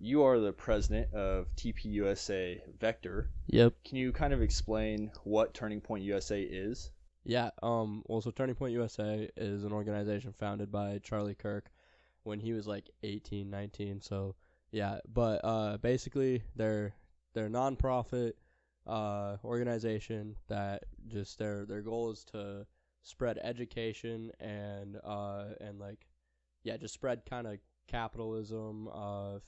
you are the president of TPUSA Vector. Yep. Can you kind of explain what Turning Point USA is? Yeah. So Turning Point USA is an organization founded by Charlie Kirk when he was like 18, 19. So yeah. But basically, they're a nonprofit organization that just their goal is to spread education and just spread kind of capitalism,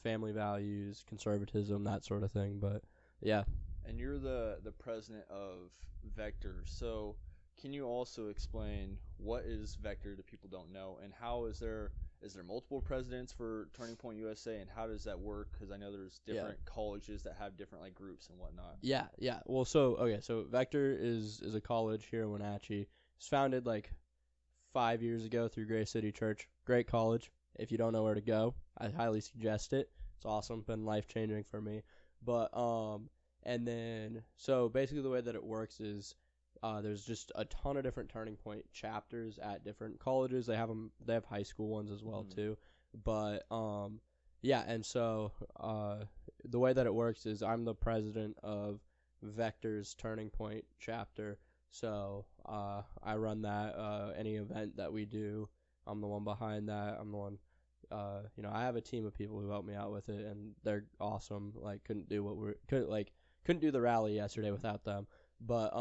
family values, conservatism, that sort of thing. But yeah. And you're the president of Vector. So can you also explain what is Vector to people don't know, and how is there multiple presidents for Turning Point USA, and how does that work? Because I know there's different colleges that have different like groups and whatnot. Yeah. Well, so Vector is a college here in Wenatchee. It's founded like 5 years ago through Grace City Church. Great college. If you don't know where to go, I highly suggest it. It's awesome. Been life-changing for me. But and then so basically the way that it works is there's just a ton of different Turning Point chapters at different colleges. They have high school ones as well too. But and so the way that it works is I'm the president of Vector's Turning Point chapter. So I run that. Any event that we do, I'm the one behind that. I'm the one. I have a team of people who help me out with it, and they're awesome. Like, couldn't do the rally yesterday without them. But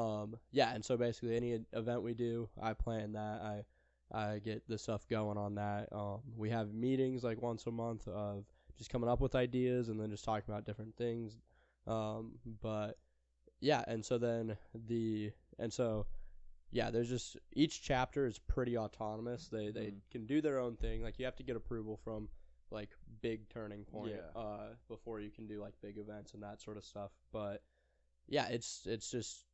and so basically any event we do, I plan that. I get the stuff going on that. We have meetings like once a month of just coming up with ideas and then just talking about different things. There's just each chapter is pretty autonomous. They can do their own thing. Like, you have to get approval from like big Turning Point before you can do like big events and that sort of stuff. But yeah, it's just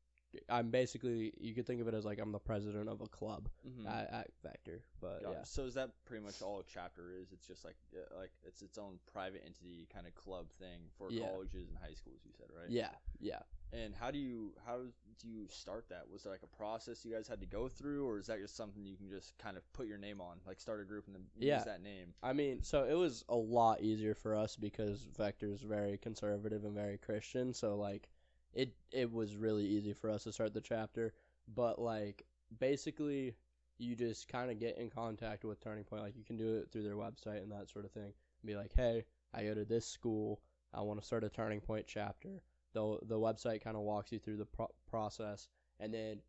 I'm basically, you could think of it as like I'm the president of a club at Vector. But yeah. So is that pretty much all a chapter is? It's just like it's its own private entity kind of club thing for colleges and high schools, you said, right? Yeah. And how do you start that? Was there like a process you guys had to go through, or is that just something you can just kind of put your name on, like start a group and then use that name? I mean, so it was a lot easier for us because Vector is very conservative and very Christian. So like it was really easy for us to start the chapter. But like basically you just kind of get in contact with Turning Point. Like, you can do it through their website and that sort of thing. Be like, hey, I go to this school. I want to start a Turning Point chapter. The website kind of walks you through the process, and then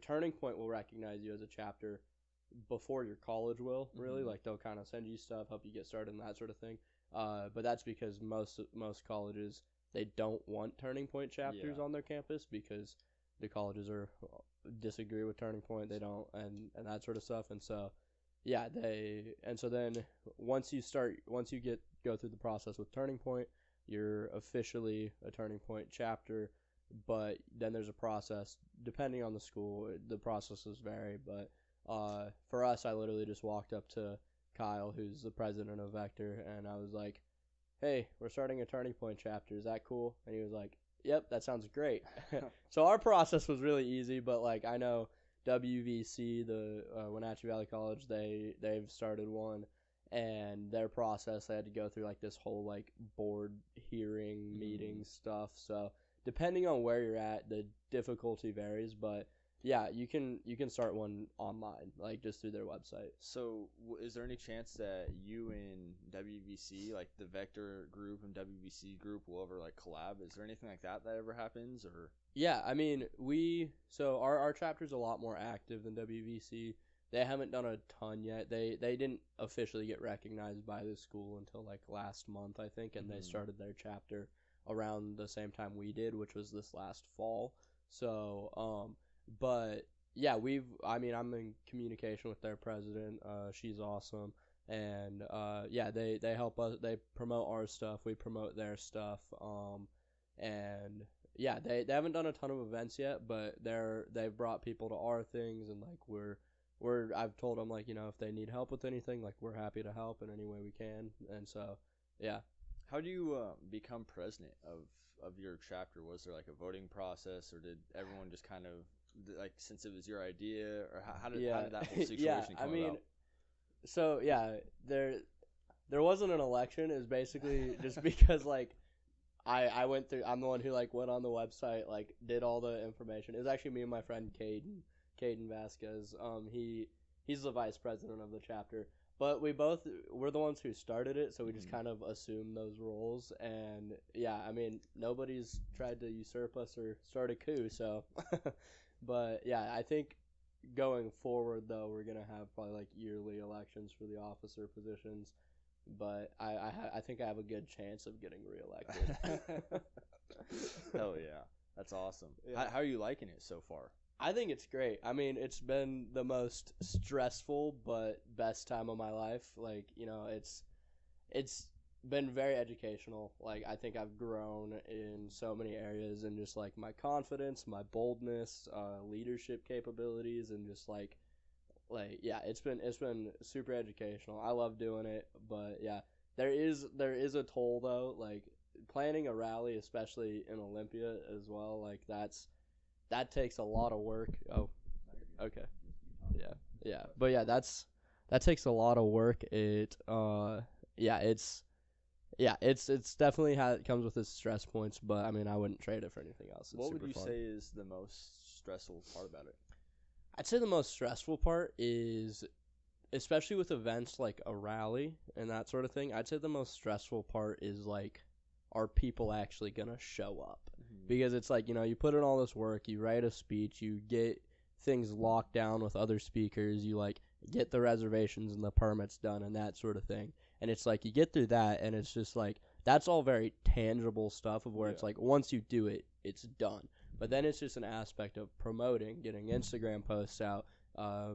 Turning Point will recognize you as a chapter before your college will, really. Like, they'll kind of send you stuff, help you get started and that sort of thing. But that's because most colleges, they don't want Turning Point chapters on their campus because the colleges disagree with Turning Point. They don't, and that sort of stuff. And so then once you go through the process with Turning Point, you're officially a Turning Point chapter. But then there's a process depending on the school. The processes vary, but for us, I literally just walked up to Kyle, who's the president of Vector, and I was like, hey, we're starting a Turning Point chapter. Is that cool? And he was like, yep, that sounds great. So our process was really easy, but like, I know WVC, the Wenatchee Valley College, they've started one, and their process, they had to go through like this whole like board hearing meeting stuff. So depending on where you're at, the difficulty varies, but yeah, you can start one online, like just through their website. So is there any chance that you and WVC, like the Vector group and WVC group, will ever like collab? Is there anything like that ever happens? Or yeah, I mean, our chapter's a lot more active than WVC. They haven't done a ton yet. They didn't officially get recognized by the school until like last month, I think, and they started their chapter around the same time we did, which was this last fall. So but yeah, I'm in communication with their president. She's awesome. And they help us. They promote our stuff. We promote their stuff. And yeah, they haven't done a ton of events yet, but they've brought people to our things, and like I've told them, like, if they need help with anything, like, we're happy to help in any way we can. And so yeah. How do you become president of your chapter? Was there like a voting process, or did everyone just kind of, like, since it was your idea, or how did that whole situation come about? So yeah, there wasn't an election. It was basically just because like I went through. I'm the one who like went on the website, like did all the information. It was actually me and my friend Keyton Vasquez. He's the vice president of the chapter. But we're the ones who started it, so we just kind of assume those roles. And yeah, I mean, nobody's tried to usurp us or start a coup. So, but yeah, I think going forward though, we're gonna have probably like yearly elections for the officer positions. But I think I have a good chance of getting reelected. Hell yeah, that's awesome. Yeah. How are you liking it so far? I think it's great. I mean, it's been the most stressful but best time of my life. Like, you know, it's been very educational. Like, I think I've grown in so many areas, and just like my confidence, my boldness, leadership capabilities, and just like yeah, it's been super educational. I love doing it, but yeah, there is a toll though. Like planning a rally, especially in Olympia as well. Like that takes a lot of work. Oh, okay. Yeah. But yeah, that takes a lot of work. It's definitely it comes with its stress points, but I mean, I wouldn't trade it for anything else. It's what would super you fun. say is the most stressful part about it? I'd say the most stressful part is, especially with events like a rally and that sort of thing, I'd say the most stressful part is like, are people actually going to show up? Because it's like, you know, you put in all this work, you write a speech, you get things locked down with other speakers, you like get the reservations and the permits done and that sort of thing. And it's like you get through that and it's just like, that's all very tangible stuff of where it's like once you do it, it's done. But then it's just an aspect of promoting, getting Instagram posts out,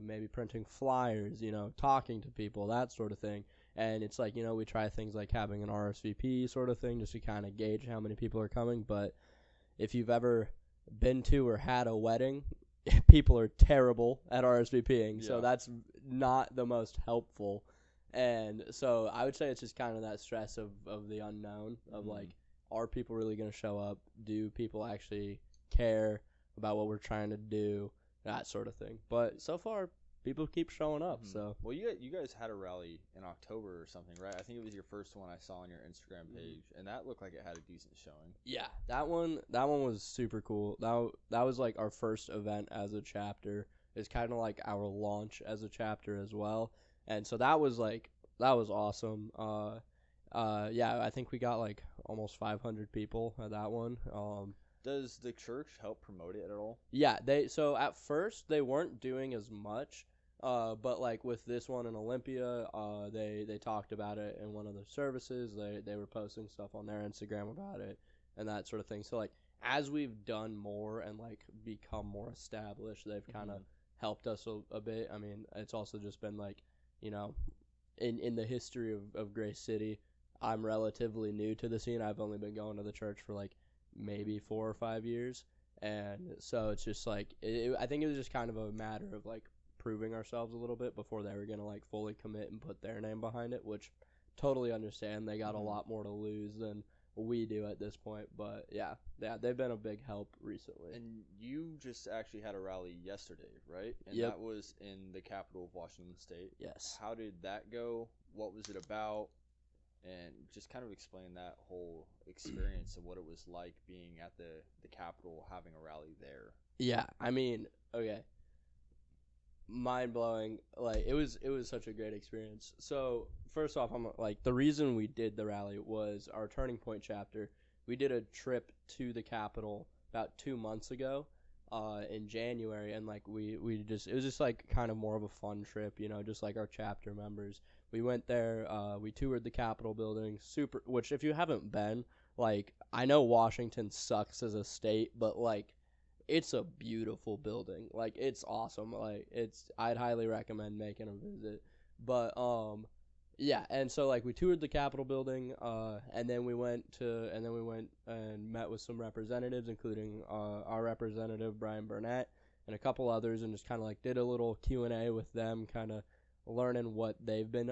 maybe printing flyers, you know, talking to people, that sort of thing. And it's like, you know, we try things like having an RSVP sort of thing just to kind of gauge how many people are coming. But if you've ever been to or had a wedding, people are terrible at RSVPing. Yeah. So that's not the most helpful. And so I would say it's just kind of that stress of the unknown of like, are people really going to show up? Do people actually care about what we're trying to do? That sort of thing. But so far, people keep showing up. So well, you guys had a rally in October or something, right? I think it was your first one I saw on your Instagram page, and that looked like it had a decent showing. Yeah, that one was super cool. That was like our first event as a chapter. It's kind of like our launch as a chapter as well, and so that was awesome. Yeah, I think we got like almost 500 people at that one. Does the church help promote it at all? Yeah, so at first they weren't doing as much. But like with this one in Olympia, they talked about it in one of the services. They were posting stuff on their Instagram about it and that sort of thing. So like as we've done more and like become more established, they've kind of helped us a bit. I mean, it's also just been like, you know, in the history of Grace City, I'm relatively new to the scene. I've only been going to the church for like maybe 4 or 5 years, and so it's just like I think it was just kind of a matter of like proving ourselves a little bit before they were gonna like fully commit and put their name behind it, which totally understand. They got a lot more to lose than we do at this point, but yeah, they've been a big help recently. And you just actually had a rally yesterday, right? And that was in the capital of Washington State. Yes. How did that go? What was it about? And just kind of explain that whole experience of what it was like being at the Capitol, having a rally there. Yeah, I mean, okay, mind-blowing. Like, it was such a great experience. So, first off, I'm like, the reason we did the rally was our Turning Point chapter. We did a trip to the Capitol about 2 months ago in January, and like it was just like kind of more of a fun trip, you know, just like our chapter members. We went there, we toured the Capitol building, which if you haven't been, like, I know Washington sucks as a state, but like it's a beautiful building. Like, it's awesome. Like, I'd highly recommend making a visit. But yeah, and so like we toured the Capitol building, and then we went and met with some representatives, including our representative Brian Burnett and a couple others, and just kind of like did a little Q&A with them, kind of learning what they've been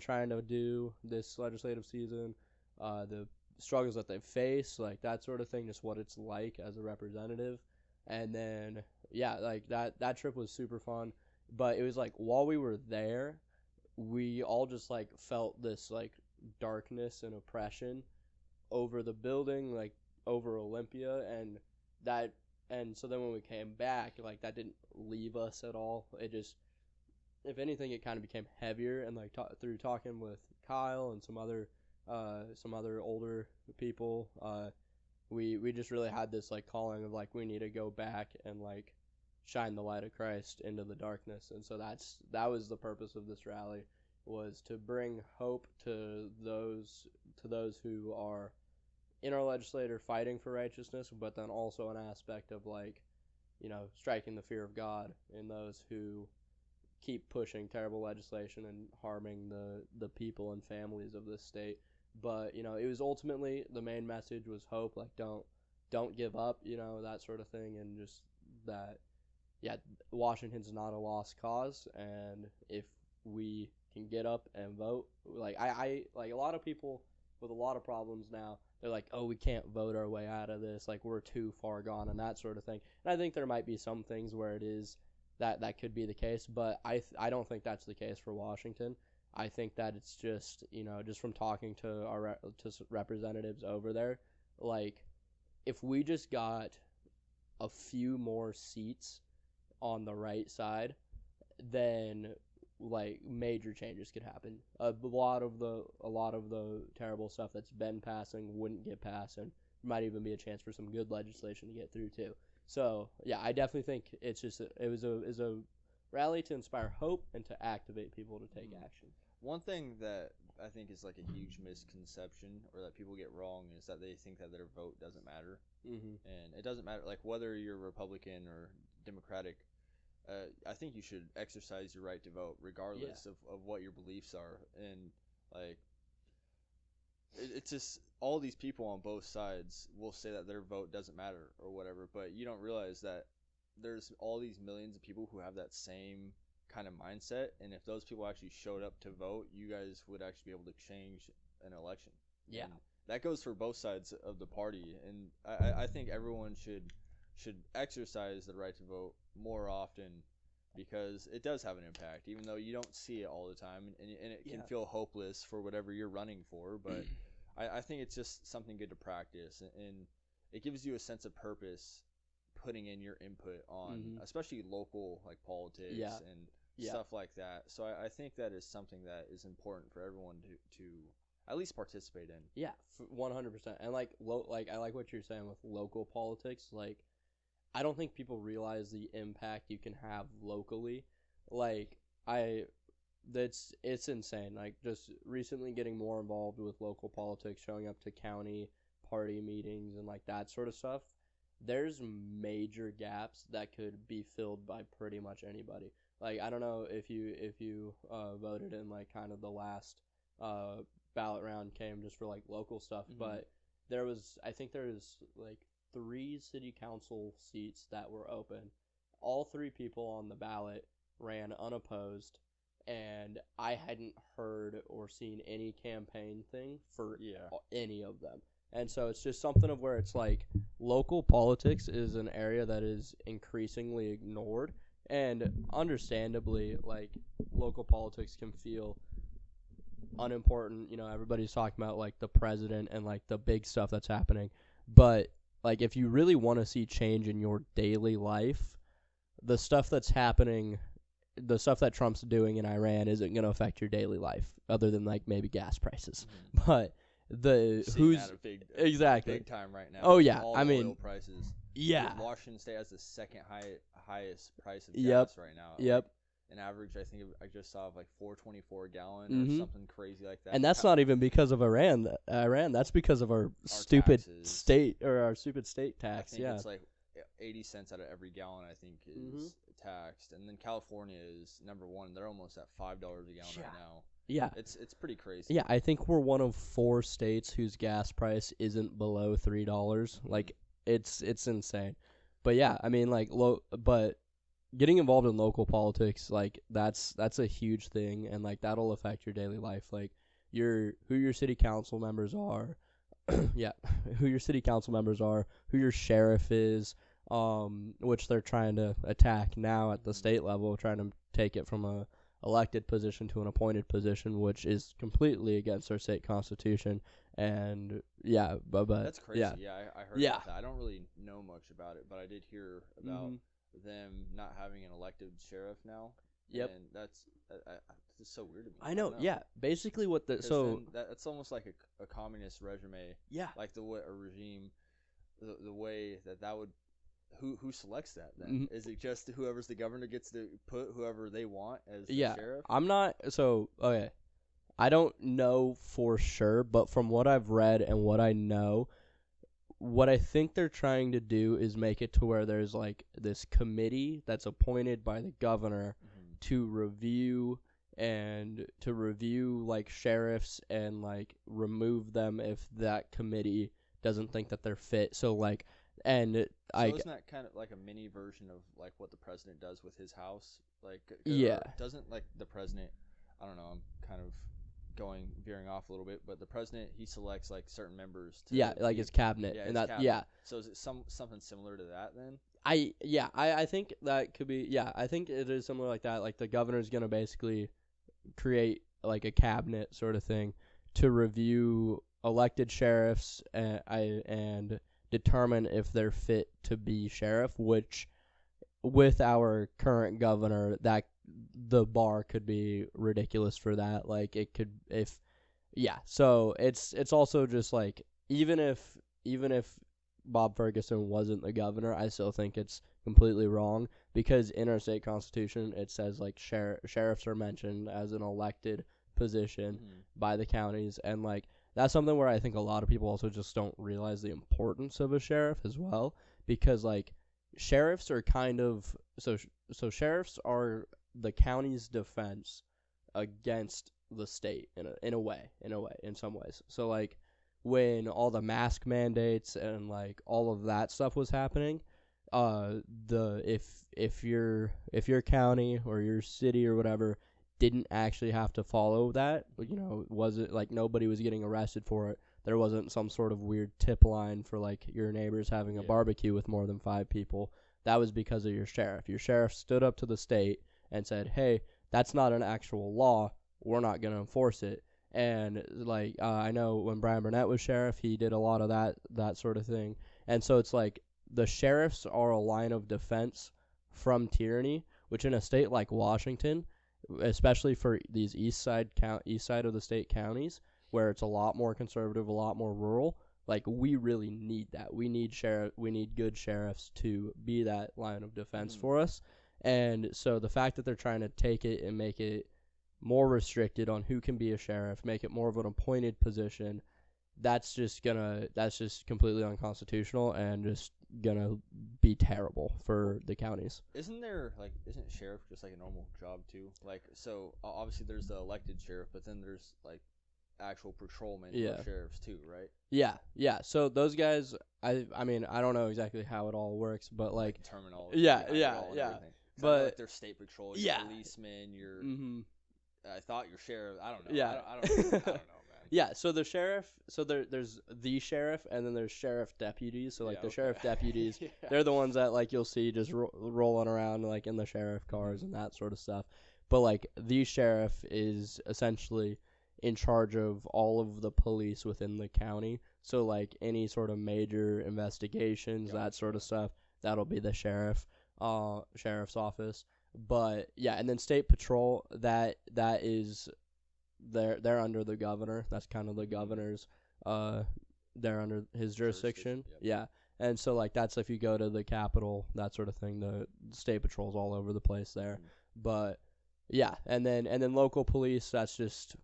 trying to do this legislative season, the struggles that they've faced, like that sort of thing, just what it's like as a representative. And then yeah, like that trip was super fun. But it was like while we were there, we all just like felt this like darkness and oppression over the building, like over Olympia, and so then when we came back, like that didn't leave us at all. It just, if anything, it kind of became heavier, and like through talking with Kyle and some other older people, we just really had this like calling of like we need to go back and like shine the light of Christ into the darkness. And so that was the purpose of this rally, was to bring hope to those who are in our legislature fighting for righteousness, but then also an aspect of like, striking the fear of God in those who keep pushing terrible legislation and harming the people and families of this state. But it was ultimately, the main message was hope, like don't give up, that sort of thing, and just that, yeah, Washington's not a lost cause, and if we can get up and vote, like I like a lot of people with a lot of problems now, they're like, oh, we can't vote our way out of this, like we're too far gone and that sort of thing. And I think there might be some things where it is that could be the case, but I don't think that's the case for Washington. I think that it's just, just from talking to our representatives over there, like if we just got a few more seats on the right side, then like major changes could happen. A lot of the terrible stuff that's been passing wouldn't get passed, and there might even be a chance for some good legislation to get through too. So yeah, I definitely think it's just it was a rally to inspire hope and to activate people to take action. One thing that I think is like a huge misconception, or that people get wrong, is that they think that their vote doesn't matter. And it doesn't matter, like whether you're Republican or Democratic. I think you should exercise your right to vote regardless of what your beliefs are. And like it's just, all these people on both sides will say that their vote doesn't matter or whatever, but you don't realize that there's all these millions of people who have that same kind of mindset, and if those people actually showed up to vote, you guys would actually be able to change an election. Yeah. And that goes for both sides of the party, and I think everyone should exercise the right to vote more often, because it does have an impact, even though you don't see it all the time, and it can feel hopeless for whatever you're running for. But I think it's just something good to practice, and it gives you a sense of purpose putting in your input on especially local like politics and stuff like that. So I think that is something that is important for everyone to at least participate in. Yeah, 100%. And like I like what you're saying with local politics. Like, I don't think people realize the impact you can have locally. Like, it's insane. Like, just recently getting more involved with local politics, showing up to county party meetings and like that sort of stuff. There's major gaps that could be filled by pretty much anybody. Like, I don't know if you voted in like kind of the last ballot round came just for like local stuff, but I think there's like 3 city council seats that were open. All 3 people on the ballot ran unopposed, and I hadn't heard or seen any campaign thing for any of them. And so it's just something of where it's like local politics is an area that is increasingly ignored, and understandably, like local politics can feel unimportant. Everybody's talking about like the president and like the big stuff that's happening, but like if you really want to see change in your daily life, the stuff that's happening, the stuff that Trump's doing in Iran isn't going to affect your daily life, other than like maybe gas prices. But exactly big time right now. Oh yeah, all I mean oil prices. Yeah, Washington State has the second highest price of gas right now. Yep. Like, an average, I think I just saw of like $4.24 a gallon or something crazy like that. And that's not even because of Iran. That's because of our stupid taxes. state tax. I think it's like 80 cents out of every gallon, I think, is taxed. And then California is number 1. They're almost at $5 a gallon right now. Yeah. It's pretty crazy. Yeah, I think we're one of 4 states whose gas price isn't below $3. Like, it's insane. But yeah, I mean, like, but getting involved in local politics, like, that's a huge thing, and like that'll affect your daily life. Like, who your city council members are, who your city council members are, who your sheriff is, which they're trying to attack now at the state level, trying to take it from a elected position to an appointed position, which is completely against our state constitution. And but That's crazy. yeah, I heard Yeah. about that. I don't really know much about it, but I did hear about them not having an elected sheriff now. Yep. And that's it's so weird to me. I know. don't Yeah, basically what the 'Cause so then that's almost like a communist regime, yeah. like the way a regime, the way that would. Who selects that then? Is it just whoever's the governor gets to put whoever they want as the sheriff? I'm not so okay. I don't know for sure, but from what I've read and what I know, what I think they're trying to do is make it to where there's like this committee that's appointed by the governor to review like sheriffs and like remove them if that committee doesn't think that they're fit. So like and So isn't that kind of like a mini version of like what the president does with his house? Like doesn't like the president, I don't know, I'm kind of veering off a little bit, but the president, he selects like certain members to like his cabinet his and that cabinet. So is it something similar to that then? I think that could be I think it is similar like that. Like the governor's gonna basically create like a cabinet sort of thing to review elected sheriffs and determine if they're fit to be sheriff, which with our current governor, that the bar could be ridiculous for that. Like it could so it's also just like even if Bob Ferguson wasn't the governor, I still think it's completely wrong because in our state constitution it says like sheriffs are mentioned as an elected position by the counties, and like that's something where I think a lot of people also just don't realize the importance of a sheriff as well, because like sheriffs are kind of so sheriffs are the county's defense against the state in some ways. So like when all the mask mandates and like all of that stuff was happening, if your county or your city or whatever didn't actually have to follow that, was it like nobody was getting arrested for it? There wasn't some sort of weird tip line for like your neighbors having a barbecue with more than 5 people. That was because of your sheriff. Your sheriff stood up to the state and said, "Hey, that's not an actual law. We're not going to enforce it." And like I know when Brian Burnett was sheriff, he did a lot of that sort of thing. And so it's like the sheriffs are a line of defense from tyranny, which in a state like Washington, especially for these east side of the state counties where it's a lot more conservative, a lot more rural, like we really need that. We need good sheriffs to be that line of defense for us. And so the fact that they're trying to take it and make it more restricted on who can be a sheriff, make it more of an appointed position, that's just completely unconstitutional and just gonna be terrible for the counties. Isn't sheriff just like a normal job too? Like, so obviously there's the elected sheriff, but then there's like actual patrolmen or sheriffs too, right? Yeah. So those guys, I mean, I don't know exactly how it all works, but like terminology. Yeah. But like their state patrol, your policemen, your I thought your sheriff. I don't know. Yeah. I don't know, man. Yeah, so the sheriff, there's the sheriff, and then there's sheriff deputies. So, like, the sheriff deputies, they're the ones that, like, you'll see just rolling around, like, in the sheriff cars and that sort of stuff. But, like, the sheriff is essentially in charge of all of the police within the county. So, like, any sort of major investigations, that sort of stuff, that'll be the sheriff's office. But, yeah, and then state patrol, that is... They're under the governor. That's kind of the governor's. They're under his jurisdiction. Yep. Yeah, and so like that's if you go to the Capitol, that sort of thing. The state patrol's all over the place there. But yeah, and then local police. That's just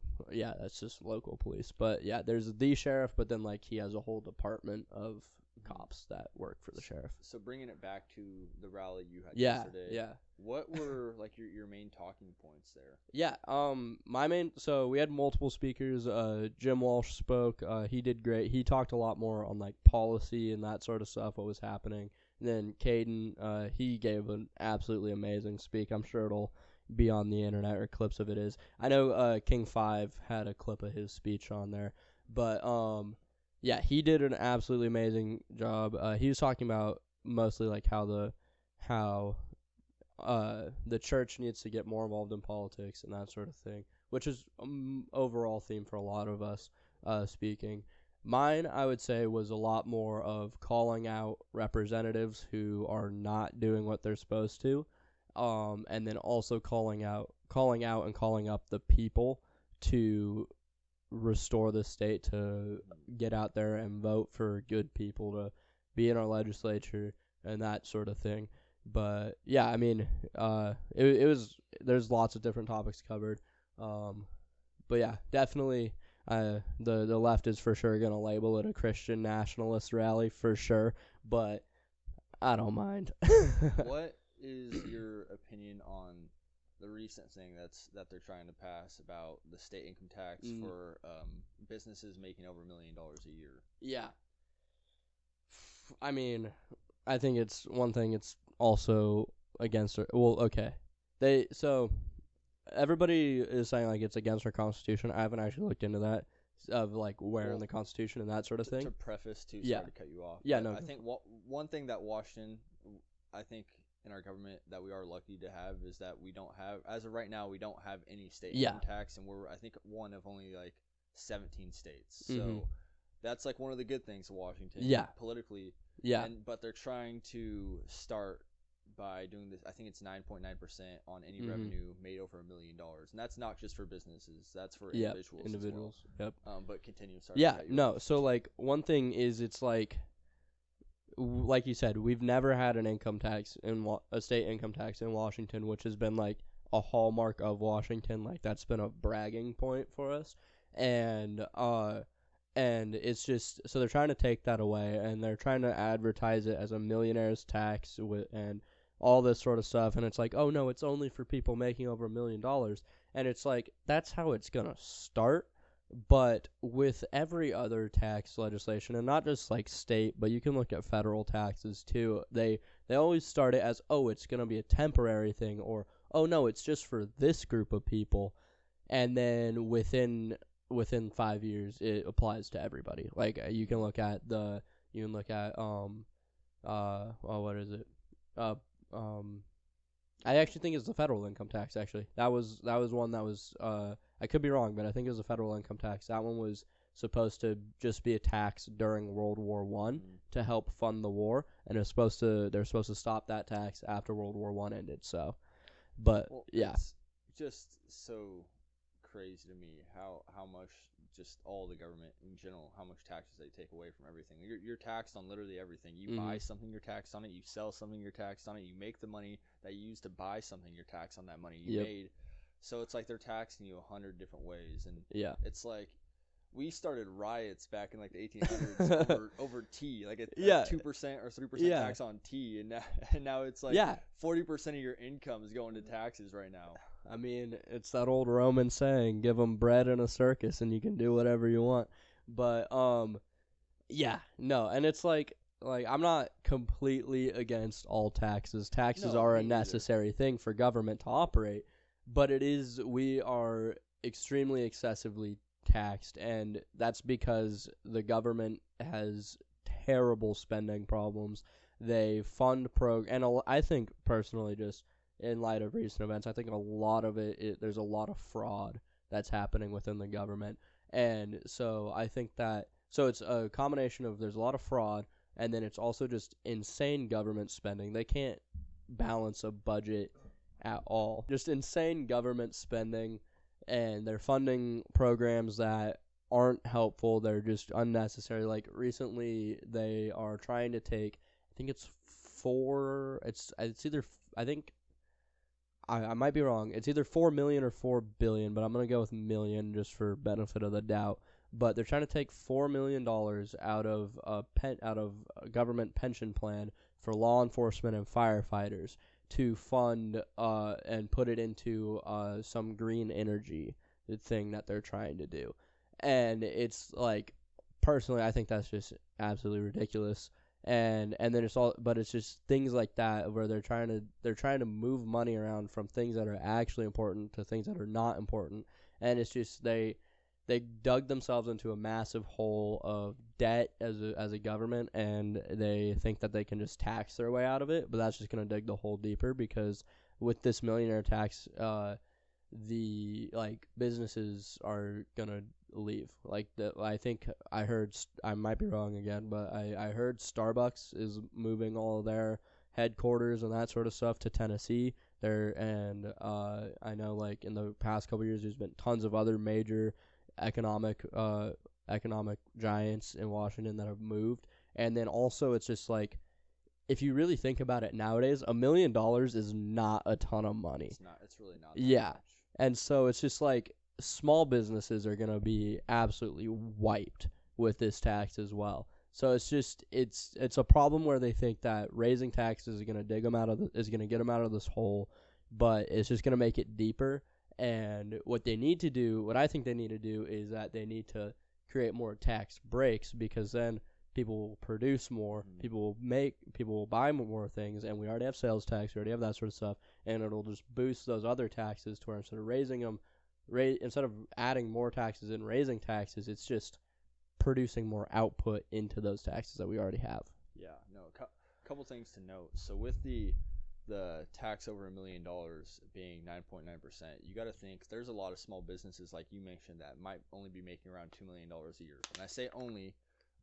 local police. But yeah, there's the sheriff, but then like he has a whole department of cops that work for the sheriff. So bringing it back to the rally you had yesterday. Yeah. What were like your main talking points there? Yeah, so we had multiple speakers. Jim Walsh spoke. He did great. He talked a lot more on like policy and that sort of stuff, what was happening. And then Keyton, he gave an absolutely amazing speak. I'm sure it'll be on the internet or clips of it is. I know King 5 had a clip of his speech on there. But yeah, he did an absolutely amazing job. He was talking about mostly like how the church needs to get more involved in politics and that sort of thing, which is overall theme for a lot of us speaking. Mine, I would say, was a lot more of calling out representatives who are not doing what they're supposed to, and then also calling out and calling up the people to restore the state, to get out there and vote for good people to be in our legislature and that sort of thing. But yeah, I mean, it was, there's lots of different topics covered. But yeah, definitely, the left is for sure gonna label it a Christian nationalist rally for sure. But I don't mind. What is your opinion on the recent thing that they're trying to pass about the state income tax for businesses making over $1 million a year? Yeah. I mean, I think it's one thing. It's also against our, well, okay. Everybody is saying like it's against our Constitution. I haven't actually looked into that, of like where in the Constitution and that sort of thing. To preface, sorry to cut you off. Yeah, no. I think one thing that Washington, I think in our government that we are lucky to have is that we don't have, as of right now, we don't have any state income tax, and we're, I think, one of only like 17 states. So that's like one of the good things of Washington. Yeah. Politically. Yeah. But they're trying to start by doing this. I think it's 9.9% on any revenue made over $1 million, and that's not just for businesses. That's for individuals. Individuals. As well. Yep. But continue. Sorry. Yeah. No. So like one thing is, it's like you said, we've never had an income tax a state income tax in Washington, which has been like a hallmark of Washington. Like that's been a bragging point for us, and it's just, so they're trying to take that away, and they're trying to advertise it as a millionaire's tax and all this sort of stuff. And it's like, oh no, it's only for people making over $1 million. And it's like, that's how it's gonna start. But with every other tax legislation, and not just like state, but you can look at federal taxes too, they always start it as, oh, it's gonna be a temporary thing, or oh no, it's just for this group of people. And then within 5 years it applies to everybody. Like you can look at what is it? I actually think it's the federal income tax. Actually, that was one that was, I could be wrong, but I think it was a federal income tax. That one was supposed to just be a tax during World War I to help fund the war, and they're supposed to stop that tax after World War I ended. So, but yeah, it's just so crazy to me how much just all the government in general, how much taxes they take away from everything. You're taxed on literally everything. You buy something, you're taxed on it. You sell something, you're taxed on it. You make the money that you use to buy something, you're taxed on that money you made. So it's like they're taxing you 100 different ways, and it's like we started riots back in like the 1800s over tea, like a 2% or 3% tax on tea, and now it's like 40% of your income is going to taxes right now. I mean, it's that old Roman saying, give them bread in a circus and you can do whatever you want. But, and it's like I'm not completely against all taxes. Taxes are a necessary thing for government to operate, but we are extremely excessively taxed, and that's because the government has terrible spending problems. They fund and I think personally, just in light of recent events, I think a lot of there's a lot of fraud that's happening within the government. And so I think it's a combination of, there's a lot of fraud, and then it's also just insane government spending. They can't balance a budget at all. Just insane government spending, and they're funding programs that aren't helpful. They're just unnecessary. Like recently they are trying to take, I think it's either, I think, I might be wrong. It's either 4 million or 4 billion, but I'm going to go with million just for benefit of the doubt. But they're trying to take $4 million out of a government pension plan for law enforcement and firefighters to fund and put it into some green energy thing that they're trying to do. And it's like, personally, I think that's just absolutely ridiculous. And then it's just things like that where they're trying to move money around from things that are actually important to things that are not important. And it's just they dug themselves into a massive hole of debt as a government, and they think that they can just tax their way out of it. But that's just going to dig the hole deeper, because with this millionaire tax, the like businesses are gonna leave. Like I think I heard, I might be wrong again, but I heard Starbucks is moving all of their headquarters and that sort of stuff to Tennessee. I know like in the past couple of years, there's been tons of other major economic giants in Washington that have moved. And then also it's just like, if you really think about it nowadays, $1 million is not a ton of money. It's not. It's really not. That Yeah. much. And so it's just like small businesses are going to be absolutely wiped with this tax as well. So it's just it's a problem where they think that raising taxes is going to get them out of this hole, but it's just going to make it deeper. And what I think they need to do is that they need to create more tax breaks, because then people will produce more, people will buy more things, and we already have sales tax, we already have that sort of stuff, and it'll just boost those other taxes to where instead of adding more taxes and raising taxes, it's just producing more output into those taxes that we already have. Yeah, no, couple things to note. So with the tax over $1 million being 9.9%, you got to think there's a lot of small businesses, like you mentioned, that might only be making around $2 million a year. And I say only,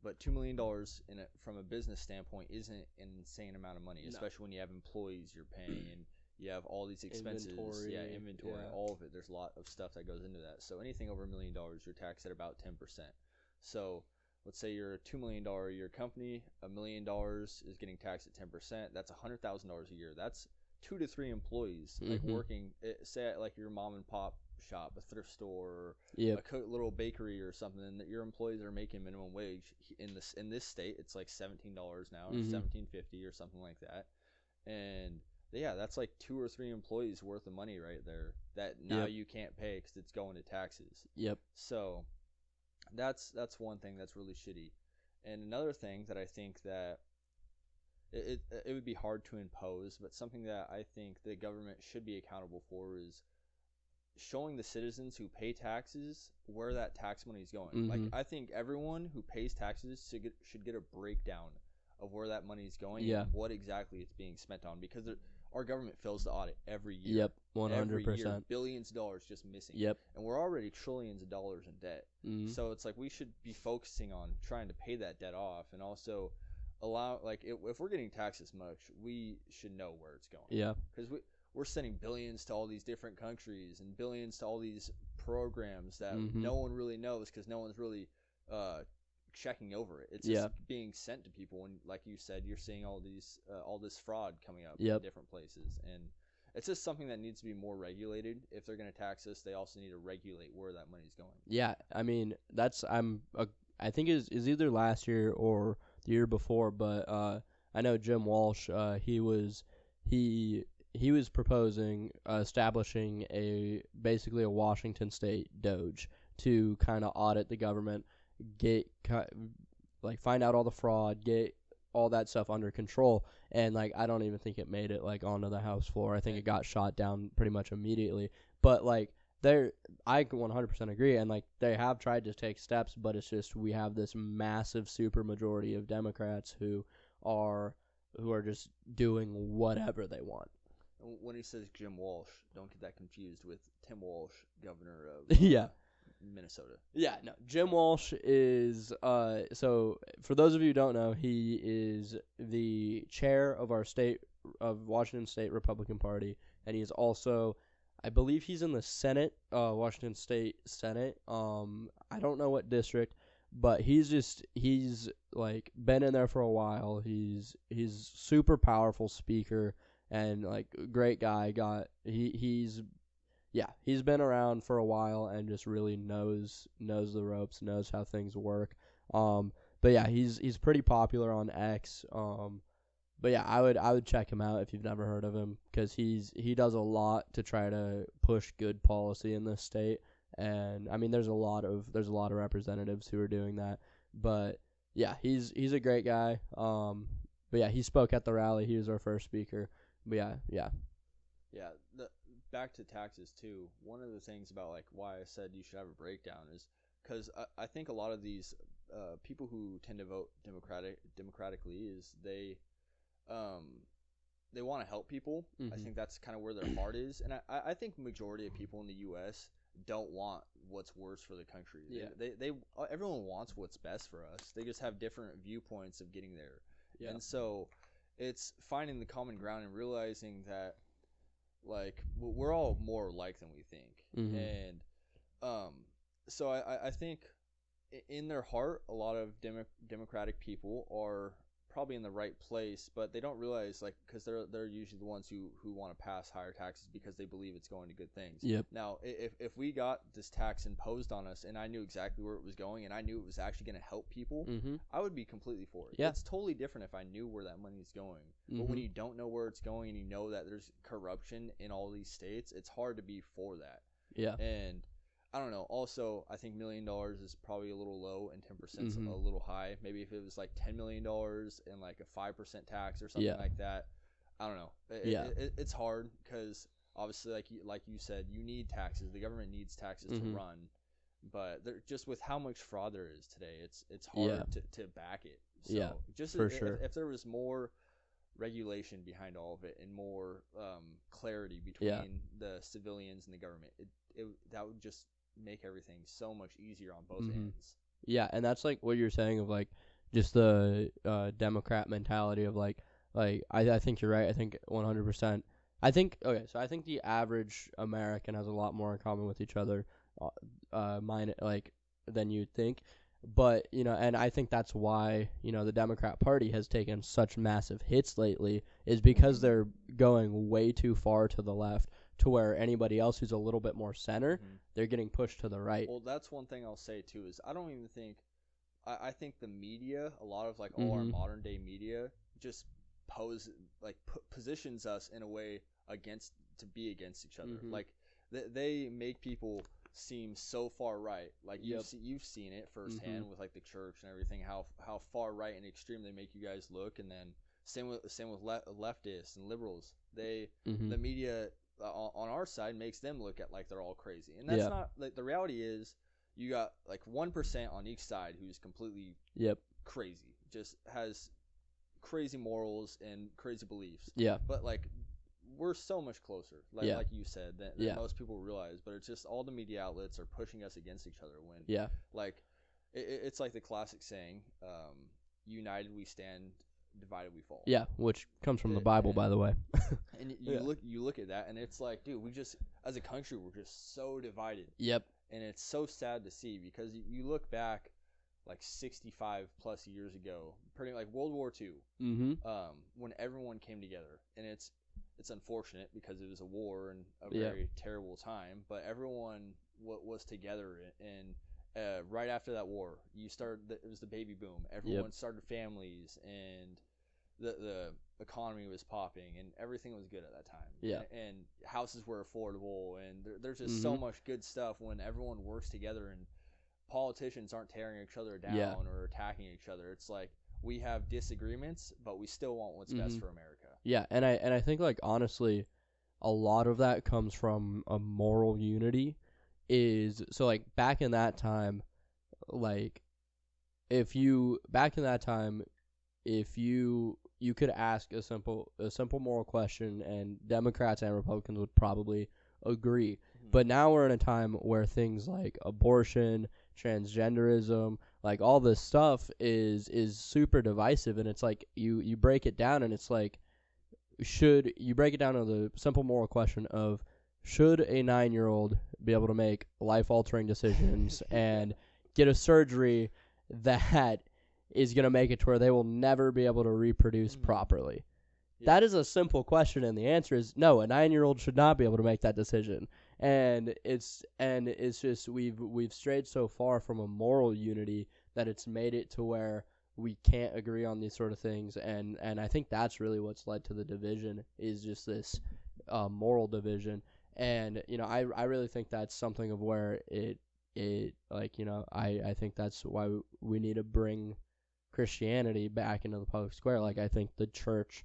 but $2 million from a business standpoint isn't an insane amount of money, especially when you have employees you're paying and you have all these expenses, inventory, all of it. There's a lot of stuff that goes into that. So anything over $1 million, you're taxed at about 10%. So let's say you're a $2 million a year company, $1 million is getting taxed at 10%. That's $100,000 a year. That's 2 to 3 employees like working. Say at like your mom and pop shop, a thrift store, or a little bakery or something, and that your employees are making minimum wage in this state. It's like $17 now, or $17.50 or something like that. And yeah, that's like 2 or 3 employees worth of money right there that now you can't pay because it's going to taxes. Yep. So that's one thing that's really shitty. And another thing that I think that it would be hard to impose, but something that I think the government should be accountable for is showing the citizens who pay taxes where that tax money is going. Like, I think everyone who pays taxes should get a breakdown of where that money is going and what exactly it's being spent on, because our government fails to audit every year. Yep, 100%. Every year, billions of dollars just missing. Yep. And we're already trillions of dollars in debt. So it's like we should be focusing on trying to pay that debt off, and also allow, like, if we're getting taxed this much, we should know where it's going. Yeah. Because we're sending billions to all these different countries and billions to all these programs that no one really knows, because no one's really checking over it. It's just being sent to people, and like you said, you're seeing all this fraud coming up in different places, and it's just something that needs to be more regulated. If they're going to tax us, they also need to regulate where that money's going. Yeah, I mean, I think is either last year or the year before, but I know Jim Walsh, he was proposing establishing basically a Washington State Doge to kind of audit the government, find out all the fraud, get all that stuff under control. And like, I don't even think it made it like onto the House floor. I think it got shot down pretty much immediately. But like, I 100% agree, and like, they have tried to take steps, but it's just, we have this massive super majority of Democrats who are just doing whatever they want. When he says Jim Walsh, don't get that confused with Tim Walsh, governor of Minnesota. Yeah, no. Jim Walsh is so for those of you who don't know, he is the chair of Washington State Republican Party, and he's also, I believe he's in the Senate, Washington State Senate. I don't know what district, but he's like been in there for a while. He's super powerful speaker, and like, great guy. He's been around for a while and just really knows the ropes, knows how things work. But yeah, he's pretty popular on X. But yeah, I would check him out if you've never heard of him, because he does a lot to try to push good policy in this state. And I mean, there's a lot of representatives who are doing that. But yeah, he's a great guy. But yeah, he spoke at the rally. He was our first speaker. But yeah. Back to taxes too. One of the things about like why I said you should have a breakdown is because I think a lot of these people who tend to vote democratically is they they want to help people. I think that's kind of where their heart is, and I think majority of people in the U.S. don't want what's worse for the country. Yeah. They everyone wants what's best for us. They just have different viewpoints of getting there. Yeah. And so it's finding the common ground and realizing that, like, we're all more alike than we think. And so I think in their heart, a lot of democratic people are probably in the right place, but they don't realize, like, because they're usually the ones who want to pass higher taxes because they believe it's going to good things. Yep. Now, if we got this tax imposed on us and I knew exactly where it was going and I knew it was actually going to help people, I would be completely for it. Yeah. It's totally different if I knew where that money is going. But when you don't know where it's going and you know that there's corruption in all these states, it's hard to be for that. Yeah. And I don't know. Also, I think $1 million is probably a little low and 10% is a little high. Maybe if it was like $10 million and like a 5% tax or something like that. I don't know. It's hard because obviously, like you said, you need taxes. The government needs taxes to run. But just with how much fraud there is today, it's hard to back it. So just for sure. If there was more regulation behind all of it and more clarity between the civilians and the government, that would just make everything so much easier on both ends. Yeah, and that's like what you're saying of like just the Democrat mentality of like I think you're right. I think 100%. I think the average American has a lot more in common with each other, than you'd think. But and I think that's why the Democrat Party has taken such massive hits lately, is because they're going way too far to the left, to where anybody else who's a little bit more center, they're getting pushed to the right. Well, that's one thing I'll say too, is I don't even think I think the media, a lot of like all our modern day media, just positions us in a way to be against each other. Like they make people seem so far right. Like you've seen it firsthand with like the church and everything, how far right and extreme they make you guys look. And then same with leftists and liberals. The media on our side makes them look at like they're all crazy, and that's not like the reality. Is you got like 1% on each side who's completely crazy, just has crazy morals and crazy beliefs. But like we're so much closer, like you said, than most people realize. But it's just all the media outlets are pushing us against each other. When like it's like the classic saying, "United we stand, divided we fall." Yeah, which comes from the Bible, by the way. And you look at that, and it's like, dude, we just, as a country, we're just so divided. And it's so sad to see, because you look back like 65 plus years ago, pretty like World War II, when everyone came together, and it's unfortunate because it was a war and a very terrible time, but everyone was together. And right after that war, it was the baby boom. Everyone started families, and the economy was popping, and everything was good at that time. And houses were affordable, and there's just so much good stuff when everyone works together, and politicians aren't tearing each other down or attacking each other. It's like we have disagreements, but we still want what's best for America. Yeah, and I think, like, honestly, a lot of that comes from a moral unity. So like back in that time, like if you could ask a simple moral question, and Democrats and Republicans would probably agree. But now we're in a time where things like abortion, transgenderism, like all this stuff is super divisive, and it's like you break it down, and it's like, should you break it down to the simple moral question of, should a 9-year-old be able to make life-altering decisions and get a surgery that is going to make it to where they will never be able to reproduce properly? That is a simple question, and the answer is no. A 9-year-old should not be able to make that decision. And it's just we've strayed so far from a moral unity that it's made it to where we can't agree on these sort of things. And I think that's really what's led to the division, is just this moral division. And I really think that's something of where it I think that's why we need to bring Christianity back into the public square. Like, I think the church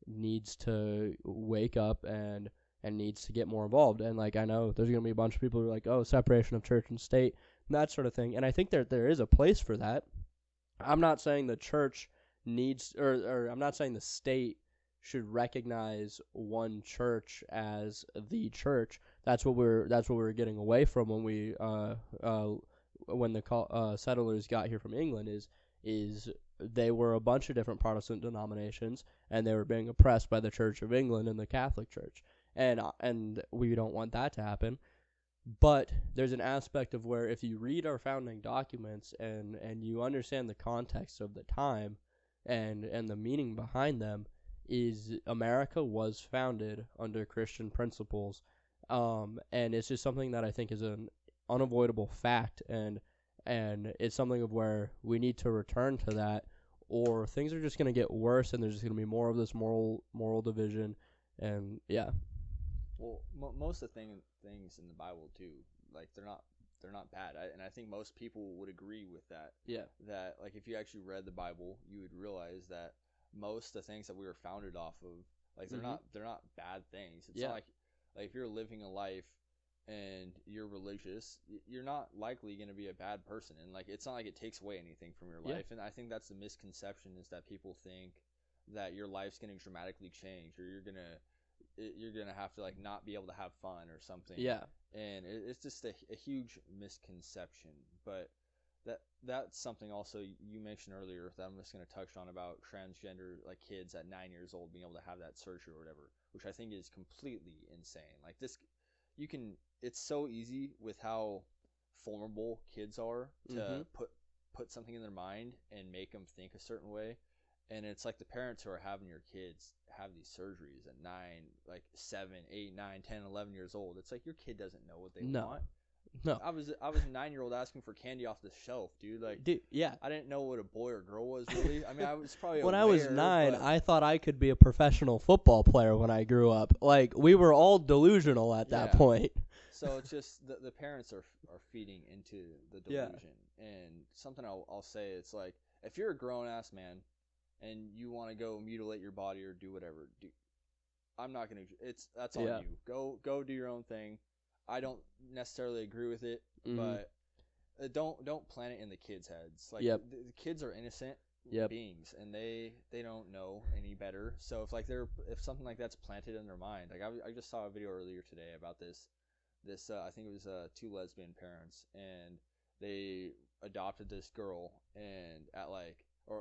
needs to wake up and needs to get more involved. And like, I know there's going to be a bunch of people who are like, oh, separation of church and state, and that sort of thing. And I think there is a place for that. I'm not saying the church needs, or I'm not saying the state should recognize one church as the church. That's what we're getting away from when the settlers got here from England is they were a bunch of different Protestant denominations, and they were being oppressed by the Church of England and the Catholic Church, and we don't want that to happen. But there's an aspect of where if you read our founding documents and you understand the context of the time and the meaning behind them, is America was founded under Christian principles, and it's just something that I think is an unavoidable fact, and it's something of where we need to return to that, or things are just going to get worse, and there's just going to be more of this moral division, and yeah. Well, most of the things in the Bible too, like they're not bad, and I think most people would agree with that. Yeah. That like if you actually read the Bible, you would realize that most of the things that we were founded off of, like they're not bad things. It's not like if you're living a life and you're religious, you're not likely going to be a bad person, and like it's not like it takes away anything from your life. And I think that's the misconception, is that people think that your life's going to dramatically change, or you're gonna have to like not be able to have fun or something. Yeah. And it's just a huge misconception. But that's something also you mentioned earlier that I'm just gonna touch on about transgender like kids at 9 years old being able to have that surgery or whatever, which I think is completely insane. Like this, it's so easy with how vulnerable kids are to put something in their mind and make them think a certain way. And it's like the parents who are having your kids have these surgeries at 9, like 7, 8, 9, 10, 11 years old. It's like your kid doesn't know what they want. No. I was a 9-year-old asking for candy off the shelf, dude. Like, dude, yeah. I didn't know what a boy or girl was really. I mean, I was probably when aware, I was 9, I thought I could be a professional football player when I grew up. Like, we were all delusional at that point. So it's just the parents are feeding into the delusion. And something I'll say, it's like, if you're a grown-ass man and you want to go mutilate your body or do whatever, I'm not going to, that's on you. Go do your own thing. I don't necessarily agree with it, but don't plant it in the kids' heads. Like the kids are innocent beings, and they don't know any better. So if something like that's planted in their mind, like I just saw a video earlier today about this I think it was 2 lesbian parents, and they adopted this girl, and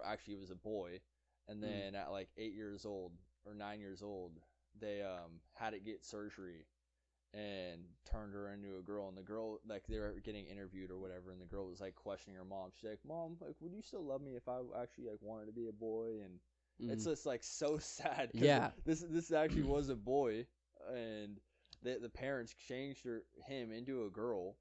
actually it was a boy, and then at like 8 years old or 9 years old, they had it get surgery and turned her into a girl. And the girl, like, they were getting interviewed or whatever, and the girl was like questioning her mom. She's like, "Mom, like, would you still love me if I actually like wanted to be a boy?" And it's just like so sad. This actually was a boy, and the parents changed him into a girl.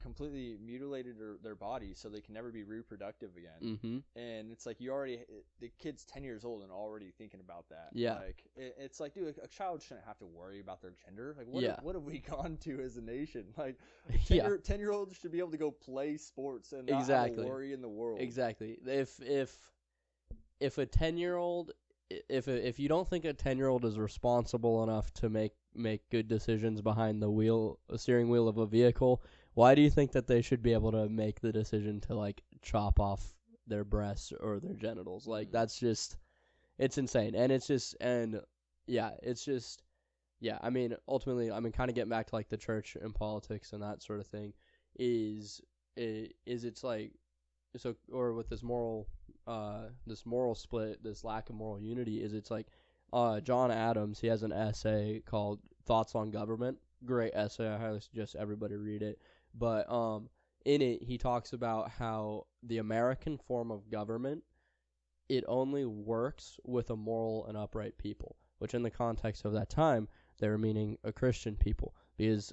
Completely mutilated their body so they can never be reproductive again. And it's like the kid's 10 years old and already thinking about that. Like it's like, dude, a child shouldn't have to worry about their gender. Like what have we gone to as a nation? Like 10-year-olds should be able to go play sports and not have a worry in the world. Exactly. If a 10-year-old, if you don't think a 10-year-old is responsible enough to make good decisions behind the steering wheel of a vehicle, why do you think that they should be able to make the decision to like chop off their breasts or their genitals? Like that's just, it's insane. And it's just, I mean, ultimately, I mean, kind of getting back to like the church and politics and that sort of thing is it's like, so, or with this moral split, this lack of moral unity, is it's like John Adams, he has an essay called Thoughts on Government. Great essay. I highly suggest everybody read it. But in it, he talks about how the American form of government, it only works with a moral and upright people, which in the context of that time, they were meaning a Christian people. Because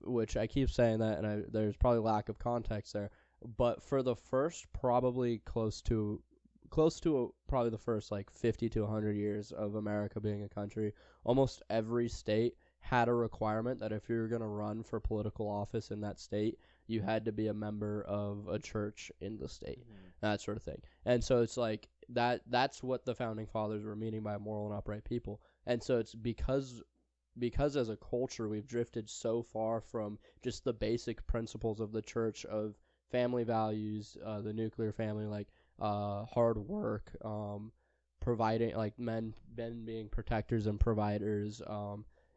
which I keep saying that, and there's probably lack of context there, but for the first probably close to probably the first like 50 to 100 years of America being a country, almost every state had a requirement that if you were going to run for political office in that state, you had to be a member of a church in the state, that sort of thing. And so it's like that's what the founding fathers were meaning by moral and upright people. And so it's because as a culture we've drifted so far from just the basic principles of the church of family values, the nuclear family, like hard work, providing, like men being protectors and providers,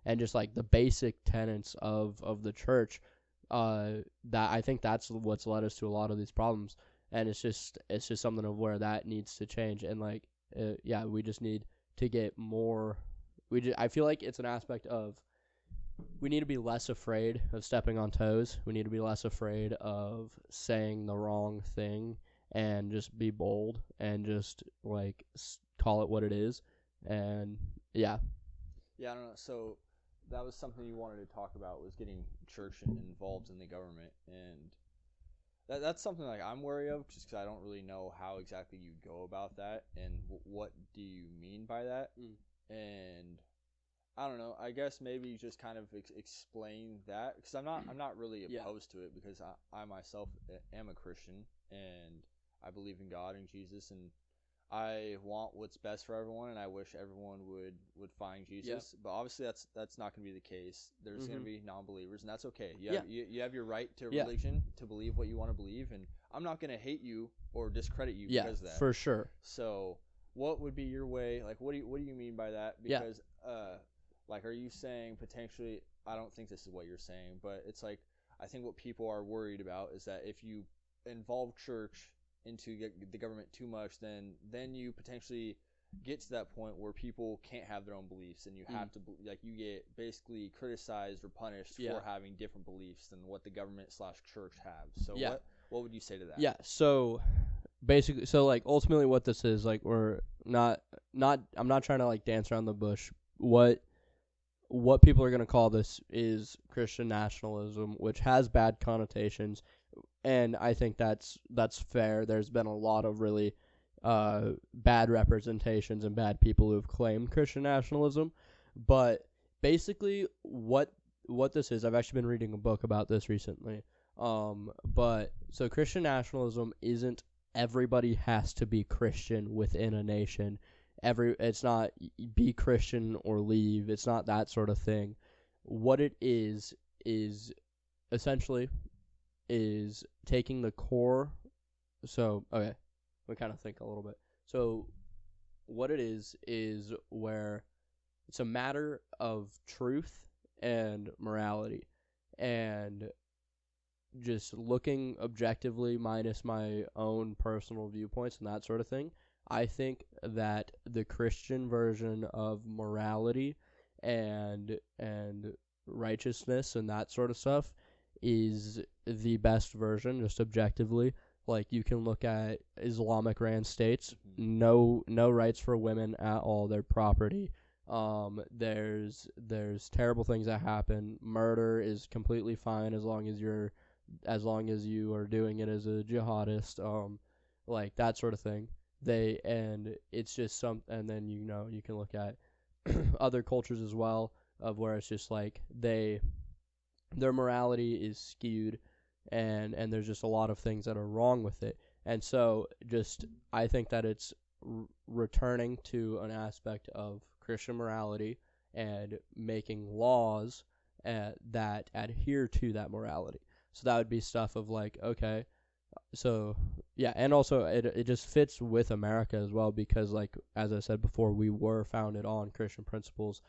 and just like the basic tenets of the church, that I think that's what's led us to a lot of these problems. And it's just something of where that needs to change. And like, we just need to get more. I feel like it's an aspect of, we need to be less afraid of stepping on toes. We need to be less afraid of saying the wrong thing, and just be bold and just like call it what it is. And I don't know. So that was something you wanted to talk about, was getting church involved in the government, and that's something like I'm wary of, just because I don't really know how exactly you go about that, and what do you mean by that. And I don't know. I guess maybe just kind of explain that, because I'm not really opposed to it, because I myself am a Christian, and I believe in God and Jesus, and I want what's best for everyone, and I wish everyone would find Jesus. But obviously that's not going to be the case. There's going to be non-believers, and that's okay. You have your right to religion, to believe what you want to believe, and I'm not going to hate you or discredit you because of that. For sure. So what would be your way? Like, what do you mean by that? Because like, are you saying potentially, I don't think this is what you're saying, but it's like, I think what people are worried about is that if you involve church into the government too much, then you potentially get to that point where people can't have their own beliefs, and you have to, like, you get basically criticized or punished for having different beliefs than what the government/church have. So what would you say to that? So basically, like, ultimately what this is, like, we're not I'm not trying to like dance around the bush. What people are going to call this is Christian nationalism, which has bad connotations, and I think that's fair. There's been a lot of really bad representations and bad people who have claimed Christian nationalism. But basically what this is, I've actually been reading a book about this recently. But so Christian nationalism isn't everybody has to be Christian within a nation. It's not be Christian or leave. It's not that sort of thing. What it is essentially is taking the core. So, okay, we kind of think a little bit. So what it is where it's a matter of truth and morality, and just looking objectively minus my own personal viewpoints and that sort of thing. I think that the Christian version of morality and righteousness and that sort of stuff is the best version, just objectively. Like, you can look at Islamic ran states, no rights for women at all, their property. There's terrible things that happen. Murder is completely fine as long as you are doing it as a jihadist, like that sort of thing. It's just and then you can look at other cultures as well, of where it's just like their morality is skewed, and there's just a lot of things that are wrong with it. And so I think that it's returning to an aspect of Christian morality and making laws that adhere to that morality. So that would be stuff of like, okay, so yeah, and also it just fits with America as well, because, like, as I said before, we were founded on Christian principles.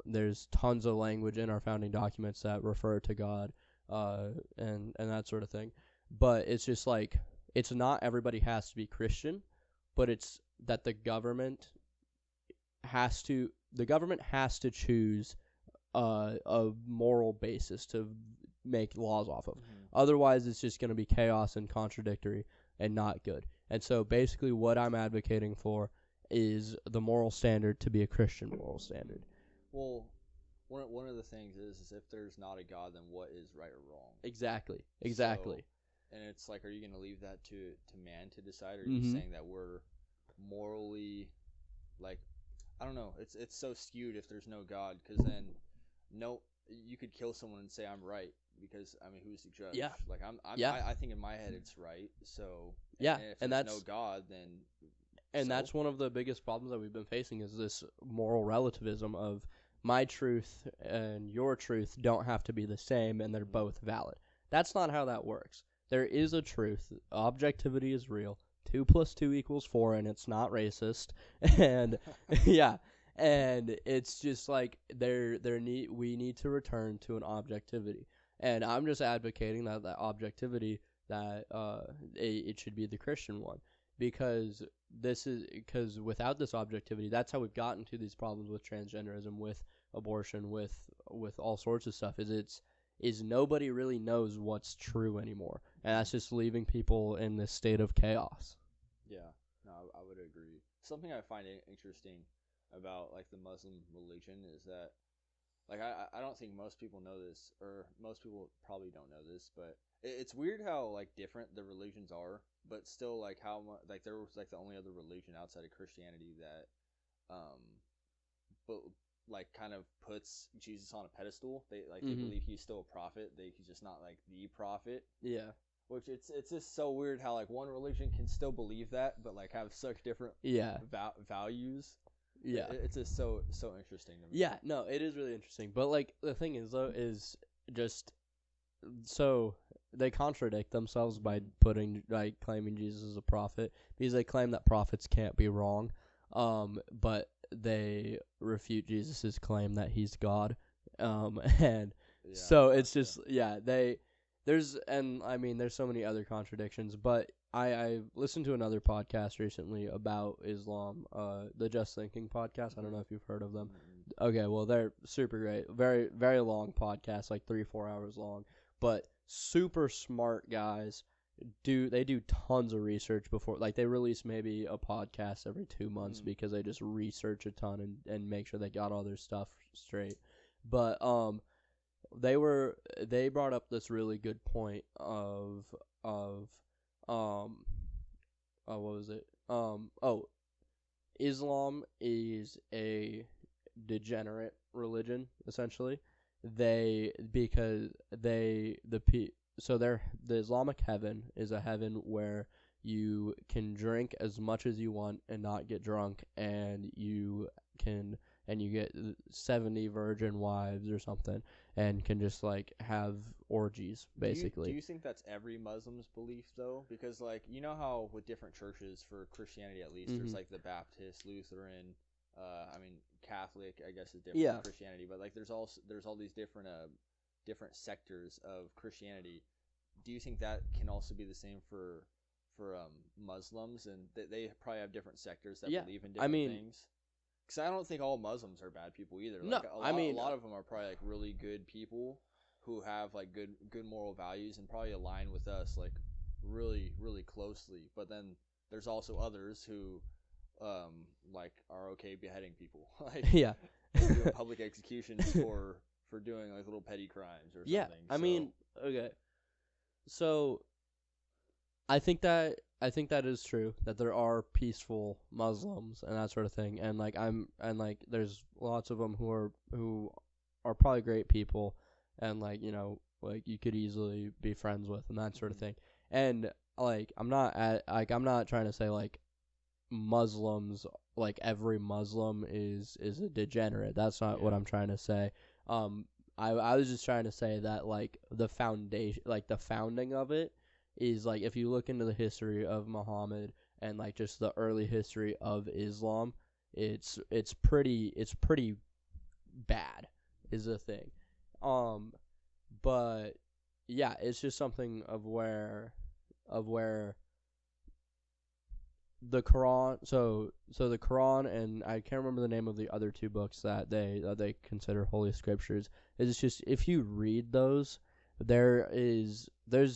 There's tons of language in our founding documents that refer to God, and that sort of thing. But it's just like, it's not everybody has to be Christian, but it's that the government has to choose a moral basis to make laws off of. Otherwise, it's just going to be chaos and contradictory and not good. And so basically what I'm advocating for is the moral standard to be a Christian moral standard. Well, one of the things is if there's not a God, then what is right or wrong? Exactly. So, and it's like, are you going to leave that to man to decide? Or are you saying that we're morally, like, I don't know. It's so skewed if there's no God, because then you could kill someone and say I'm right, because I mean, who's the judge? Yeah. Like I think in my head it's right. So and if there's no God, then that's one of the biggest problems that we've been facing, is this moral relativism of my truth and your truth don't have to be the same, and they're both valid. That's not how that works. There is a truth. Objectivity is real. 2 + 2 = 4, and it's not racist. And yeah, and it's just like we need to return to an objectivity. And I'm just advocating that objectivity, that it should be the Christian one, because without this objectivity, that's how we've gotten to these problems with transgenderism, with abortion, with all sorts of stuff. Is nobody really knows what's true anymore, and that's just leaving people in this state of chaos. Yeah, no, I would agree. Something I find interesting about like the Muslim religion is that, like, I don't think most people know this, or most people probably don't know this, but it's weird how like different the religions are, but still like how much like there was like the only other religion outside of Christianity that, but like kind of puts Jesus on a pedestal. They believe he's still a prophet. He's just not like the prophet. Yeah. Which it's just so weird how like one religion can still believe that, but like have such different values. Yeah. It's just so interesting to me. Yeah, no, it is really interesting. But like the thing is though, is just so they contradict themselves by claiming Jesus is a prophet, because they claim that prophets can't be wrong. But they refute Jesus's claim that he's God. And so it's just there's so many other contradictions, but I listened to another podcast recently about Islam, the Just Thinking podcast. I don't know if you've heard of them. Okay, well, they're super great. Very, very long podcast, like 3-4 hours long, but super smart guys. They do tons of research before, like they release maybe a podcast every 2 months because they just research a ton and make sure they got all their stuff straight. But they brought up this really good point of what was it? Islam is a degenerate religion, essentially. The Islamic heaven is a heaven where you can drink as much as you want and not get drunk, and you get 70 virgin wives or something, and can just like have orgies, basically. Do you think that's every Muslim's belief though? Because like, you know how with different churches, for Christianity at least, there's like the Baptist, Lutheran, Catholic, I guess is different from Christianity, but like there's all these different sectors of Christianity. Do you think that can also be the same for Muslims, and they probably have different sectors that believe in different things? Because I don't think all Muslims are bad people either. Like, a lot of them are probably like really good people who have like good moral values and probably align with us like really, really closely. But then there's also others who like are okay beheading people, like doing public executions for doing like little petty crimes or something. Okay. So I think that is true, that there are peaceful Muslims and that sort of thing, and there's lots of them who are probably great people, and like, you know, like you could easily be friends with and that sort of thing. And like I'm not trying to say like Muslims, like every Muslim is a degenerate. That's not what I'm trying to say. I was just trying to say that like the foundation, like the founding of it is like, if you look into the history of Muhammad and like just the early history of Islam, it's pretty bad is the thing. But yeah, it's just something of where the Quran, so the Quran, and I can't remember the name of the other two books that they consider holy scriptures. It's just, if you read those, there's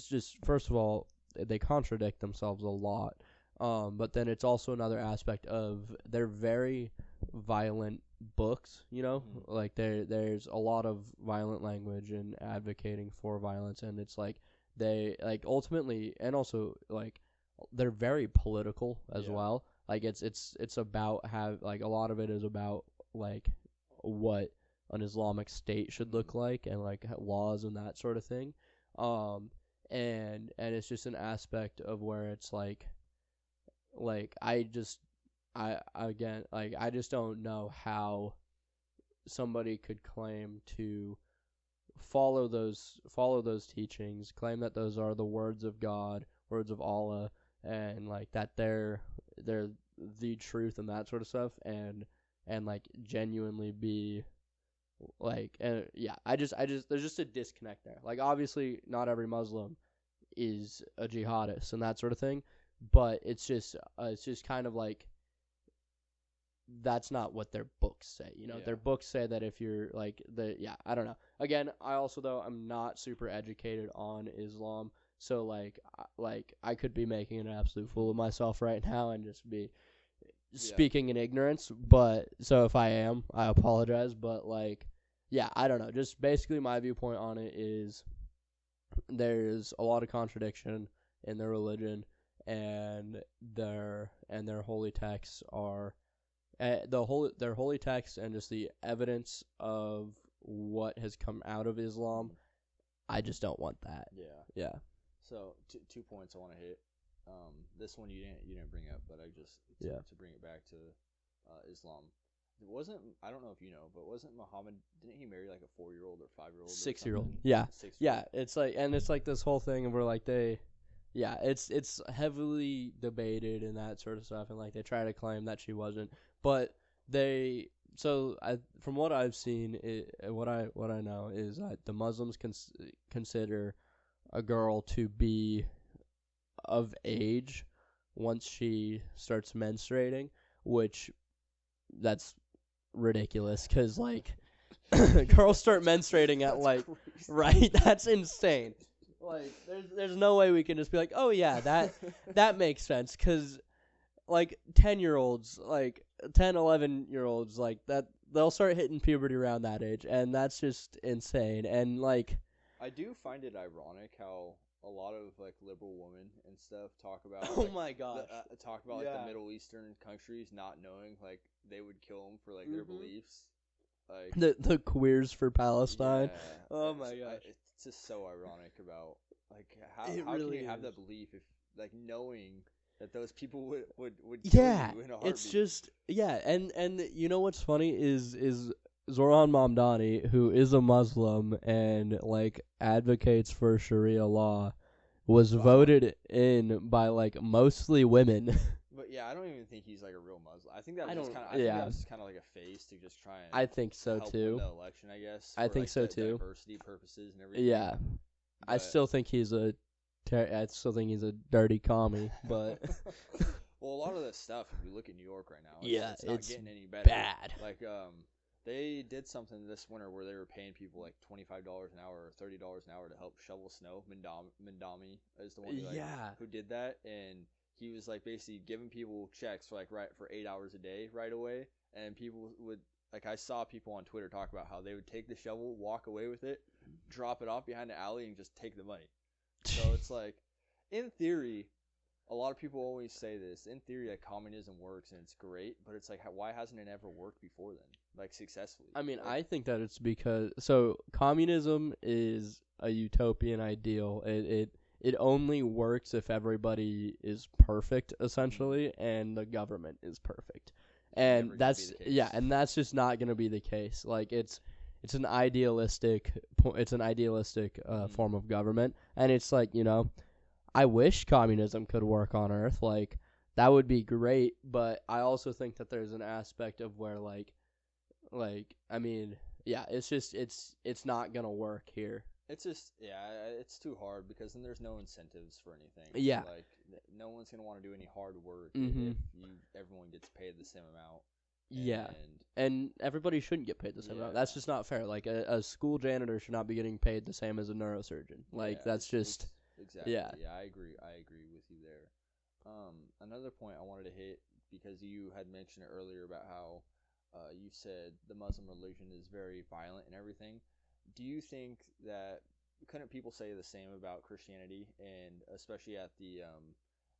just, first of all, they contradict themselves a lot. But then it's also another aspect of, they're very violent books, you know? Like there's a lot of violent language and advocating for violence, and it's like they like ultimately, and also like they're very political as well. Like it's about like a lot of it is about like what an Islamic state should look like, and like laws and that sort of thing. And it's just an aspect of where it's like I just don't know how somebody could claim to follow those teachings, claim that those are the words of God, words of Allah, and like that they're the truth and that sort of stuff, and like genuinely be like, I just there's just a disconnect there. Like, obviously not every Muslim is a jihadist and that sort of thing, but it's just kind of like, that's not what their books say. Their books say that if you're like I don't know. Again, I also, though, I'm not super educated on Islam, so like I could be making an absolute fool of myself right now and just be speaking in ignorance. But so if I am, I apologize. But like, I don't know. Just basically my viewpoint on it is there's a lot of contradiction in their religion, and their holy texts are their holy texts, and just the evidence of what has come out of Islam. I just don't want that. Yeah. So 2 points I want to hit. This one you didn't bring up, but I just to bring it back to Islam. I don't know if you know, but wasn't Muhammad, didn't he marry like a 4-year-old or 5-year-old? 6-year-old. Yeah. 6-year-old. Yeah. It's like, and it's like this whole thing where like it's heavily debated and that sort of stuff, and like they try to claim that she wasn't, but from what I've seen, what I know is that the Muslims consider a girl to be of age once she starts menstruating, which that's ridiculous, because like girls start menstruating at like right, that's insane. Like there's no way we can just be like, oh yeah, that makes sense, because like 10-year-olds, like 11-year-olds, like that, they'll start hitting puberty around that age, and that's just insane. And like, I do find it ironic how a lot of like liberal women and stuff talk about my gosh, the Middle Eastern countries not knowing like they would kill them for like their beliefs, like the queers for Palestine. Oh my gosh, it's just so ironic about like how really can you have that belief if like knowing that those people would kill you in a heartbeat. It's just and you know what's funny is Zoran Mamdani, who is a Muslim and like advocates for Sharia law, was voted in by like mostly women. But I don't even think he's like a real Muslim. I think that was just kind of like a phase to just try and I think so help too. Win the election, I guess. I think so too. Diversity purposes and everything. Yeah, but I still think he's a dirty commie, but well, a lot of this stuff, if you look at New York right now, it's not getting any better. Bad. Like they did something this winter where they were paying people like $25 an hour or $30 an hour to help shovel snow. Mandami is the one who did that, and he was like basically giving people checks for for 8 hours a day right away, and people would like, I saw people on Twitter talk about how they would take the shovel, walk away with it, drop it off behind the alley, and just take the money. So it's like, in theory, a lot of people always say this. In theory, like, communism works and it's great, but it's like, why hasn't it ever worked before then, like successfully? I mean, I think that it's because communism is a utopian ideal. It only works if everybody is perfect, essentially, and the government is perfect. And that's just not going to be the case. Like, it's an idealistic form of government, and it's like, I wish communism could work on Earth. Like, that would be great, but I also think that there's an aspect of where I mean, it's not gonna work here. It's just it's too hard, because then there's no incentives for anything. Yeah, like no one's gonna want to do any hard work if everyone gets paid the same amount. And everybody shouldn't get paid the same amount. That's just not fair. Like a school janitor should not be getting paid the same as a neurosurgeon. Like that's just exactly. Yeah, I agree with you there. Another point I wanted to hit, because you had mentioned it earlier about how you said the Muslim religion is very violent and everything. Do you think that couldn't people say the same about Christianity, and especially at the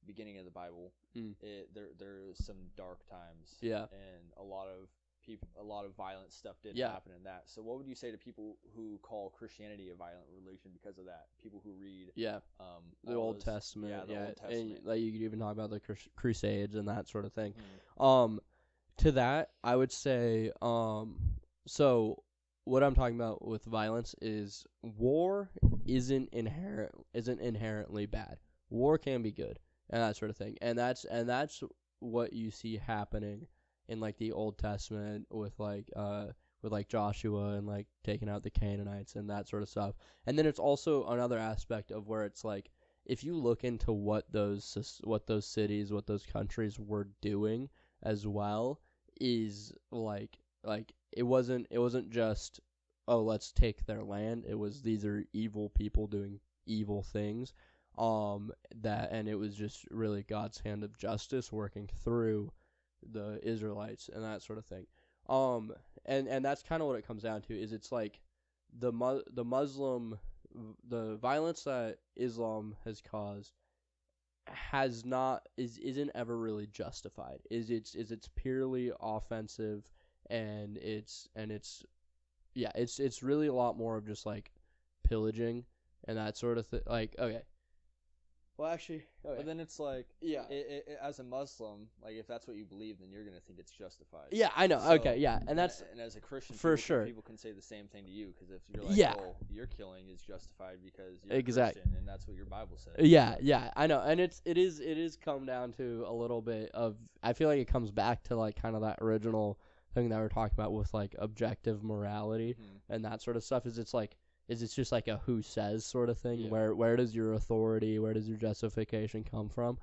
beginning of the Bible, there's some dark times, and a lot of violent stuff did happen in that. So what would you say to people who call Christianity a violent religion because of that? People who read the Old Testament, Old Testament, and like you could even talk about the Crusades and that sort of thing. To that, I would say, so what I'm talking about with violence is war isn't inherently bad. War can be good. and that sort of thing. And that's what you see happening in like the Old Testament with like Joshua and like taking out the Canaanites and that sort of stuff. And then it's also another aspect of where it's like, if you look into what those cities, what those countries were doing as well, is like it wasn't just, oh, let's take their land. It was, these are evil people doing evil things. And it was just really God's hand of justice working through the Israelites and that sort of thing. And that's kind of what it comes down to, is it's like the violence that Islam has caused isn't ever really justified. It's purely offensive, and it's really a lot more of just like pillaging and that sort of thing. Like, okay. Well, actually, okay. But then it's like, yeah, as a Muslim, like if that's what you believe, then you're gonna think it's justified. Yeah, I know. So, okay, yeah, and that's and as a Christian, for sure, people can say the same thing to you, because if you're like, yeah, well, your killing is justified because you're exactly, Christian, and that's what your Bible says. Yeah, I know, and it is come down to a little bit of, I feel like it comes back to like kind of that original thing that we're talking about with like objective morality and that sort of stuff. Is it's just like a who says sort of thing, where does your authority, where does your justification come from?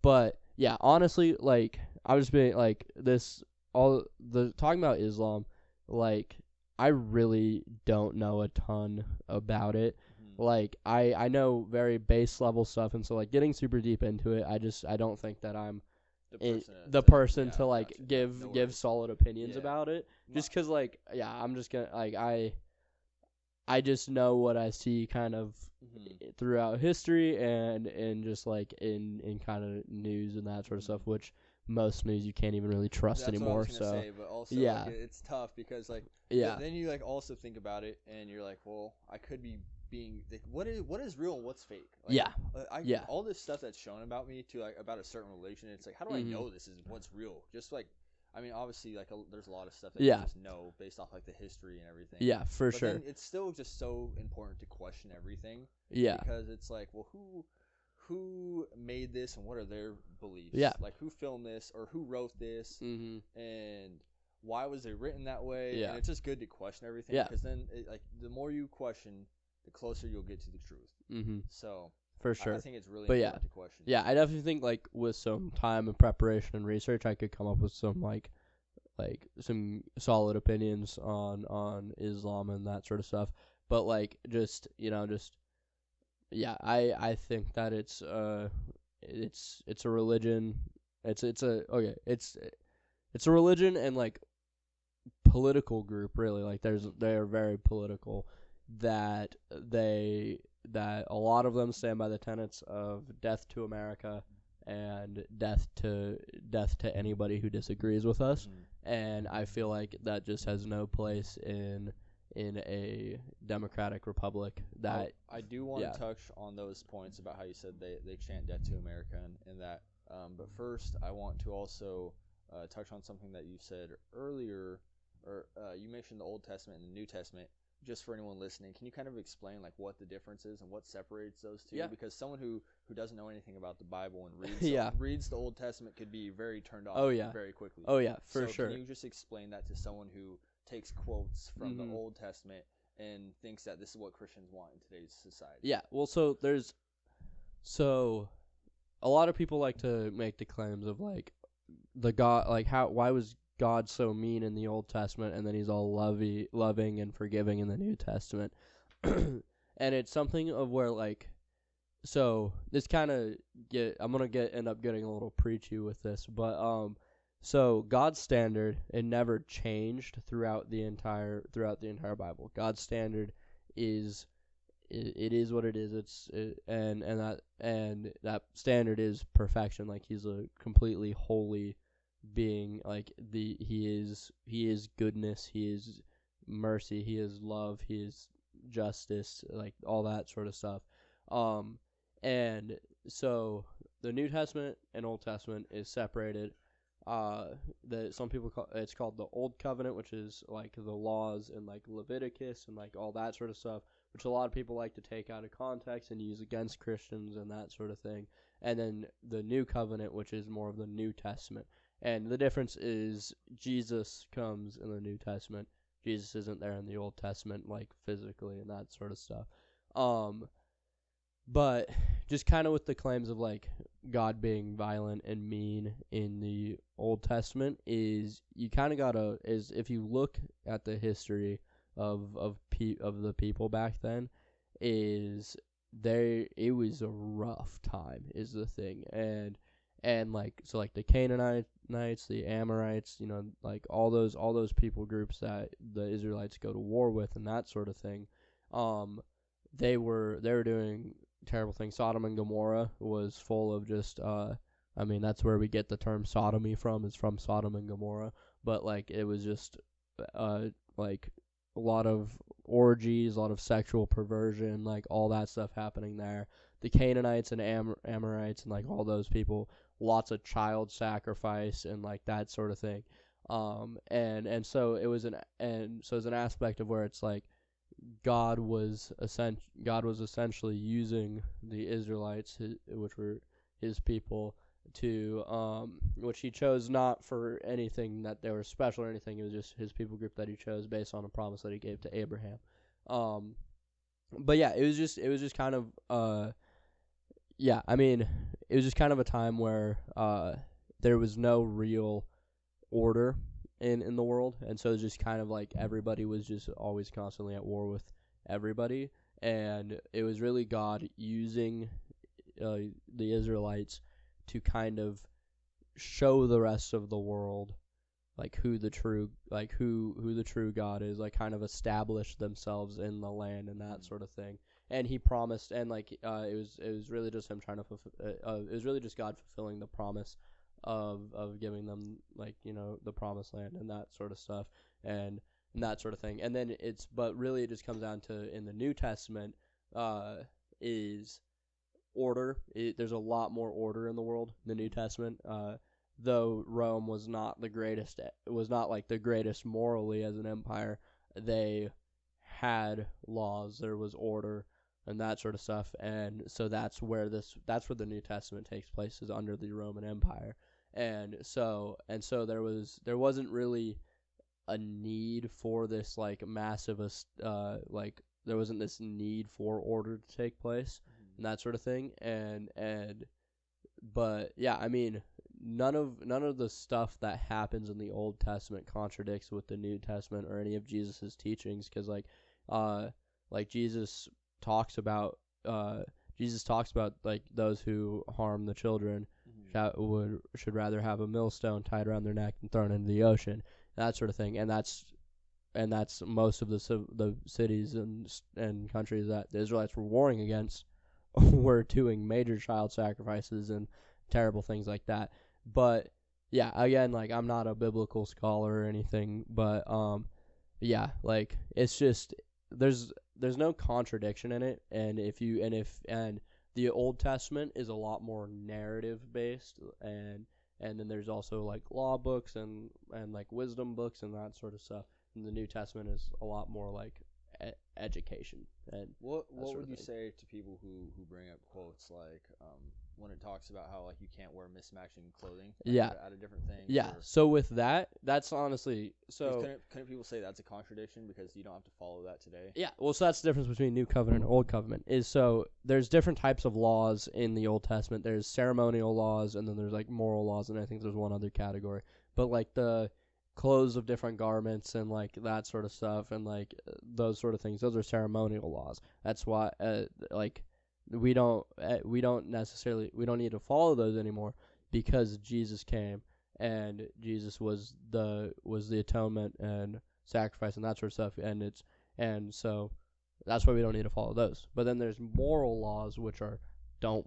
But yeah, honestly, like I was being like this, all the talking about Islam, like I really don't know a ton about it. Like I know very base level stuff, and so like getting super deep into it, I don't think that I'm the person to like give solid opinions about it. Just because like I'm just gonna like I just know what I see kind of throughout history and just like in kind of news and that sort of stuff, which most news you can't even really trust anymore. That's what I was gonna say, but also like, it's tough because like then you like also think about it and you're like, well, I could be being like, what is real and what's fake? Like, all this stuff that's shown about me to like about a certain religion, it's like, how do I know this is what's real? Just like, I mean, obviously, like there's a lot of stuff that you just know based off like the history and everything. Yeah, for but sure. Then it's still just so important to question everything. Yeah. Because it's like, well, who made this and what are their beliefs? Yeah. Like who filmed this or who wrote this and why was it written that way? Yeah. And it's just good to question everything. Because then, like, the more you question, the closer you'll get to the truth. So. For sure. I think it's really important to question. Yeah, I definitely think like with some time and preparation and research, I could come up with some like some solid opinions on Islam and that sort of stuff. But like I think that it's a religion. It's a religion and like political group, really. Like they're very political, that a lot of them stand by the tenets of death to America and death to anybody who disagrees with us. And I feel like that just has no place in a democratic republic. That I do want to touch on those points about how you said they chant death to America and that. But first, I want to also touch on something that you said earlier, or you mentioned the Old Testament and the New Testament. Just for anyone listening, can you kind of explain like what the difference is and what separates those two? Yeah. Because someone who doesn't know anything about the Bible and reads the Old Testament could be very turned off very quickly. Oh yeah, for sure. Can you just explain that to someone who takes quotes from the Old Testament and thinks that this is what Christians want in today's society? Yeah. Well, so a lot of people like to make the claims of like why was God so mean in the Old Testament, and then he's all loving and forgiving in the New Testament. And it's something of where like, so this kind of I'm gonna end up getting a little preachy with this, but so God's standard, it never changed throughout the entire Bible. God's standard is what it is. And that standard is perfection. Like he's a completely holy being. Like he is goodness, he is mercy, he is love, he is justice, like all that sort of stuff. And so the New Testament and Old Testament is separated. Some people it's called the Old Covenant, which is like the laws and like Leviticus and like all that sort of stuff, which a lot of people like to take out of context and use against Christians and that sort of thing. And then the New Covenant, which is more of the New Testament. And the difference is Jesus comes in the New Testament. Jesus isn't there in the Old Testament, like physically and that sort of stuff. But just kind of with the claims of like God being violent and mean in the Old Testament is you kind of gotta is if you look at the history of the people back then is it was a rough time is the thing and like so like the Canaanites, the Amorites, you know, like all those people groups that the Israelites go to war with and that sort of thing, they were doing terrible things. Sodom and Gomorrah was full of just I mean that's where we get the term sodomy from, is from Sodom and Gomorrah, but like it was just like a lot of orgies, a lot of sexual perversion, like all that stuff happening there. The Canaanites and Amorites and like all those people, lots of child sacrifice and like that sort of thing. And so it was an aspect of where it's like God was essentially using the Israelites, which were his people, to which he chose not for anything that they were special or anything. It was just his people group that he chose based on a promise that he gave to Abraham. But yeah, it was just kind of yeah, I mean, it was just kind of a time where there was no real order in the world, and so it was just kind of like everybody was just always constantly at war with everybody, and it was really God using the Israelites to kind of show the rest of the world like who the true God is, like kind of establish themselves in the land and that sort of thing. And he promised, and like it was really just him trying to it was really just God fulfilling the promise of giving them, like, you know, the promised land and that sort of stuff and that sort of thing. And then but really it just comes down to, in the New Testament, is order. There's a lot more order in the world in the New Testament. Though Rome was not the greatest, like the greatest morally as an empire, they had laws, there was order and that sort of stuff. And so that's where the New Testament takes place, is under the Roman Empire. And so there wasn't really a need for this like massive like there wasn't this need for order to take place and that sort of thing. But yeah, I mean, none of the stuff that happens in the Old Testament contradicts with the New Testament or any of Jesus's teachings, because like Jesus talks about like those who harm the children should rather have a millstone tied around their neck and thrown into the ocean, that sort of thing. And that's most of the cities and countries that the Israelites were warring against were doing major child sacrifices and terrible things like that. But yeah, again, like I'm not a biblical scholar or anything, but yeah, like it's just there's no contradiction in it, and the Old Testament is a lot more narrative based, and then there's also like law books and like wisdom books and that sort of stuff. And the New Testament is a lot more like education. And what would you say to people who bring up quotes like when it talks about how like you can't wear mismatching clothing out of different things? Yeah. So with that's honestly couldn't people say that's a contradiction because you don't have to follow that today? Yeah. Well, so that's the difference between New Covenant and Old Covenant. Is so there's different types of laws in the Old Testament. There's ceremonial laws, and then there's like moral laws, and I think there's one other category. But like the clothes of different garments and like that sort of stuff and like those sort of things, those are ceremonial laws. That's why like we don't need to follow those anymore, because Jesus came and Jesus was the atonement and sacrifice and that sort of stuff, and so that's why we don't need to follow those. But then there's moral laws, which are don't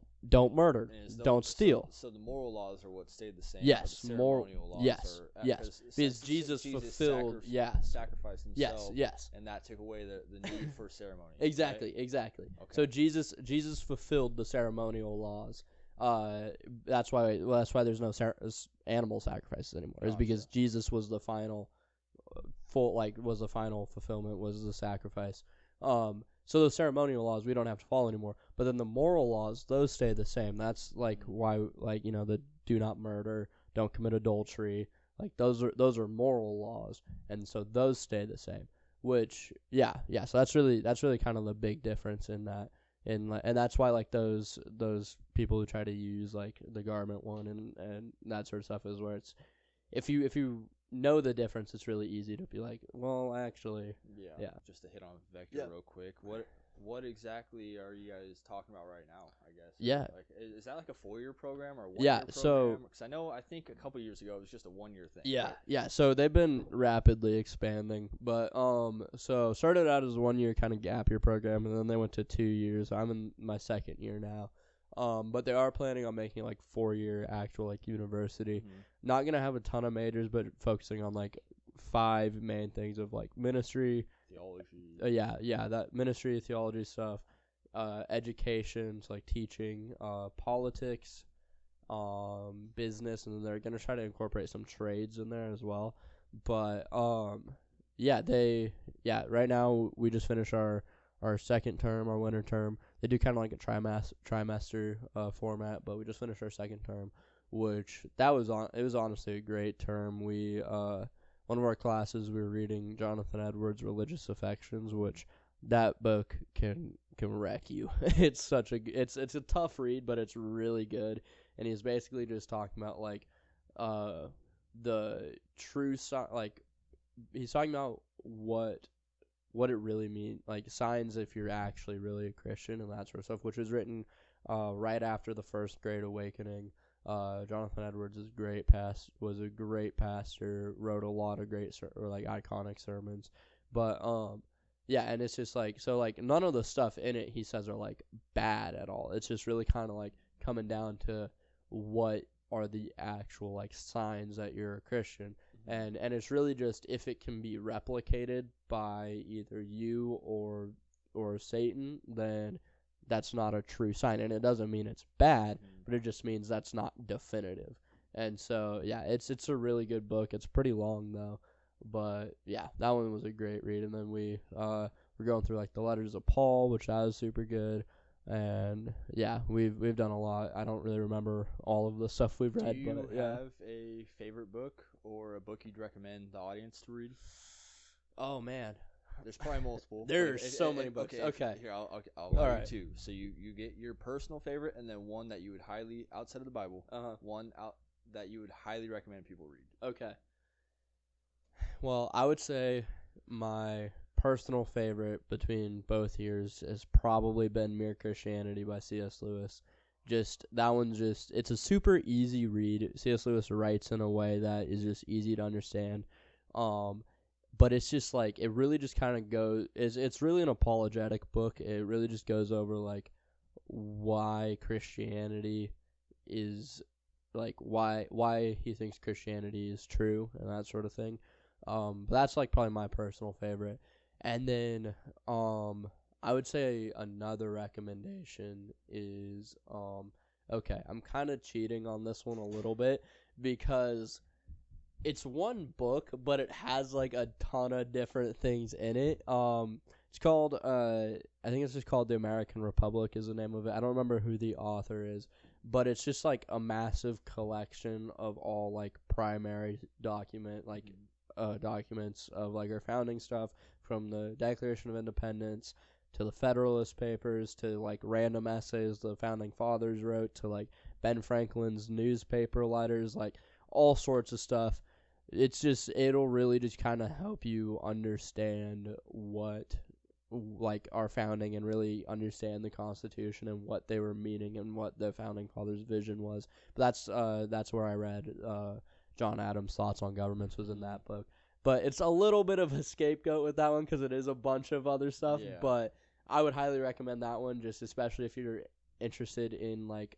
murder, don't steal. So the moral laws are what stayed the same. Yes, the ceremonial laws yes, because Jesus fulfilled, sacrificed himself. Yes, and that took away the need for ceremony. Exactly. Okay. So Jesus fulfilled the ceremonial laws. That's why there's no animal sacrifices anymore. Is because Jesus was the final fulfillment, was the sacrifice. So the ceremonial laws we don't have to follow anymore. But then the moral laws, those stay the same. That's like why, like, you know, the do not murder, don't commit adultery, like those are moral laws, and so those stay the same. Which so that's really kind of the big difference in that. And that's why like those people who try to use like the garment one and that sort of stuff is where it's if you know the difference, it's really easy to be like, well, actually, yeah. Just to hit on Vector real quick, what exactly are you guys talking about right now? I guess. Yeah. Like, is that like a 4-year program or a 1-year program? So because I think a couple years ago it was just a 1-year thing. Yeah, right? yeah. So they've been rapidly expanding, but so started out as a 1-year kind of gap year program, and then they went to 2 years. I'm in my 2nd year now. But they are planning on making like 4-year actual like university. Mm-hmm. Not gonna have a ton of majors, but focusing on like 5 main things of like ministry, theology. That ministry, theology stuff, education, so like teaching, politics, business, and then they're gonna try to incorporate some trades in there as well. But right now we just finished our 2nd term, our winter term. They do kind of like a trimester format, but we just finished our 2nd term, which it was honestly a great term. We one of our classes we were reading Jonathan Edwards' Religious Affections, which that book can wreck you. It's a tough read, but it's really good. And he's basically just talking about like the true like he's talking about what it really means, like signs if you're actually really a Christian and that sort of stuff, which was written right after the First Great Awakening. Jonathan Edwards was a great pastor, wrote a lot of great iconic sermons, but and it's just like, so like none of the stuff in it he says are like bad at all. It's just really kind of like coming down to what are the actual like signs that you're a Christian. And it's really just if it can be replicated by either you or Satan, then that's not a true sign. And it doesn't mean it's bad, but it just means that's not definitive. And so it's a really good book. It's pretty long though, but yeah, that one was a great read. And then we're going through like the letters of Paul, which that was super good. And yeah, we've done a lot. I don't really remember all of the stuff we've read. Do you but have a favorite book or a book you'd recommend the audience to read? Oh man, there's probably multiple. There's so many books. Okay. Here, I'll allow you 2. So you get your personal favorite, and then one that you would highly, outside of the Bible, one that you would highly recommend people read. Okay. Well, I would say my personal favorite between both years has probably been Mere Christianity by C.S. Lewis. It's a super easy read. C.S. Lewis writes in a way that is just easy to understand. But it's just like, it really just kind of goes, it's really an apologetic book. It really just goes over like why Christianity is, like why he thinks Christianity is true and that sort of thing. But that's like probably my personal favorite. And then I would say another recommendation is okay, I'm kind of cheating on this one a little bit because it's one book, but it has like a ton of different things in it. It's called I think it's just called The American Republic is the name of it. I don't remember who the author is, but it's just like a massive collection of all like primary documents of like our founding stuff, from the Declaration of Independence to the Federalist Papers to like random essays the founding fathers wrote to like Ben Franklin's newspaper letters, like all sorts of stuff. It'll really just kind of help you understand what like our founding and really understand the Constitution and what they were meaning and what the founding fathers' vision was. But that's where I read John Adams' Thoughts on Governments was in that book. But it's a little bit of a scapegoat with that one because it is a bunch of other stuff. Yeah. But I would highly recommend that one, just especially if you're interested in like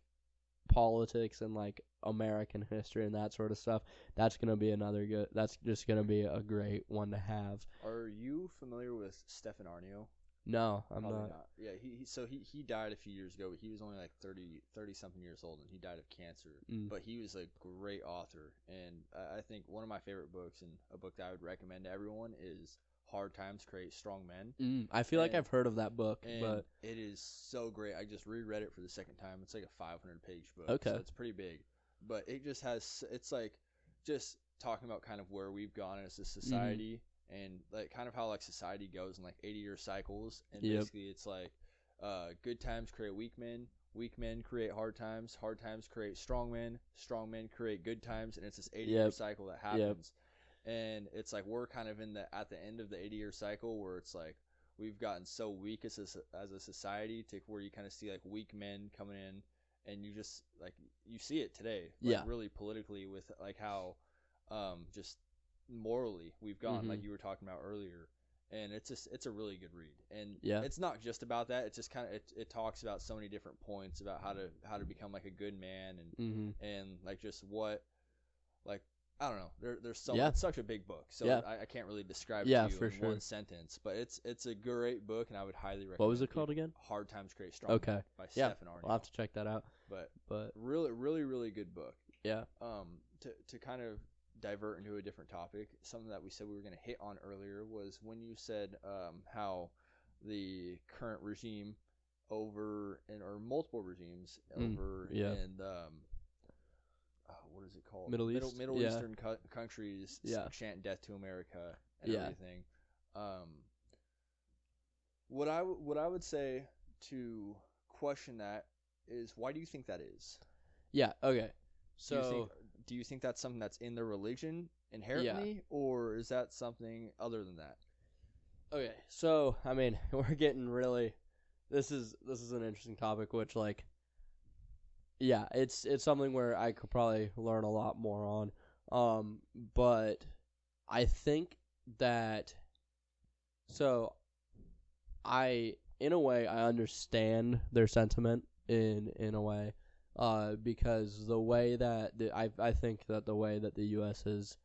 politics and like American history and that sort of stuff. That's just gonna be a great one to have. Are you familiar with Stefan Arnio? No, I'm Probably not. not. Yeah, he died a few years ago. But he was only like 30 something years old, and he died of cancer. But he was a great author, and I think one of my favorite books, and a book that I would recommend to everyone, is Hard Times Create Strong Men. I feel like I've heard of that book, And but it is so great. I just reread it for the second time. It's like a 500-page book, okay. so it's pretty big. But it just has, it's like just talking about kind of where we've gone as a society, and like kind of how like society goes in like 80-year cycles, and basically it's like good times create weak men create hard times create strong men create good times, and it's this 80-year cycle that happens. And it's like we're kind of at the end of the 80-year cycle, where it's like we've gotten so weak as a society, to where you kind of see like weak men coming in, and you just like you see it today, like really politically, with like how just morally we've gone, like you were talking about earlier. And it's a really good read, and it's not just about that. It's just kind of it talks about so many different points about how to become like a good man, and like just what, like, I don't know. There's so it's such a big book, so I can't really describe it to you in one sentence. But it's a great book, and I would highly recommend. What was it called again? Hard Times Create Strong. Okay, by Stephen Arnold. I'll have to check that out. But really good book. Yeah. To kind of divert into a different topic, something that we said we were going to hit on earlier was when you said how the current regime or multiple regimes over in what is it called? Middle East? Middle Eastern countries chant death to America and everything. What I would say to question that is, why do you think that is? Yeah, okay. So do you think that's something that's in their religion inherently, or is that something other than that? Okay, so I mean, we're getting really. This is an interesting topic, which like, yeah, it's something where I could probably learn a lot more on. But I think that, so in a way I understand their sentiment in a way. Because the way that I think that the way that the U.S. has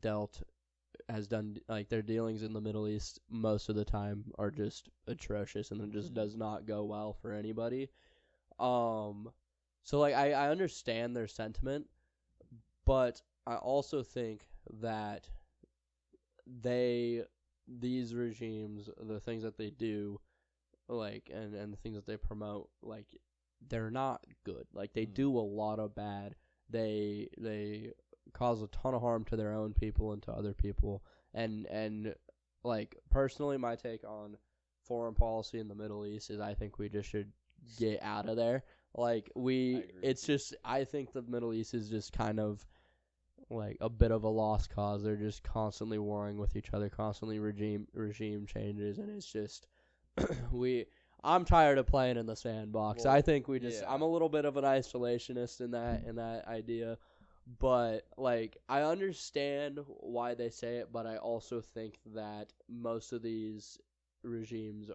done like their dealings in the Middle East most of the time are just atrocious, and it just does not go well for anybody. So like I understand their sentiment, but I also think that these regimes, the things that they do, like and the things that they promote, like, they're not good. Like, they do a lot of bad. They cause a ton of harm to their own people and to other people. And like, personally, my take on foreign policy in the Middle East is I think we just should get out of there. Like, I think the Middle East is just kind of like a bit of a lost cause. They're just constantly warring with each other, constantly regime changes, and it's just I'm tired of playing in the sandbox. Well, I think I'm a little bit of an isolationist in that idea, but like, I understand why they say it, but I also think that most of these regimes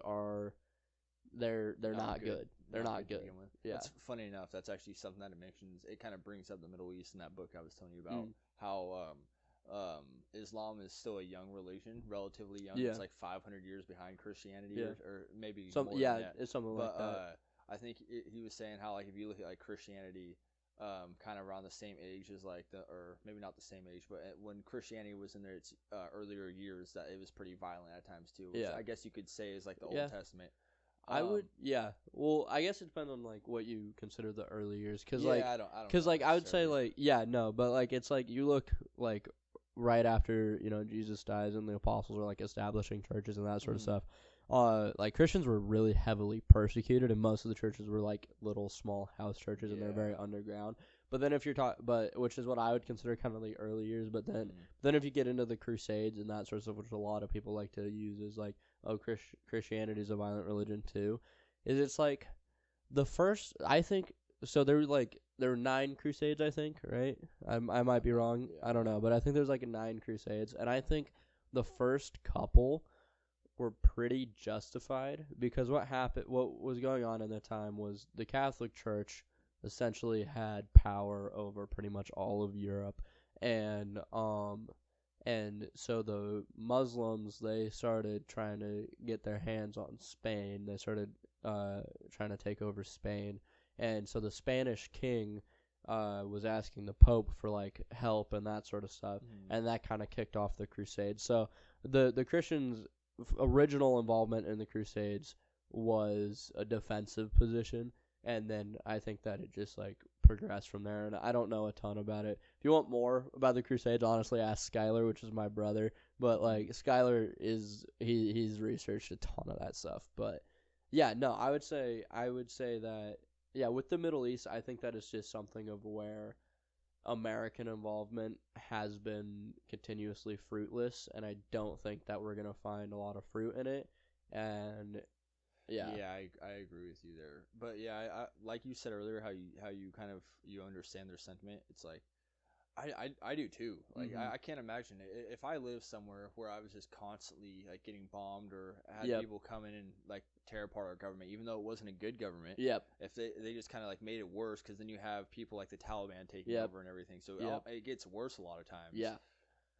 they're not good. They're not good. Yeah. That's funny enough. That's actually something that it mentions. It kind of brings up the Middle East in that book I was telling you about, how Islam is still a young religion, relatively young. It's like 500 years behind Christianity, or maybe more than that. It's something like that. I think he was saying how, like, if you look at like Christianity, kind of around the same age as or maybe not the same age, but when Christianity was in its earlier years, that it was pretty violent at times too. Which I guess you could say is like the Old Testament. I would, well, I guess it depends on like what you consider the early years, because I don't like I would say like but like it's like you look like right after Jesus dies and the apostles are like establishing churches and that sort of stuff. Like, Christians were really heavily persecuted, and most of the churches were like little small house churches, and they're very underground. But then if you're which is what I would consider kind of the early years. But then if you get into the Crusades and that sort of stuff, which a lot of people like to use as like, oh, Christianity is a violent religion too, it's like the first, I think, so there were 9 crusades, I think, right? I might be wrong. I don't know, but I think there's like 9 crusades, and I think the first couple were pretty justified, because what was going on in that time was the Catholic Church essentially had power over pretty much all of Europe, and And so the Muslims, they started trying to get their hands on Spain. They started trying to take over Spain. And so the Spanish king was asking the Pope for like help and that sort of stuff. And that kind of kicked off the Crusades. So the Christians' original involvement in the Crusades was a defensive position. And then I think that it just like progressed from there. And I don't know a ton about it. If you want more about the Crusades, honestly, ask Skylar, which is my brother. But like Skylar he's researched a ton of that stuff. But yeah, no, I would say that yeah, with the Middle East, I think that it's just something of where American involvement has been continuously fruitless, and I don't think that we're gonna find a lot of fruit in it. And yeah, I agree with you there. But yeah, I like you said earlier, how you kind of you understand their sentiment. It's like I do too. Like I can't imagine it. If I lived somewhere where I was just constantly like getting bombed or had people come in and like tear apart our government, even though it wasn't a good government. If they just kind of like made it worse, because then you have people like the Taliban taking over and everything, so it gets worse a lot of times.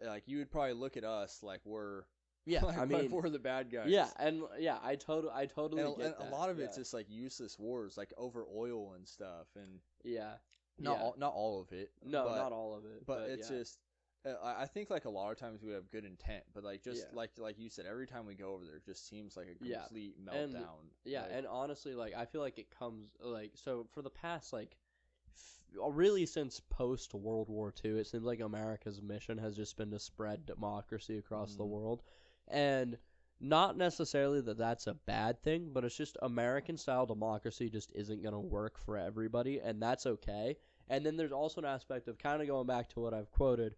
Like you would probably look at us like we're like, I mean, we're the bad guys. I totally get that. And a lot of it's just like useless wars, like over oil and stuff, and not all of it. No, not all of it. But it's just, I think like a lot of times we have good intent, but like just like you said, every time we go over there, it just seems like a complete meltdown. And honestly, like I feel like it comes like so for the past like really since post World War II, it seems like America's mission has just been to spread democracy across the world, and not necessarily that that's a bad thing, but it's just American style democracy just isn't going to work for everybody, and that's okay. And then there's also an aspect of kind of going back to what I've quoted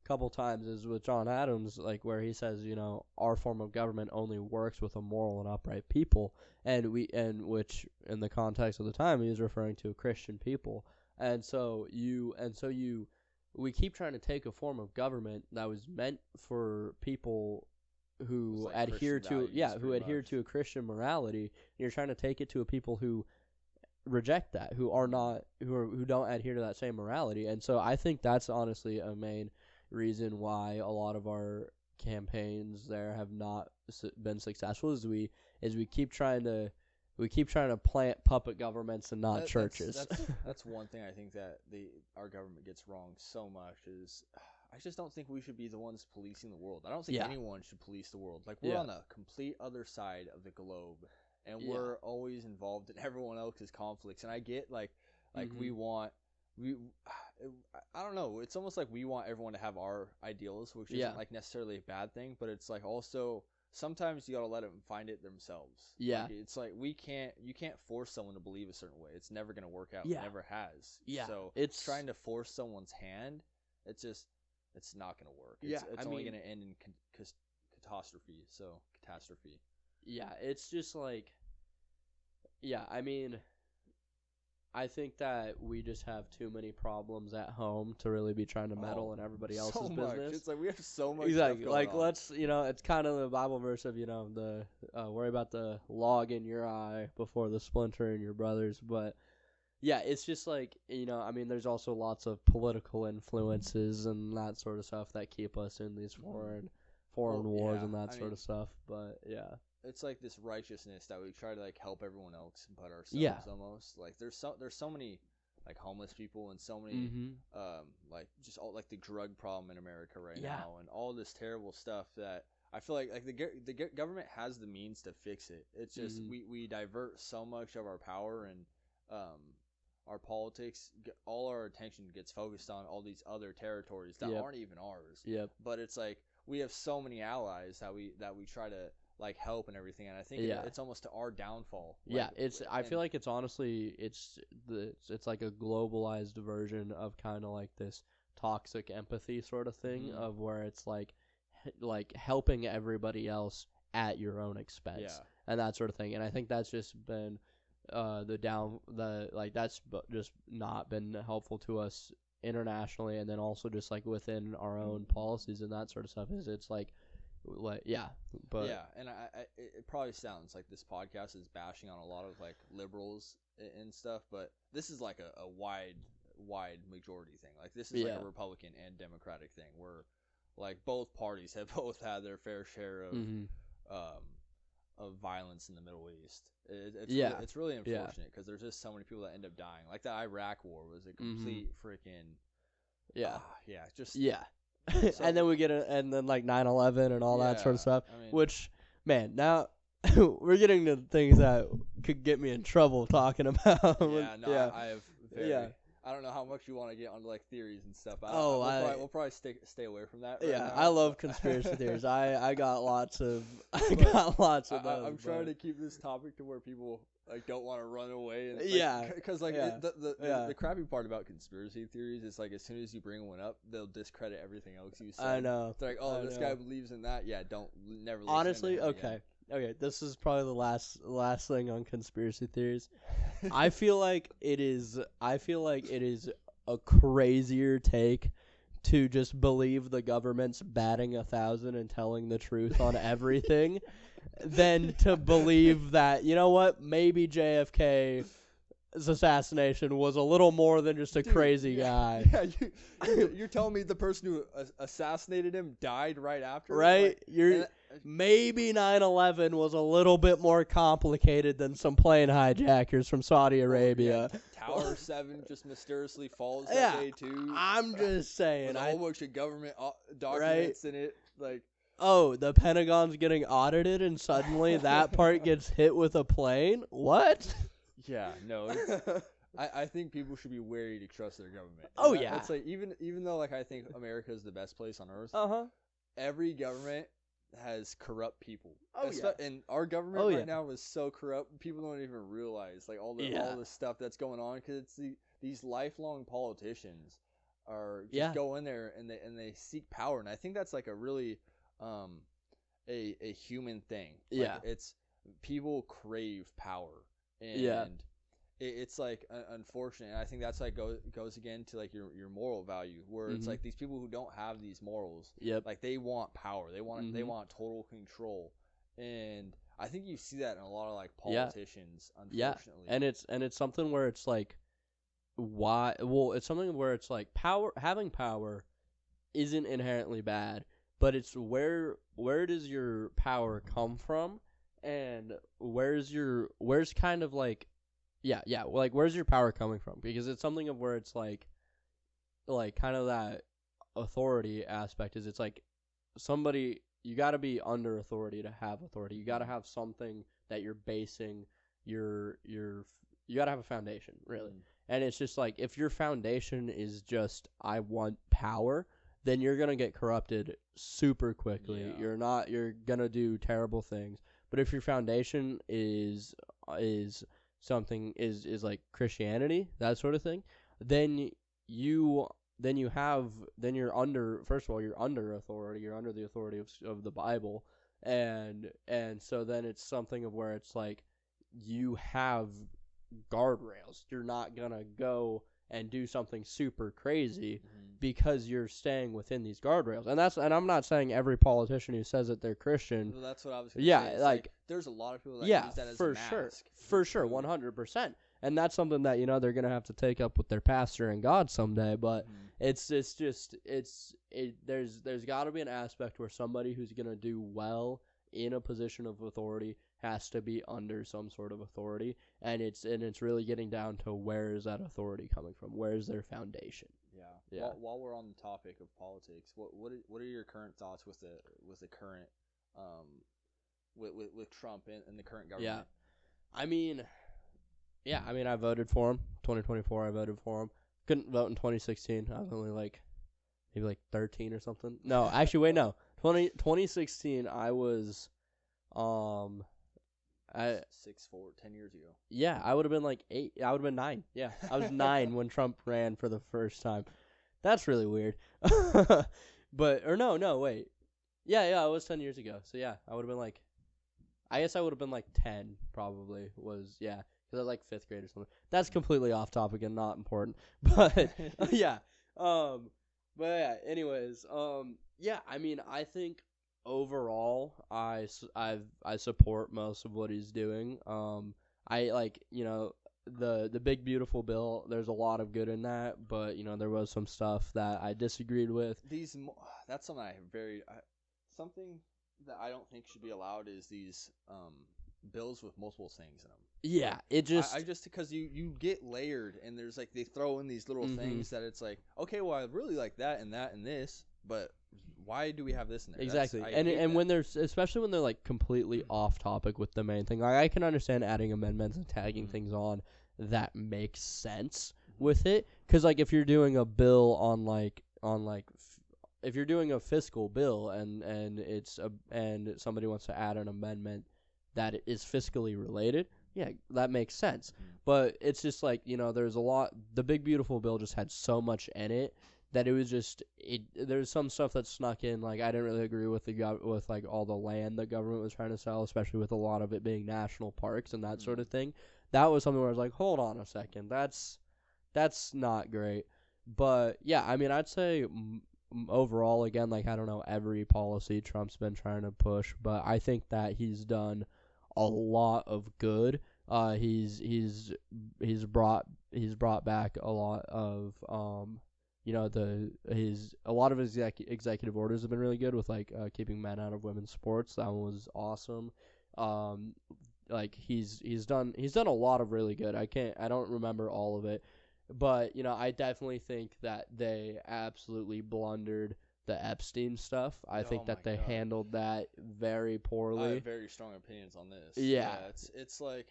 a couple times is with John Adams, like where he says, you know, our form of government only works with a moral and upright people, and which in the context of the time he was referring to Christian people. And so we keep trying to take a form of government that was meant for people who like adhere to to a Christian morality, and you're trying to take it to a people who reject that, who don't adhere to that same morality. And so I think that's honestly a main reason why a lot of our campaigns there have not been successful is we keep trying to plant puppet governments and not churches. That's one thing I think that our government gets wrong so much is I just don't think we should be the ones policing the world. I don't think anyone should police the world. Like we're on the complete other side of the globe, and we're always involved in everyone else's conflicts. And I get like I don't know. It's almost like we want everyone to have our ideals, which isn't like necessarily a bad thing, but it's like also sometimes you gotta let them find it themselves. Like, it's like you can't force someone to believe a certain way. It's never gonna work out. It never has. So it's trying to force someone's hand. It's not gonna work. It's only gonna end in catastrophe. It's just like I mean, I think that we just have too many problems at home to really be trying to meddle in everybody else's business. It's like we have so much exactly. Stuff like going on. Let's it's kind of the Bible verse of the worry about the log in your eye before the splinter in your brother's. But it's just like I mean, there's also lots of political influences and that sort of stuff that keep us in these foreign wars and that sort of stuff. But it's like this righteousness that we try to like help everyone else but ourselves almost. Like there's so many like homeless people and so many like just all like the drug problem in America right now and all this terrible stuff that I feel like the government has the means to fix it. It's just we divert so much of our power and our politics, all our attention gets focused on all these other territories that aren't even ours. But it's like we have so many allies that we try to like help and everything, and I think it's almost to our downfall. I feel like it's honestly it's like a globalized version of kind of like this toxic empathy sort of thing of where it's like helping everybody else at your own expense and that sort of thing. And I think that's just been that's just not been helpful to us internationally, and then also just like within our own policies and that sort of stuff. It's like and it probably sounds like this podcast is bashing on a lot of like liberals and stuff, but this is like a wide majority thing. Like this is like a Republican and Democratic thing where like both parties have both had their fair share of violence in the Middle East. It's really unfortunate because there's just so many people that end up dying. Like the Iraq War was a complete freaking So, and then we get and then like 9/11 and all that sort of stuff. I mean, which, man, now we're getting to things that could get me in trouble talking about. I have very. I don't know how much you want to get onto like theories and stuff. We'll probably stay away from that. Right now. I love conspiracy theories. I got lots of those. I'm trying to keep this topic to where people like don't want to run away. And, because the crappy part about conspiracy theories is like as soon as you bring one up, they'll discredit everything else you say. I know. They're like, oh, this guy believes in that. Yeah, never. Honestly, okay. Okay, this is probably the last thing on conspiracy theories. I feel like it is a crazier take to just believe the government's batting 1,000 and telling the truth on everything than to believe that, you know what, maybe JFK's assassination was a little more than just a crazy guy. Yeah, you're telling me the person who assassinated him died right after? Right? Maybe 9/11 was a little bit more complicated than some plane hijackers from Saudi Arabia. Tower 7 just mysteriously falls that day too. I'm just saying. With a whole bunch of government documents in it. Like, oh, the Pentagon's getting audited and suddenly that part gets hit with a plane? What? Yeah, no. I think people should be wary to trust their government. It's like even though like I think America is the best place on earth. Every government has corrupt people. And our government now is so corrupt, people don't even realize like all the stuff that's going on because it's these lifelong politicians are just go in there and they seek power, and I think that's like a really a human thing. Like, it's people crave power, and it's like unfortunate. And I think that's like goes again to like your moral value, where it's like these people who don't have these morals, like they want power, they want total control, and I think you see that in a lot of like politicians, unfortunately. And it's something where it's like why? Well, it's something where it's like having power isn't inherently bad, but it's where does your power come from, and where's kind of like. Like where's your power coming from? Because it's something of where it's like kind of that authority aspect is it's like somebody, you got to be under authority to have authority. You got to have something that you're basing you got to have a foundation, really. And it's just like if your foundation is just I want power, then you're going to get corrupted super quickly. You're going to do terrible things. But if your foundation is something is like Christianity, that sort of thing, then you're under, first of all, you're under authority, you're under the authority of the Bible, and so then it's something of where it's like you have guardrails. You're not gonna go and do something super crazy because you're staying within these guardrails. And I'm not saying every politician who says that they're Christian. Well, that's what I was going to say. It's like there's a lot of people that use that as a mask. For sure, 100%. And that's something that, they're going to have to take up with their pastor and God someday, but there's got to be an aspect where somebody who's going to do well in a position of authority has to be under some sort of authority, and it's really getting down to where is that authority coming from? Where is their foundation? Yeah. While we're on the topic of politics, what are your current thoughts with the current with Trump and the current government? I mean, I voted for him. 2024, I voted for him. Couldn't vote in 2016. I was only maybe 13 or something. No, actually, wait, no. 2016, I was 6'4", 10 years ago. Yeah, I would have been 8. I would have been 9. Yeah, I was 9 when Trump ran for the first time. That's really weird. No, wait. Yeah, it was 10 years ago. So yeah, I would have been I guess I would have been 10 probably because I was 5th grade or something. That's completely off topic and not important. But anyways, I think overall I support most of what he's doing. the big beautiful bill, there's a lot of good in that, but there was some stuff that I disagreed with. That's something something that I don't think should be allowed is these bills with multiple things in them. Yeah, it just I just because you get layered, and there's like they throw in these little things that it's like, okay, well I really like that and this, but why do we have this in there? Exactly. And when there's, especially when they're like completely off topic with the main thing, like I can understand adding amendments and tagging things on that makes sense with it, because like if you're doing a bill if you're doing a fiscal bill and somebody wants to add an amendment that is fiscally related, yeah, that makes sense. But it's just like, there's a lot. The big beautiful bill just had so much in it that it was just there's some stuff that snuck in. Like I didn't really agree with with like all the land the government was trying to sell, especially with a lot of it being national parks and that sort of thing. That was something where I was like, hold on a second, that's not great. But yeah, I mean, I'd say overall, again, like I don't know every policy Trump's been trying to push, but I think that he's done a lot of good. He's brought back a lot of a lot of his executive orders have been really good with like keeping men out of women's sports. That one was awesome. Like he's done a lot of really good. I don't remember all of it, but I definitely think that they absolutely blundered the Epstein stuff. I think that they handled that very poorly. I have very strong opinions on this. Yeah, it's like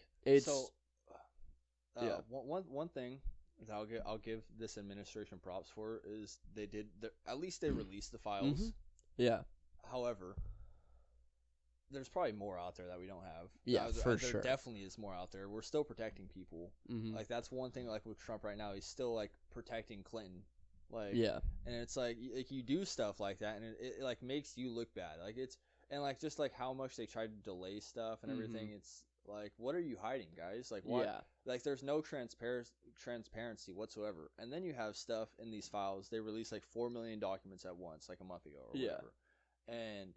one thing that I'll give this administration props for is at least they released the files. Yeah. However, there's probably more out there that we don't have. Yeah, for there sure. Definitely is more out there. We're still protecting people. Like that's one thing. Like with Trump right now, he's still like protecting Clinton. Like yeah, and it's like you do stuff like that, and it like makes you look bad. Like it's and like just like how much they tried to delay stuff and everything. It's like, what are you hiding, guys? Like what? Yeah. Like there's no transparency whatsoever. And then you have stuff in these files. They released like 4 million documents at once, like a month ago or whatever. And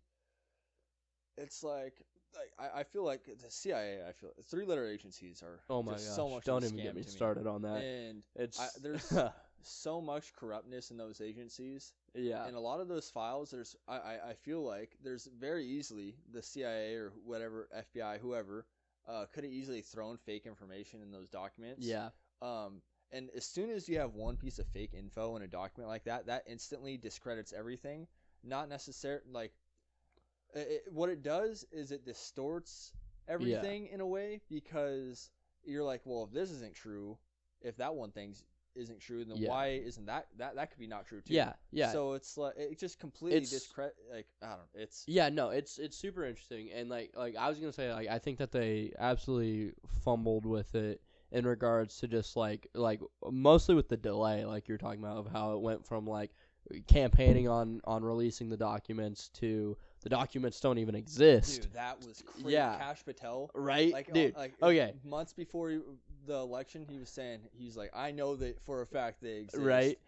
it's like I feel like the CIA. I feel three-letter agencies are so much. Don't even get me started on that. And there's so much corruptness in those agencies. Yeah. And a lot of those files, I feel like there's very easily the CIA or whatever, FBI, whoever, could have easily thrown fake information in those documents. Yeah. And as soon as you have one piece of fake info in a document like that, that instantly discredits everything. Not necessarily like. What it does is it distorts everything in a way, because you're like, well, if this isn't true, if that one thing isn't true, then why isn't that could be not true too? Yeah, yeah. So it's like it just completely discredit. Like I don't know. It's it's super interesting, and like I was gonna say, like I think that they absolutely fumbled with it in regards to just like mostly with the delay, like you're talking about, of how it went from like campaigning on releasing the documents to the documents don't even exist. Dude, that was crazy. Yeah. Cash Patel, right? Like, dude, okay. Months before the election, he was saying, he's like, I know that for a fact they exist. Right.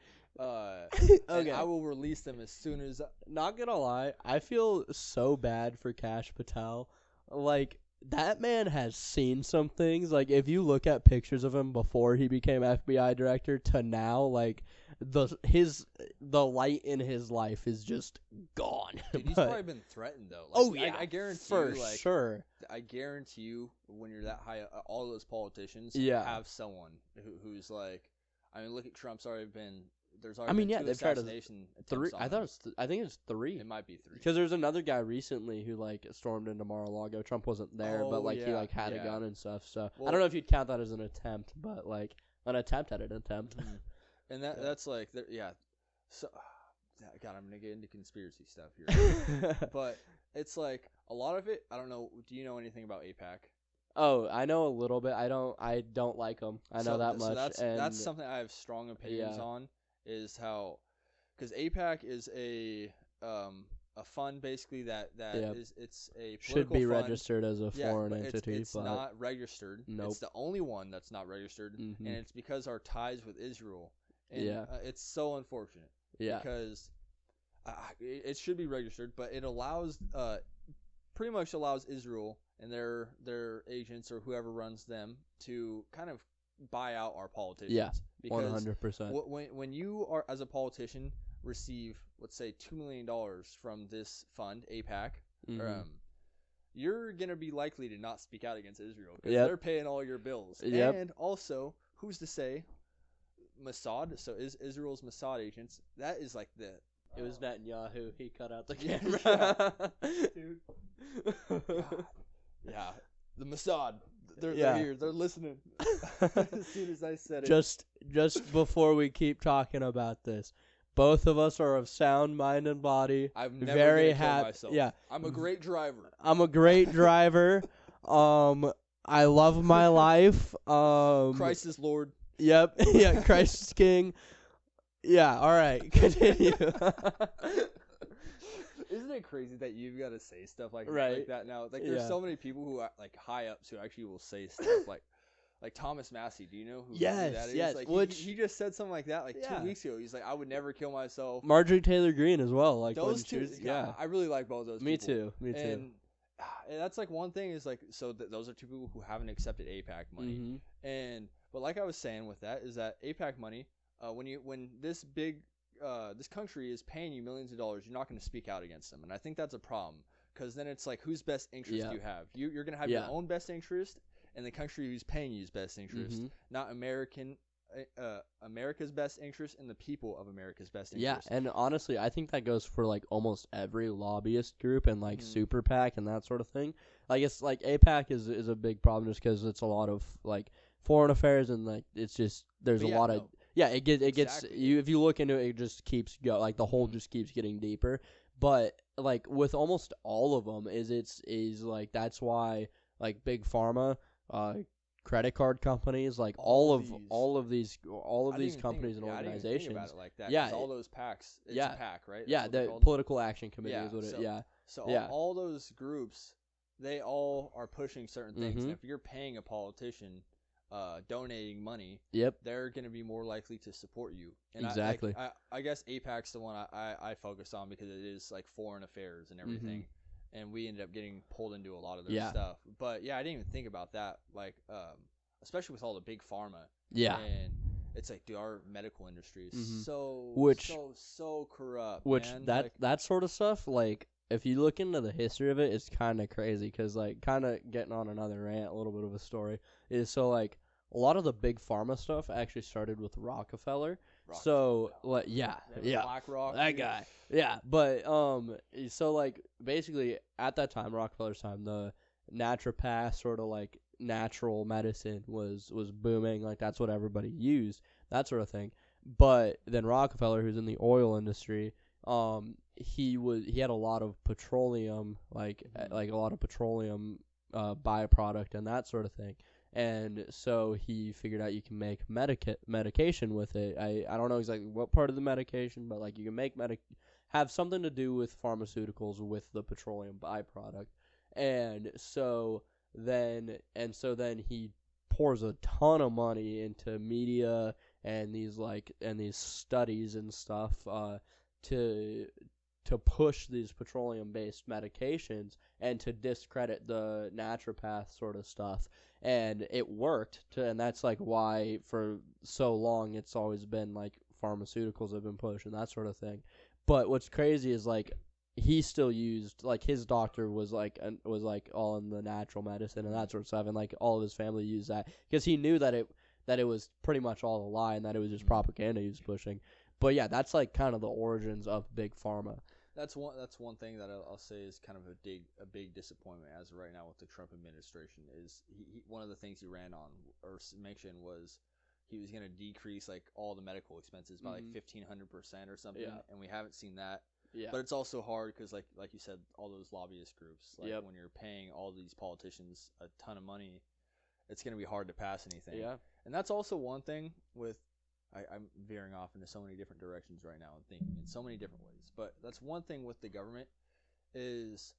Okay. And I will release them as soon as. Not gonna lie, I feel so bad for Cash Patel. Like, that man has seen some things. Like, if you look at pictures of him before he became FBI director to now, like, the light in his life is just gone. Dude, he's probably been threatened though. Like, I guarantee for you, like, sure. I guarantee you, when you're that high, all those politicians have someone who's like. I mean, look at Trump's already been. There's already been two they've tried assassination three. attempts on I think it's 3. It might be 3. Because there's another guy recently who like stormed into Mar-a-Lago. Trump wasn't there, but like he like had a gun and stuff. So I don't know if you'd count that as an attempt, but like an attempt at an attempt. And that's like So, God, I'm gonna get into conspiracy stuff here, but it's like a lot of it. I don't know. Do you know anything about AIPAC? Oh, I know a little bit. I don't like them. I know that much. So that's something I have strong opinions on. Is how, because AIPAC is a fund basically that is it's a political should be fund. Registered as a foreign entity. It's but not registered. Nope. It's the only one that's not registered, and it's because our ties with Israel. And, it's so unfortunate. Yeah. Because it should be registered, but it allows pretty much allows Israel and their agents or whoever runs them to kind of buy out our politicians. Yeah, because 100%. when you are as a politician receive, let's say, $2 million from this fund, AIPAC, you're gonna be likely to not speak out against Israel because they're paying all your bills. And also, who's to say Mossad? So is Israel's Mossad agents? That is like the. It was Netanyahu. He cut out the camera. Dude. Yeah. The Mossad. They're here. They're listening. As soon as I said it. Just before we keep talking about this, both of us are of sound mind and body. I'm never very gonna kill myself. Yeah. I'm a great driver. I love my life. Christ is Lord. Yep. Yeah. Christ is King. Yeah, all right, continue. Isn't it crazy that you've got to say stuff like that now? Like, there's so many people who are, like, high ups who actually will say stuff like Thomas Massey. Do you know who that is? Yes, like, he just said something like that 2 weeks ago. He's like, I would never kill myself. Marjorie Taylor Greene as well. Like those two. I really like both those. Me people. too. And that's like one thing is like, so those are two people who haven't accepted AIPAC money. But like I was saying with that is that AIPAC money. When this country is paying you millions of dollars, you're not going to speak out against them, and I think that's a problem because then it's like whose best interest do you have? You're going to have your own best interest, and the country who's paying you's best interest, not America's best interest and the people of America's best interest. Yeah, and honestly, I think that goes for like almost every lobbyist group and like super PAC and that sort of thing. Like it's like AIPAC is a big problem just because it's a lot of like foreign affairs and like it's just there's a lot of. Yeah, it gets you if you look into it, it just keeps like the hole just keeps getting deeper. But like with almost all of them, is like that's why like big pharma, credit card companies, like all of these companies and organizations. I didn't think about it like that. Yeah, all those PACs. It's a PAC, right? Yeah, the political action committee is what it. Yeah. So all those groups, they all are pushing certain things. And if you're paying a politician. Donating money, they're going to be more likely to support you. And exactly. I guess AIPAC's the one I focus on because it is like foreign affairs and everything, and we ended up getting pulled into a lot of their stuff. But yeah, I didn't even think about that. Like, especially with all the big pharma. Yeah. And it's like, dude, our medical industry is so corrupt. Which man. that sort of stuff, like. If you look into the history of it, it's kind of crazy because, like, kind of getting on another rant, a little bit of a story, is so, like, a lot of the big pharma stuff actually started with Rockefeller. So, like, BlackRock, that guy. Yeah, but, so, like, basically, at that time, Rockefeller's time, the naturopath sort of, like, natural medicine was booming. Like, that's what everybody used, that sort of thing. But then Rockefeller, who's in the oil industry, he had a lot of petroleum, like a lot of petroleum byproduct and that sort of thing, and so he figured out you can make medication with it. I don't know exactly what part of the medication, but like you can make have something to do with pharmaceuticals with the petroleum byproduct, and so then he pours a ton of money into media and these studies and stuff to push these petroleum-based medications and to discredit the naturopath sort of stuff. And it worked, and that's like why for so long it's always been like pharmaceuticals have been pushed and that sort of thing. But what's crazy is like he still used, like his doctor was like all in the natural medicine and that sort of stuff, and like all of his family used that because he knew that it was pretty much all a lie and that it was just propaganda he was pushing. But yeah, that's like kind of the origins of big pharma. That's one thing that I'll say is kind of a big disappointment as of right now with the Trump administration is he one of the things he ran on or mentioned was he was going to decrease like all the medical expenses by like 1,500% or something, and we haven't seen that. Yeah. But it's also hard because like you said, all those lobbyist groups, like when you're paying all these politicians a ton of money, it's going to be hard to pass anything. Yeah. And that's also one thing with. I'm veering off into so many different directions right now and thinking in so many different ways. But that's one thing with the government is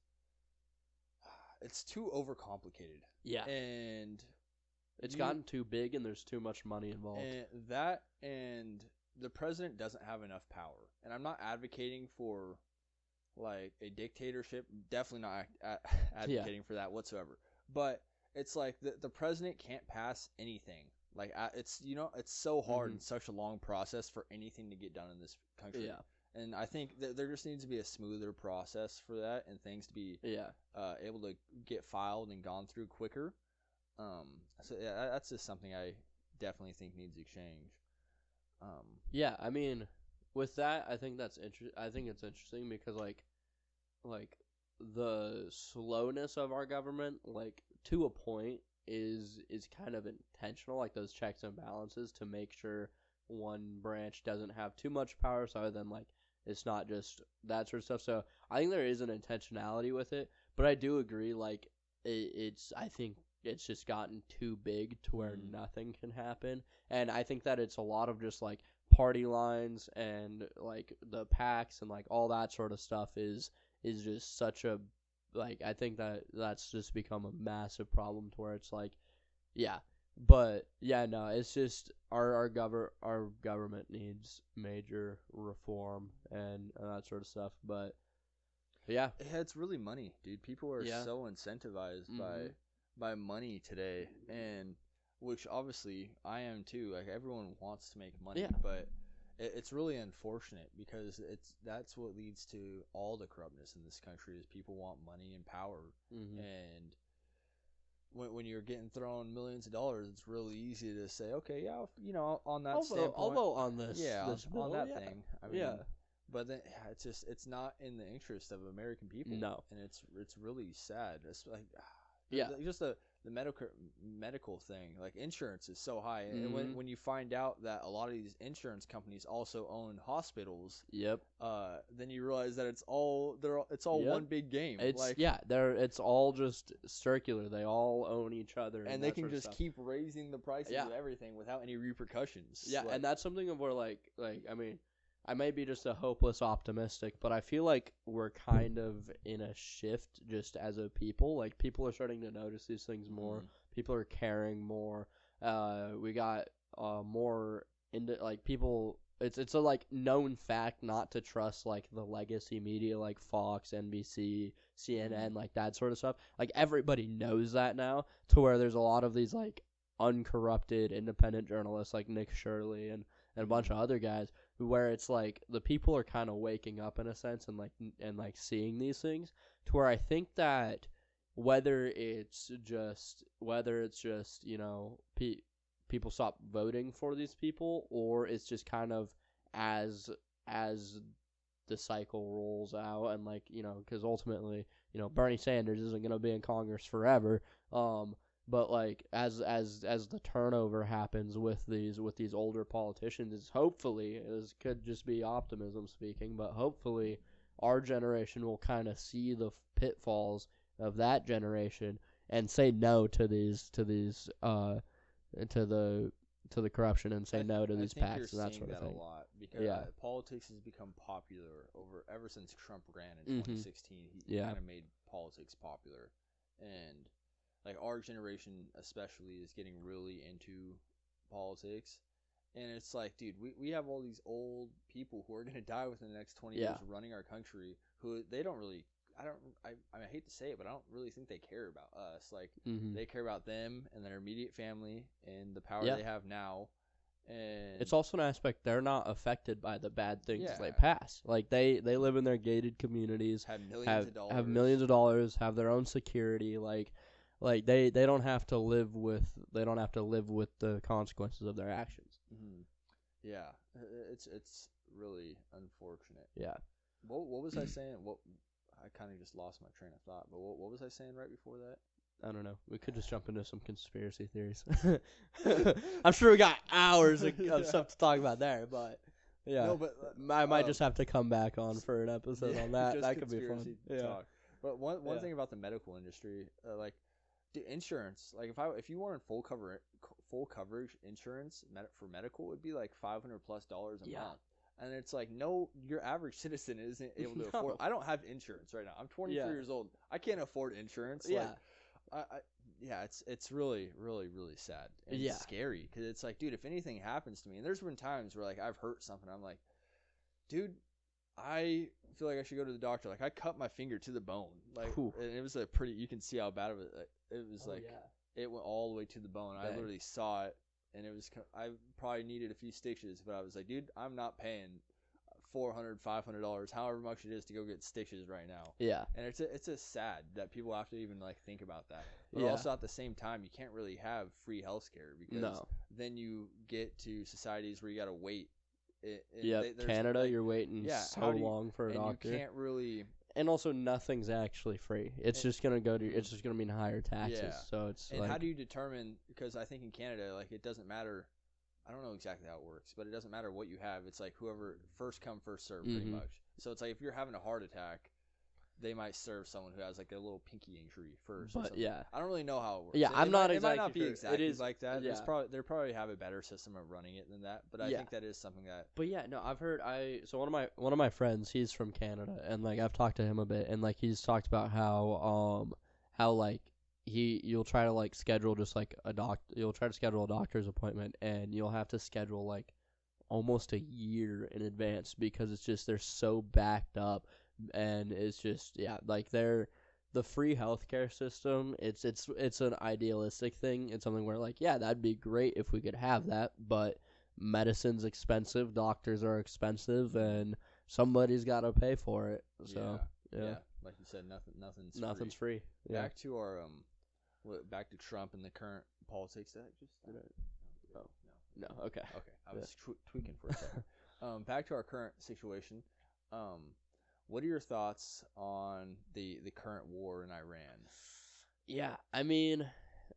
it's too overcomplicated. Yeah. And it's gotten too big and there's too much money involved. And the president doesn't have enough power. And I'm not advocating for like a dictatorship. Definitely not advocating for that whatsoever. But it's like the president can't pass anything Like it's it's so hard Mhm. and such a long process for anything to get done in this country. Yeah. And I think that there just needs to be a smoother process for that, and things to be Yeah. able to get filed and gone through quicker. So yeah, that's just something I definitely think needs to change. Yeah, I mean, with that, I think I think it's interesting because like the slowness of our government, like to a point, is kind of intentional. Like those checks and balances to make sure one branch doesn't have too much power, so then like it's not just that sort of stuff. So I think there is an intentionality with it, but I do agree. Like I think it's just gotten too big to where nothing can happen, and I think that it's a lot of just like party lines and like the PACs and like all that sort of stuff is just such a like I think that's just become a massive problem to where it's like yeah, but yeah, no, it's just our government needs major reform and that sort of stuff, but yeah. Yeah, it's really money, dude. People are Yeah. so incentivized Mhm. by money today, and which obviously I am too. Like everyone wants to make money, Yeah. but it's really unfortunate because that's what leads to all the corruptness in this country is people want money and power, Mhm. and when you're getting thrown millions of dollars, it's really easy to say, okay, yeah, on that standpoint, I'll vote on this. yeah, this bill, on that yeah. thing. I mean, Yeah. but then it's not in the interest of American people. No. And it's really sad. It's like Yeah. just the medical thing. Like insurance is so high, and Mhm. when you find out that a lot of these insurance companies also own hospitals, Yep. then you realize that it's all Yep. one big game. It's like it's all just circular. They all own each other, and they can just keep raising the prices Yeah. of everything without any repercussions. Yeah, Like, and that's something of where like I mean, I may be just a hopeless optimistic, but I feel like we're kind of in a shift just as a people. Like people are starting to notice these things more. People are caring more. We got more into like people. It's a like known fact not to trust like the legacy media like Fox, NBC, CNN, like that sort of stuff. Like everybody knows that now, to where there's a lot of these like uncorrupted independent journalists like Nick Shirley and a bunch of other guys where it's like the people are kind of waking up in a sense and like seeing these things to where I think that whether it's just people stop voting for these people, or it's just kind of as the cycle rolls out and like because ultimately Bernie Sanders isn't going to be in Congress forever, but like as the turnover happens with these older politicians, is hopefully, this could just be optimism speaking, but hopefully our generation will kind of see the pitfalls of that generation and say no to the corruption and say no to these PACs and that sort of thing. A lot because politics has become popular ever since Trump ran in 2016. He kind of made politics popular, and like our generation especially is getting really into politics, and it's like, dude, we have all these old people who are going to die within the next 20 years running our country who they don't really I hate to say it, but I don't really think they care about us. Like they care about them and their immediate family and the power they have now. And it's also an aspect they're not affected by the bad things they pass. Like they live in their gated communities, have millions of dollars, have their own security. Like they don't have to live with the consequences of their actions. Yeah, it's really unfortunate. Yeah. What was I saying? I kind of just lost my train of thought. But what was I saying right before that? I don't know. We could just jump into some conspiracy theories. I'm sure we got hours of stuff to talk about there, but yeah. No, but I might just have to come back on for an episode on that. That could be fun. Talk. But one thing about the medical industry, like the insurance, like if you wanted full coverage insurance for medical, it would be like $500+ a month. And it's like, no, your average citizen isn't able to afford. I don't have insurance right now. I'm 23 years old. I can't afford insurance. Yeah. It's really, really, really sad and scary because it's like, dude, if anything happens to me, and there's been times where like I've hurt something, I'm like, dude, I feel like I should go to the doctor. Like I cut my finger to the bone, like, and it was you can see how bad of it. It was it went all the way to the bone. Dang. I literally saw it and I probably needed a few stitches, but I was like, dude, I'm not paying $400, $500, however much it is to go get stitches right now. Yeah. And it's just sad that people have to even like think about that. But Yeah. also at the same time, you can't really have free healthcare because then you get to societies where you got to wait. Canada, like, you're waiting so long for a doctor. You can't really. And also, nothing's actually free. It's just gonna it's just gonna mean higher taxes. Yeah. So it's and how do you determine? Because I think in Canada, like it doesn't matter. I don't know exactly how it works, but it doesn't matter what you have. It's like whoever first come first serve, pretty much. So it's like if you're having a heart attack, they might serve someone who has like a little pinky injury first. But yeah, I don't really know how it works. Yeah, I'm not exactly. It might not be sure. exactly it is like that. Yeah. They probably have a better system of running it than that. But I think that is something that. But yeah, no, I've heard. So one of my friends, he's from Canada, and like I've talked to him a bit, and like he's talked about how like you'll try to like schedule just like you'll try to schedule a doctor's appointment, and you'll have to schedule like almost a year in advance because it's just they're so backed up. And it's just like the free healthcare system. It's an idealistic thing. It's something where like that'd be great if we could have that, but medicine's expensive, doctors are expensive, and somebody's got to pay for it. So yeah, like you said, nothing's free. Yeah. Back to our back to Trump and the current politics. No. Okay. I was tweaking for a second. Back to our current situation. What are your thoughts on the current war in Iran? Yeah, I mean,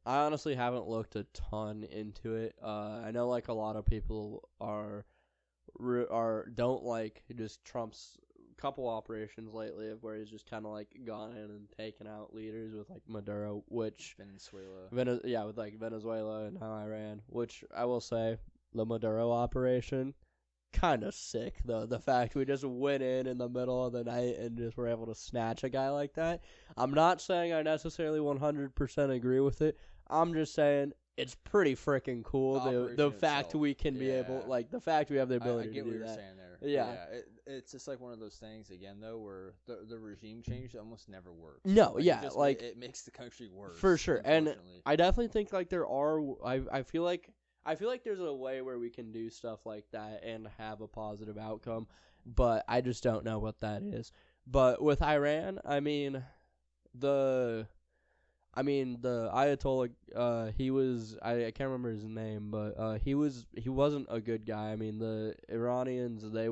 I honestly haven't looked a ton into it. I know like a lot of people don't like just Trump's couple operations lately of where he's just kind of like gone in and taken out leaders with like Maduro, which with like Venezuela and now Iran, which I will say the Maduro operation. Kind of sick, though, the fact we just went in the middle of the night and just were able to snatch a guy like that. I'm not saying I necessarily 100% agree with it. I'm just saying it's pretty freaking cool. The fact we can be able, like, the fact we have the ability to do that. I get what you're saying there. Yeah. It's just like one of those things, again, though, where the regime change almost never works. No, like, it makes the country worse. For sure. And I definitely think, like, there are, I feel like there's a way where we can do stuff like that and have a positive outcome, but I just don't know what that is. But with Iran, I mean the Ayatollah, he was I can't remember his name, but he wasn't a good guy. I mean the Iranians, they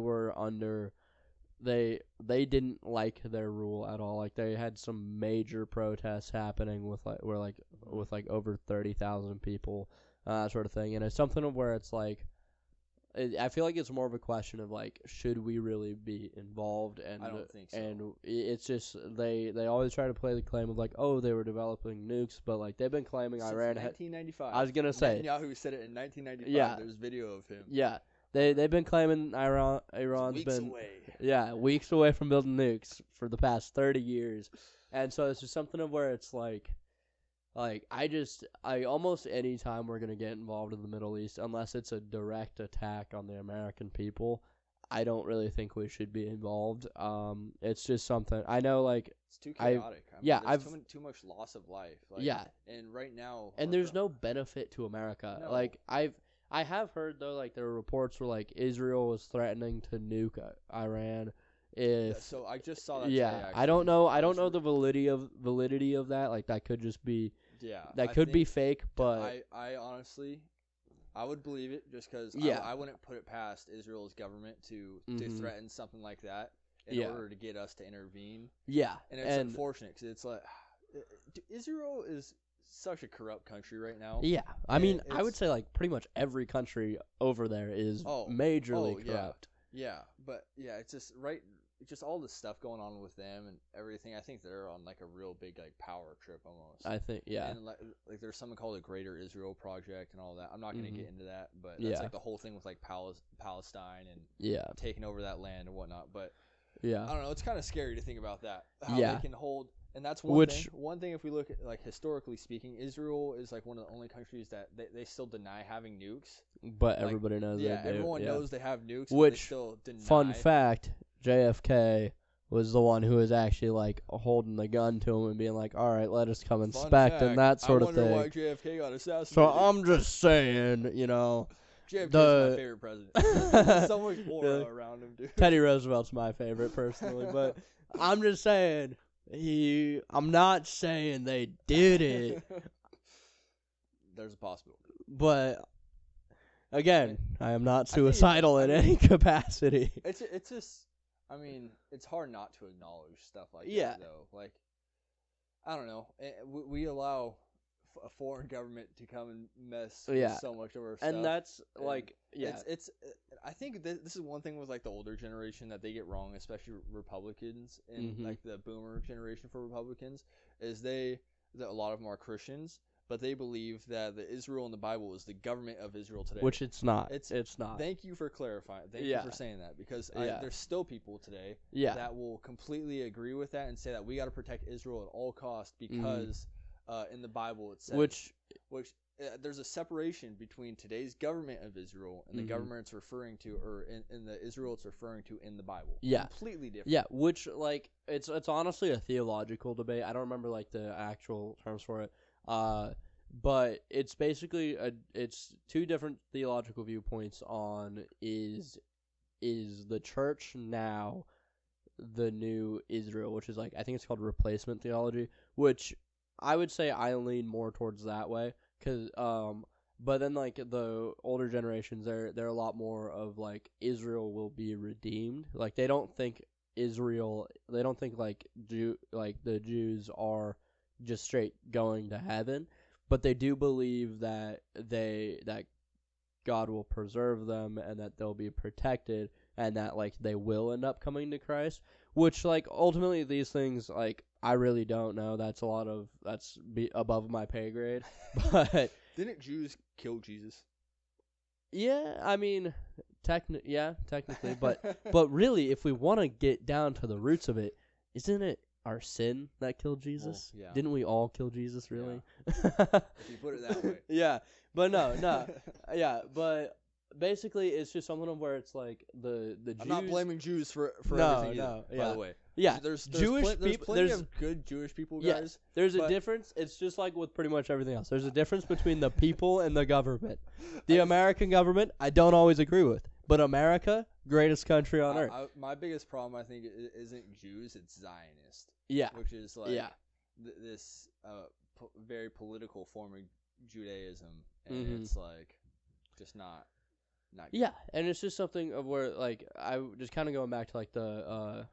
didn't like their rule at all. Like they had some major protests happening with over 30,000 people. Sort of thing, and it's something where it's like, I feel like it's more of a question of like, should we really be involved? And I don't think so. And it's just they always try to play the claim of like, oh, they were developing nukes, but like they've been claiming since Iran. 1995. I was gonna say Netanyahu said it in 1995. Yeah, there's video of him. Yeah, they've been claiming Iran's been weeks away from building nukes for the past 30 years, and so it's just something of where it's like. I almost any time we're going to get involved in the Middle East, unless it's a direct attack on the American people, I don't really think we should be involved. It's just something, I know, like. It's too chaotic. There's too much loss of life. And right now. And there's no benefit to America. No. Like, I have heard, though, like, there are reports where, like, Israel was threatening to nuke Iran. So I just saw that. Yeah, today, I don't know the validity of that. Like, that could just be. Yeah, that could be fake, but I honestly, I would believe it just because I wouldn't put it past Israel's government to threaten something like that in order to get us to intervene. Yeah, and it's unfortunate because it's like Israel is such a corrupt country right now. Yeah, I mean, I would say like pretty much every country over there is majorly corrupt. Yeah, but it's just just all the stuff going on with them and everything. I think they're on like a real big like power trip almost. I think and like there's something called the Greater Israel Project and all that. I'm not going to get into that, but that's like the whole thing with like Palestine and taking over that land and whatnot. But I don't know. It's kind of scary to think about that. How they can hold, and that's one thing. One thing, if we look at like historically speaking, Israel is like one of the only countries that they still deny having nukes. But like, everybody knows. Yeah, everyone knows they have nukes. Which but they still deny. Fun fact. JFK was the one who was actually like holding the gun to him and being like, "All right, let us come Fun inspect," fact, and that sort of I wonder thing. why JFK got assassinated. So I'm just saying, you know, JFK's my favorite president. There's so much aura around him, dude. Teddy Roosevelt's my favorite personally, but I'm just saying I'm not saying they did it, There's a possibility. but again, I am not suicidal in any capacity. It's just, I mean, it's hard not to acknowledge stuff like Yeah. that, though. Like, I don't know. We allow a foreign government to come and mess with so much of our stuff. And that's, like, It's I think this is one thing with, like, the older generation that they get wrong, especially Republicans and, like, the boomer generation for Republicans, is that a lot of them are Christians, but they believe that the Israel in the Bible is the government of Israel today. Which it's not. It's not. Thank you for clarifying. Thank you for saying that, because there's still people today that will completely agree with that and say that we got to protect Israel at all costs because in the Bible it says which there's a separation between today's government of Israel and the government it's referring to, or in the Israel it's referring to in the Bible. Yeah. Completely different. Yeah, which, like, it's honestly a theological debate. I don't remember, like, the actual terms for it. But it's basically it's two different theological viewpoints on is the church now the new Israel, which is, like, I think it's called replacement theology, which I would say I lean more towards that way, cause but then, like, the older generations, they're a lot more of, like, Israel will be redeemed. Like, they don't think like the Jews are just straight going to heaven, but they do believe that God will preserve them and that they'll be protected and that, like, they will end up coming to Christ, which, like, ultimately these things, like, I really don't know. That's above my pay grade. But didn't Jews kill Jesus? Yeah, I mean, technically, but really, if we want to get down to the roots of it, isn't it our sin that killed Jesus? Well, yeah. Didn't we all kill Jesus, really? Yeah. If you put it that way. Yeah, but no. Yeah, but basically, it's just something of where it's like the Jews. I'm not blaming Jews for everything either, by the way. Yeah, there's Jewish there's people. plenty of good Jewish people, guys. Yes, there's a difference. It's just like with pretty much everything else. There's a difference between the people and the government. The American government, I don't always agree with, but America, greatest country on earth. My biggest problem, I think, isn't Jews. It's Zionist. Yeah, which is like this very political form of Judaism, and it's like just not good. Yeah, and it's just something of where, like, I just kind of going back to, like, the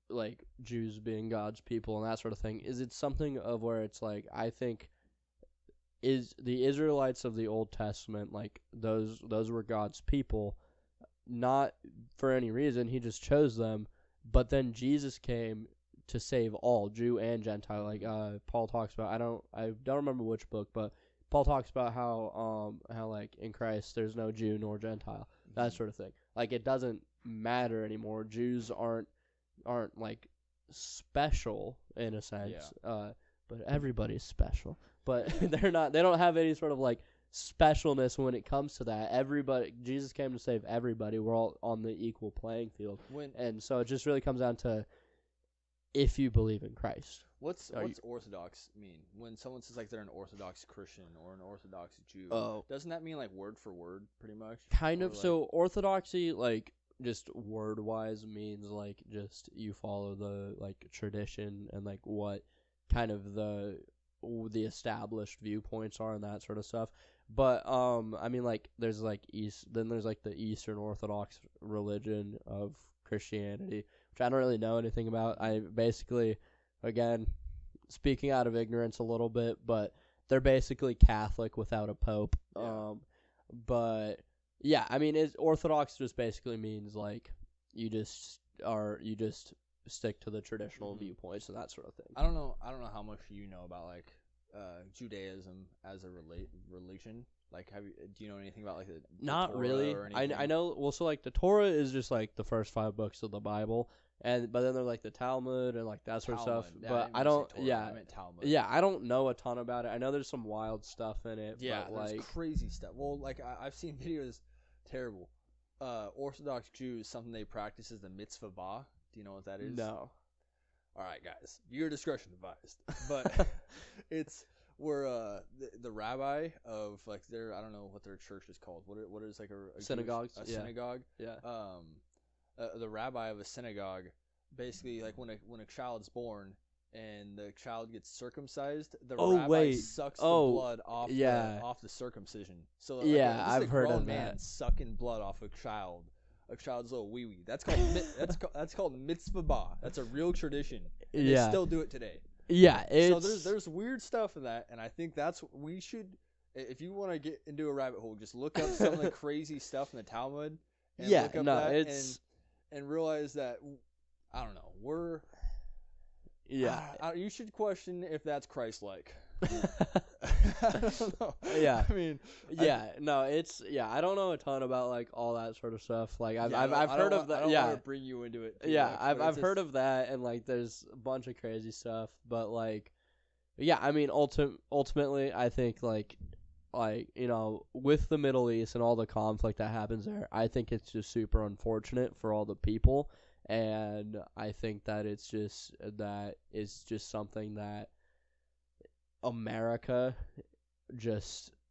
like Jews being God's people and that sort of thing. Is it something of where it's like, I think is the Israelites of the Old Testament, like, those were God's people, not for any reason. He just chose them, but then Jesus came to save all, Jew and Gentile. Like, Paul talks about, I don't remember which book, but Paul talks about how like in Christ there's no Jew nor Gentile, that sort of thing. Like, it doesn't matter anymore. Jews aren't like special in a sense, but everybody's special. But they don't have any sort of, like, specialness when it comes to that. Jesus came to save everybody. We're all on the equal playing field, and so it just really comes down to if you believe in Christ. What's Orthodox mean? When someone says, like, they're an Orthodox Christian or an Orthodox Jew, doesn't that mean, like, word for word, pretty much? Kind of. Like, so Orthodoxy, like, just word-wise means, like, just you follow the, like, tradition and, like, what kind of the established viewpoints are and that sort of stuff. But I mean, like, there's, like, there's, like, the Eastern Orthodox religion of Christianity, which I don't really know anything about. I basically, again, speaking out of ignorance a little bit, but they're basically Catholic without a pope. But yeah, I mean, Orthodox just basically means, like, you just stick to the traditional viewpoints and that sort of thing. I don't know how much you know about, like, Judaism as a religion. Like, do you know anything about, like, the Not Torah really. or anything? I know. Well, so, like, the Torah is just, like, the first 5 books of the Bible, but then there's, like, the Talmud and, like, that sort of stuff. Yeah, but I don't. I meant Talmud. Yeah, I don't know a ton about it. I know there's some wild stuff in it. Yeah, but, there's like, crazy stuff. Well, like, I've seen videos. Terrible. Orthodox Jews, something they practice is the mitzvah. Do you know what that is? No. All right, guys, your discretion advised. But it's where the rabbi of like their, I don't know what their church is called. What is like a Synagogues? Jewish, synagogue? Yeah. The rabbi of a synagogue, basically like when a child's born and the child gets circumcised, the rabbi sucks the blood off the circumcision. So like I've heard of man that. sucking blood off a child's little wee wee. That's called that's called mitzvah ba. That's a real tradition. And they still do it today. Yeah, so there's weird stuff in that, and I think that's we should. If you want to get into a rabbit hole, just look up some of the crazy stuff in the Talmud. And look up that and realize that I don't know. We're you should question if that's Christ-like. I don't know. Yeah. I mean, I don't know a ton about like all that sort of stuff. Like I've heard of that. I don't want to bring you into it. I've heard of that, and like there's a bunch of crazy stuff, but like, I mean, ultimately, I think like you know, with the Middle East and all the conflict that happens there, I think it's just super unfortunate for all the people, and I think that it's just something that America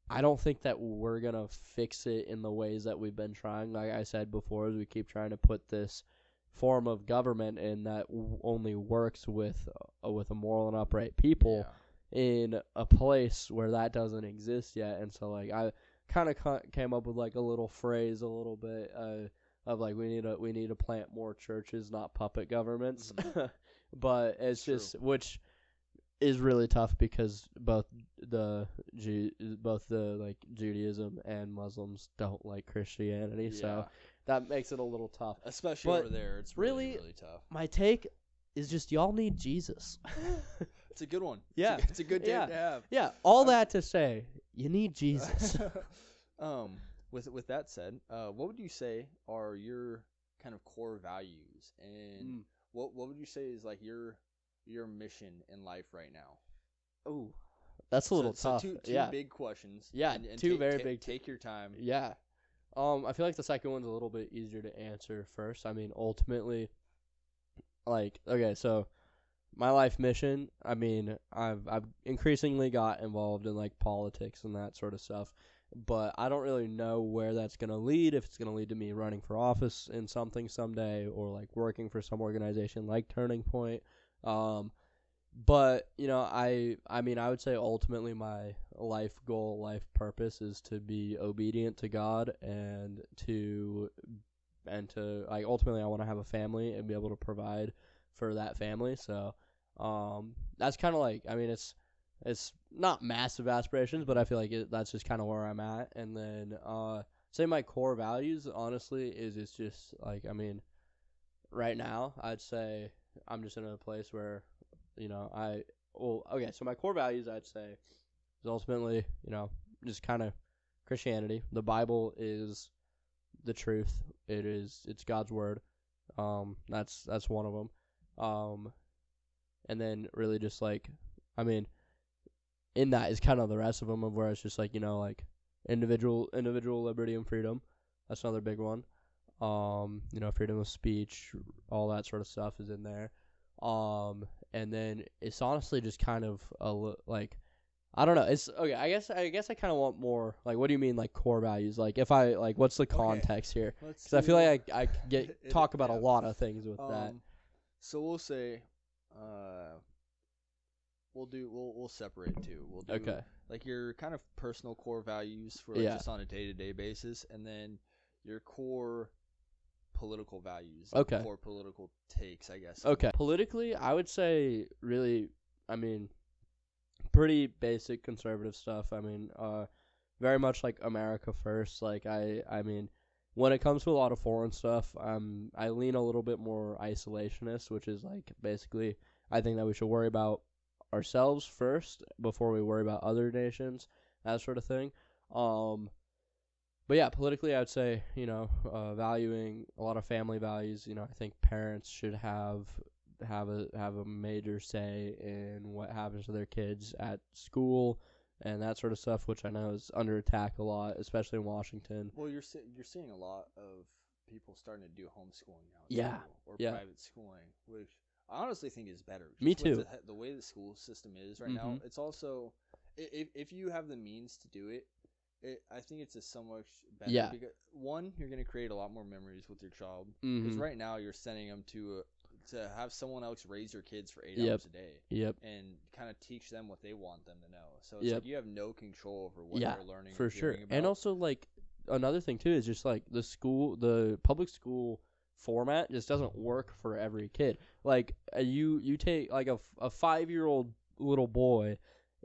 I don't think that we're gonna fix it in the ways that we've been trying. Like I said before, as we keep trying to put this form of government in that only works with a moral and upright people in a place where that doesn't exist yet. And so like I kind of came up with like a little phrase, a little bit of like we need to plant more churches, not puppet governments. Mm-hmm. But it's true. Just which is really tough because both the like Judaism and Muslims don't like Christianity, so that makes it a little tough. Especially over there, it's really tough. My take is just y'all need Jesus. It's a good one. Yeah, it's a good take to have. Yeah, all that to say, you need Jesus. With that said, what would you say are your kind of core values, and what would you say is like your mission in life right now? Oh, that's a little tough. Two big questions. Yeah, and two very big. Take your time. Yeah. I feel like the second one's a little bit easier to answer first. I mean, ultimately, like, okay, so my life mission, I mean, I've increasingly got involved in like politics and that sort of stuff, but I don't really know where that's going to lead, if it's going to lead to me running for office in something someday or like working for some organization like Turning Point. But, you know, I mean, I would say ultimately my life goal, life purpose is to be obedient to God and to like, ultimately I want to have a family and be able to provide for that family. So, that's kind of like, I mean, it's not massive aspirations, but I feel like that's just kind of where I'm at. And then, say my core values, honestly, is it's just like, I mean, right now I'd say I'm just in a place where, you know, so my core values, I'd say, is ultimately, you know, just kind of Christianity. The Bible is the truth. It's God's word. That's one of them. And then really just like, I mean, in that is kind of the rest of them, of where it's just like, you know, like individual liberty and freedom. That's another big one. You know, freedom of speech, all that sort of stuff is in there. And then it's honestly just kind of like, I don't know. It's okay. I guess I kind of want more. Like, what do you mean, like core values? Like, if I like, what's the context here? Because I feel like I talk about a lot of things with that. So we'll say, we'll separate two. We'll do like your kind of personal core values for like just on a day-to-day basis, and then your core political values, core political takes, I guess. Okay. Politically, I would say really, I mean, pretty basic conservative stuff. I mean, very much like America first. Like I mean, when it comes to a lot of foreign stuff, I lean a little bit more isolationist, which is like basically I think that we should worry about ourselves first before we worry about other nations, that sort of thing. But yeah, politically, I would say, you know, valuing a lot of family values. You know, I think parents should have a major say in what happens to their kids at school and that sort of stuff, which I know is under attack a lot, especially in Washington. Well, you're seeing a lot of people starting to do homeschooling now, Yeah. too, or Yeah. private schooling, which I honestly think is better. Me Just with too. the way the school system is right now, it's also if you have the means to do it, I think it's so much better. Yeah. Because one, you're going to create a lot more memories with your child. Mm-hmm. Because right now you're sending them to have someone else raise your kids for 8 Yep. hours a day. Yep. And kind of teach them what they want them to know. So it's Yep. like you have no control over what Yeah, they're learning. for or sure. hearing about. And also, like, another thing too is just like the public school format just doesn't work for every kid. Like, you take like a 5-year-old little boy,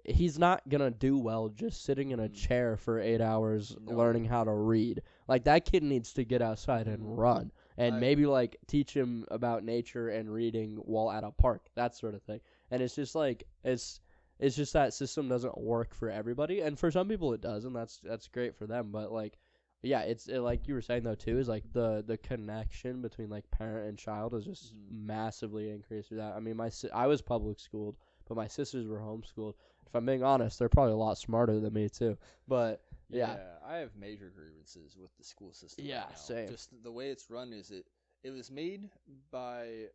he's not gonna do well just sitting in a chair for 8 hours No. learning how to read. Like, that kid needs to get outside and run, and maybe like teach him about nature and reading while at a park, that sort of thing. And it's just like it's just that system doesn't work for everybody, and for some people it does, and that's great for them. But like, yeah, it's like you were saying though too, is like the connection between like parent and child is just massively increased through that. I mean, I was public schooled, but my sisters were homeschooled. If I'm being honest, they're probably a lot smarter than me too. But yeah, I have major grievances with the school system. Yeah, right now. same. Just the way it's run is it was made by,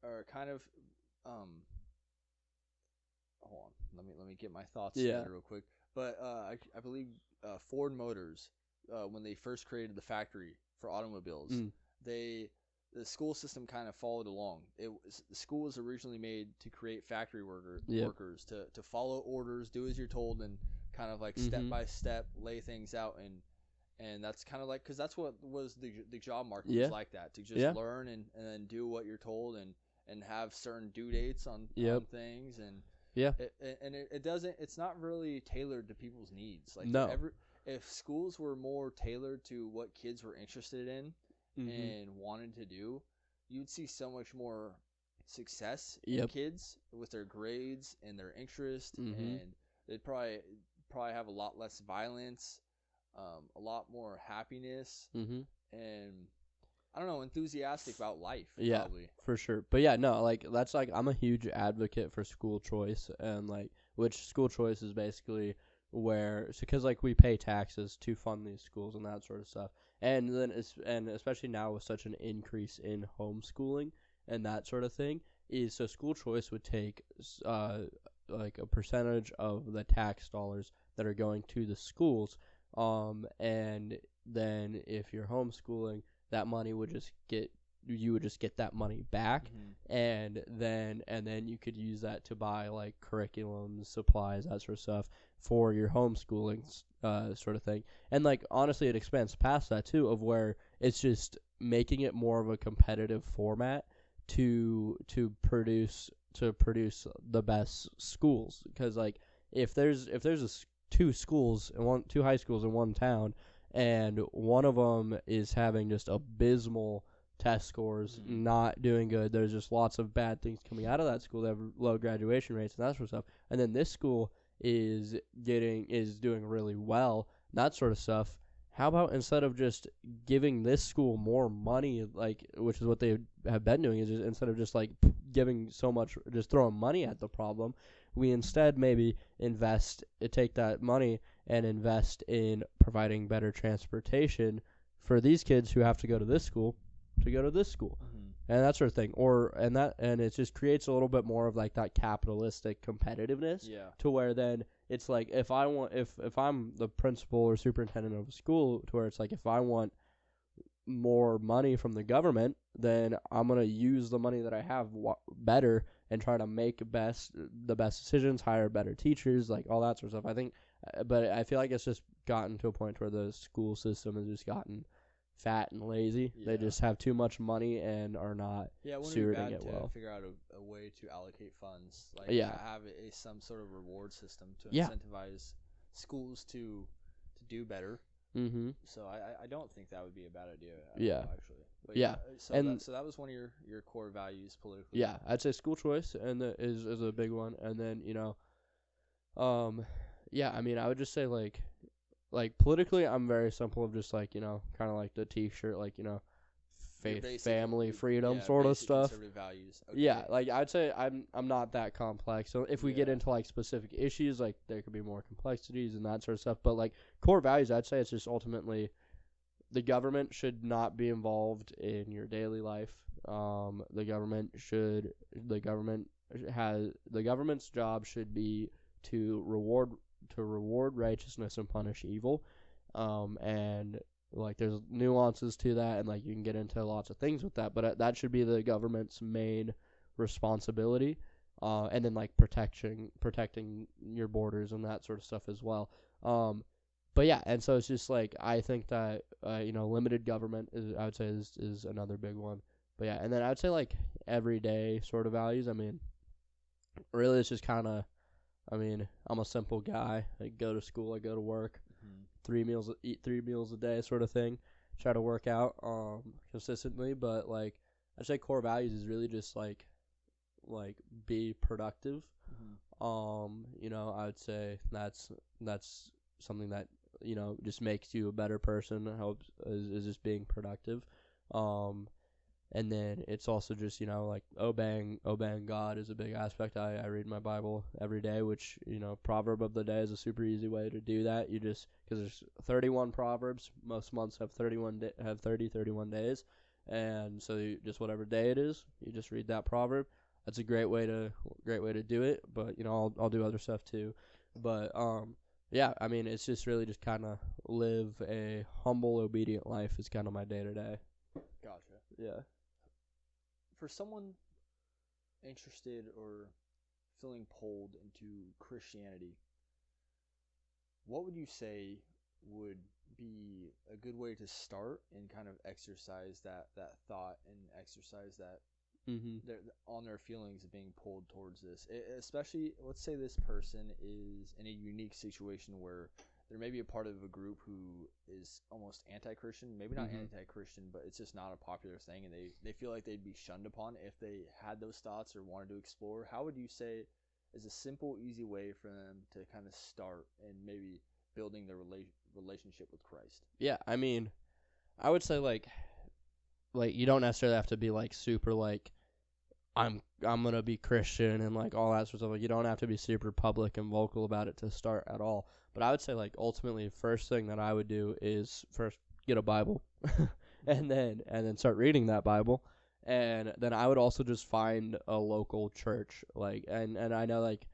or kind of, hold on, let me get my thoughts together real quick. But I believe Ford Motors, when they first created the factory for automobiles, the school system kind of followed along. The school was originally made to create factory workers to follow orders, do as you're told, and kind of like step by step lay things out. And that's kind of like, because that's what was the job market was like, that to just learn and then do what you're told and have certain due dates on things. And it's not really tailored to people's needs. Like, no. If schools were more tailored to what kids were interested in and wanted to do, you'd see so much more success in kids with their grades and their interest, and they'd probably have a lot less violence, a lot more happiness, and I don't know, enthusiastic about life. Yeah, probably. For sure. But yeah, no, like, that's like, I'm a huge advocate for school choice, and like, which school choice is basically where, because like we pay taxes to fund these schools and that sort of stuff, and then and especially now with such an increase in homeschooling and that sort of thing, is so school choice would take like a percentage of the tax dollars that are going to the schools, and then if you're homeschooling, that money would just get that money back, and then you could use that to buy like curriculums, supplies, that sort of stuff for your homeschooling sort of thing. And like, honestly, it expands past that too, of where it's just making it more of a competitive format to produce the best schools. Because like, if there's two high schools in one town, and one of them is having just abysmal test scores, not doing good, there's just lots of bad things coming out of that school. They have low graduation rates and that sort of stuff. And then this school is doing really well, that sort of stuff. How about, instead of just giving this school more money, like, which is what they have been doing, is just, instead of just like giving so much, just throwing money at the problem, we instead maybe take that money and invest in providing better transportation for these kids who have to go to this school and that sort of thing. And it just creates a little bit more of like that capitalistic competitiveness, to where then it's like, if I'm the principal or superintendent of a school, to where it's like, if I want more money from the government, then I'm going to use the money that I have better and try to make the best decisions, hire better teachers, like all that sort of stuff. I think, but I feel like it's just gotten to a point where the school system has just gotten fat and lazy. They just have too much money and are not stewarding it well. Figure out a way to allocate funds, like have some sort of reward system to incentivize schools to do better. So I don't think that would be a bad idea at all, actually. But so that was one of your core values politically. Yeah, I'd say school choice is a big one. And then, I mean, I would just say like politically, I'm very simple of just like, kind of like the t-shirt, like, faith, family, freedom sort of stuff. Conservative values. Okay. Yeah, like, I'd say I'm not that complex. So if we get into like specific issues, like, there could be more complexities and that sort of stuff. But like core values, I'd say it's just ultimately the government should not be involved in your daily life. The government's job should be to reward righteousness and punish evil. And like there's nuances to that, and like you can get into lots of things with that, but that should be the government's main responsibility. And then like protecting your borders and that sort of stuff as well. But yeah, and so it's just like I think that limited government I would say is another big one. But yeah, and then I would say like everyday sort of values. I mean, really it's just kind of, I'm a simple guy. I go to school, I go to work, eat 3 meals a day sort of thing. Try to work out consistently, but like I'd say core values is really just like be productive. I would say that's something that just makes you a better person. Helps is just being productive. And then it's also just like obeying God is a big aspect. I read my Bible every day, which proverb of the day is a super easy way to do that. You just, because there's 31 proverbs, most months have 31 days, and so you just whatever day it is, you just read that proverb. That's a great way to do it. But I'll do other stuff too. But yeah, I mean it's just really just kind of live a humble, obedient life is kind of my day to day. Gotcha. Yeah. For someone interested or feeling pulled into Christianity, what would you say would be a good way to start and kind of exercise that thought and exercise that on their feelings of being pulled towards this? Especially, let's say this person is in a unique situation where there may be a part of a group who is almost anti-Christian, maybe not anti-Christian, but it's just not a popular thing, and they feel like they'd be shunned upon if they had those thoughts or wanted to explore. How would you say is a simple, easy way for them to kind of start and maybe building their relationship with Christ? Yeah, I mean, I would say like you don't necessarily have to be like super like I'm gonna be Christian and like all that sort of stuff. Like you don't have to be super public and vocal about it to start at all. But I would say like ultimately first thing that I would do is first get a Bible and then start reading that Bible. And then I would also just find a local church. Like and I know like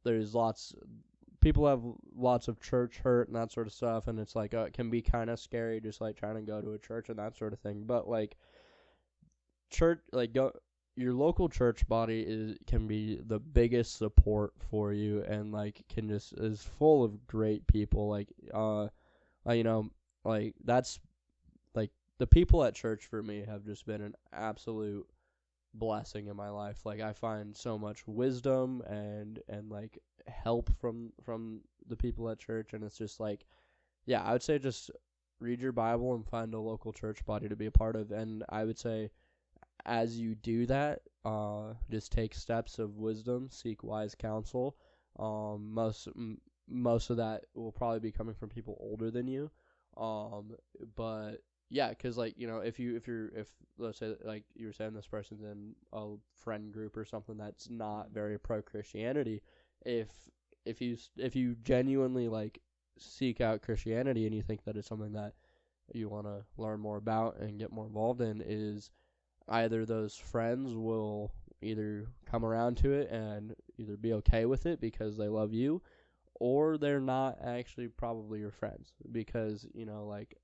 there's people have lots of church hurt and that sort of stuff, and it's like it can be kind of scary just like trying to go to a church and that sort of thing. But like your local church body can be the biggest support for you, and like is full of great people. Like like that's like the people at church for me have just been an absolute blessing in my life. Like I find so much wisdom and like help from the people at church, and it's just like, yeah, I would say just read your Bible and find a local church body to be a part of. And I would say as you do that, just take steps of wisdom, seek wise counsel. Most of that will probably be coming from people older than you. But yeah, because like if let's say like you were saying this person's in a friend group or something that's not very pro Christianity, if you genuinely like seek out Christianity and you think that it's something that you want to learn more about and get more involved in, is either those friends will either come around to it and either be okay with it because they love you, or they're not actually probably your friends because like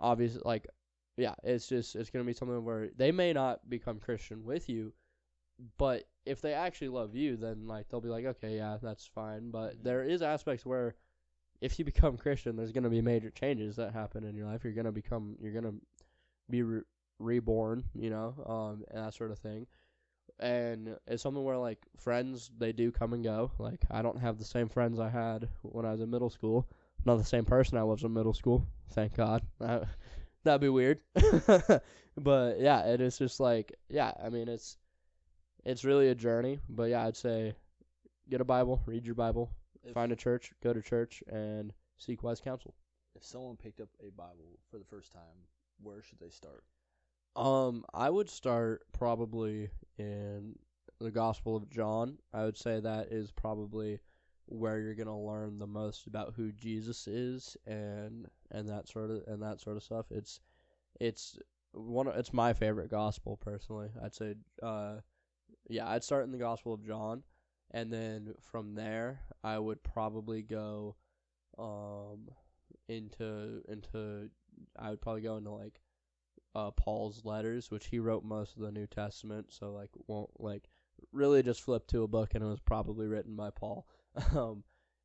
obviously like yeah, it's gonna be something where they may not become Christian with you, but if they actually love you, then like they'll be like, okay, yeah, that's fine. But there is aspects where if you become Christian, there's gonna be major changes that happen in your life. You're gonna be reborn, and that sort of thing. And it's something where like friends, they do come and go. Like I don't have the same friends I had when I was in middle school. I'm not the same person I was in middle school, thank God. That'd be weird. But yeah, it is just like, yeah, I mean it's really a journey. But yeah, I'd say get a Bible, read your Bible, find a church, go to church, and seek wise counsel. If someone picked up a Bible for the first time, where should they start? I would start probably in the Gospel of John. I would say that is probably where you're gonna learn the most about who Jesus is and that sort of stuff. It's it's my favorite gospel personally. I'd say I'd start in the Gospel of John, and then from there I would probably go into I would probably go into like Paul's letters, which he wrote most of the New Testament, so like won't like really just flip to a book and it was probably written by Paul.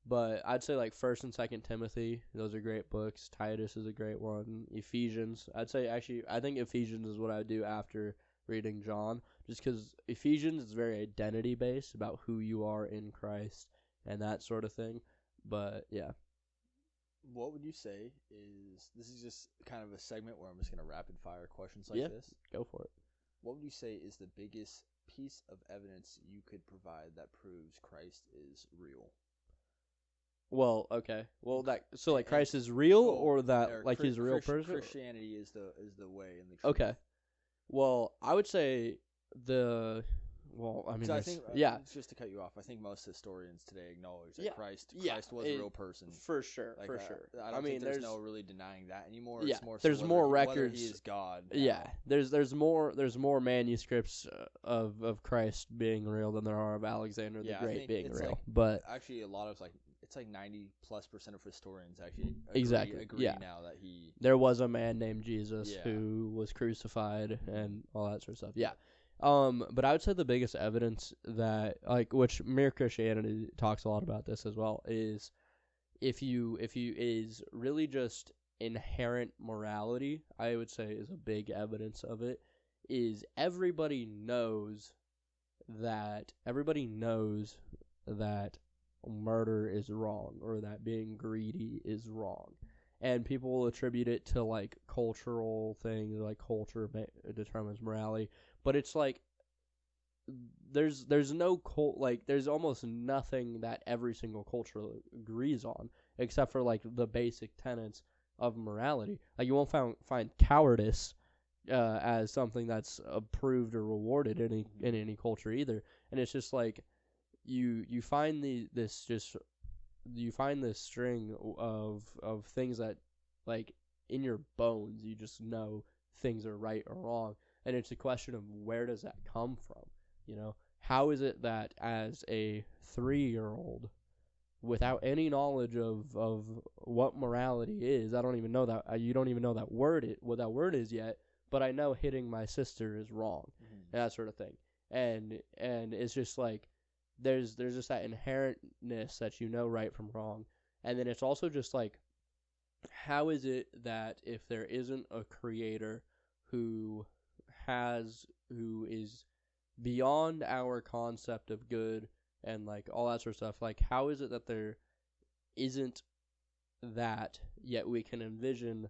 But I'd say like 1st and 2nd Timothy, those are great books. Titus is a great one. Ephesians, I think Ephesians is what I would do after reading John, just because Ephesians is very identity based about who you are in Christ and that sort of thing. But yeah. What would you say this is just kind of a segment where I'm just going to rapid fire questions like this. Go for it. What would you say is the biggest piece of evidence you could provide that proves Christ is real? Well, okay. Well, Christ is real, or that like he's a real person? Christianity is the way and the truth. Okay. Well, I would say I think just to cut you off, I think most historians today acknowledge that Christ was a real person. For sure, like, for sure. I don't think there's no really denying that anymore. Yeah, it's more there's more records. He is God. Yeah, there's more manuscripts of Christ being real than there are of Alexander the Great being real. But actually, a lot of it's like 90+% of historians actually agree now that there was a man named Jesus who was crucified and all that sort of stuff. Yeah. But I would say the biggest evidence that, like, which Mere Christianity talks a lot about this as well, is if you is really just inherent morality, I would say is a big evidence of it, is everybody knows that murder is wrong, or that being greedy is wrong. And people will attribute it to, like, cultural things, like culture determines morality. But it's like there's there's almost nothing that every single culture agrees on, except for like the basic tenets of morality. Like you won't find cowardice as something that's approved or rewarded in any culture either. And it's just like you find this string of things that, like, in your bones you just know things are right or wrong. And it's a question of where does that come from? You know, how is it that as a 3-year-old, without any knowledge of what morality is, I don't even know that you don't even know what that word is yet, but I know hitting my sister is wrong, and that sort of thing. And it's just like there's just that inherentness that you know right from wrong, and then it's also just like, how is it that if there isn't a creator who is beyond our concept of good and like all that sort of stuff, like how is it that there isn't that, yet we can envision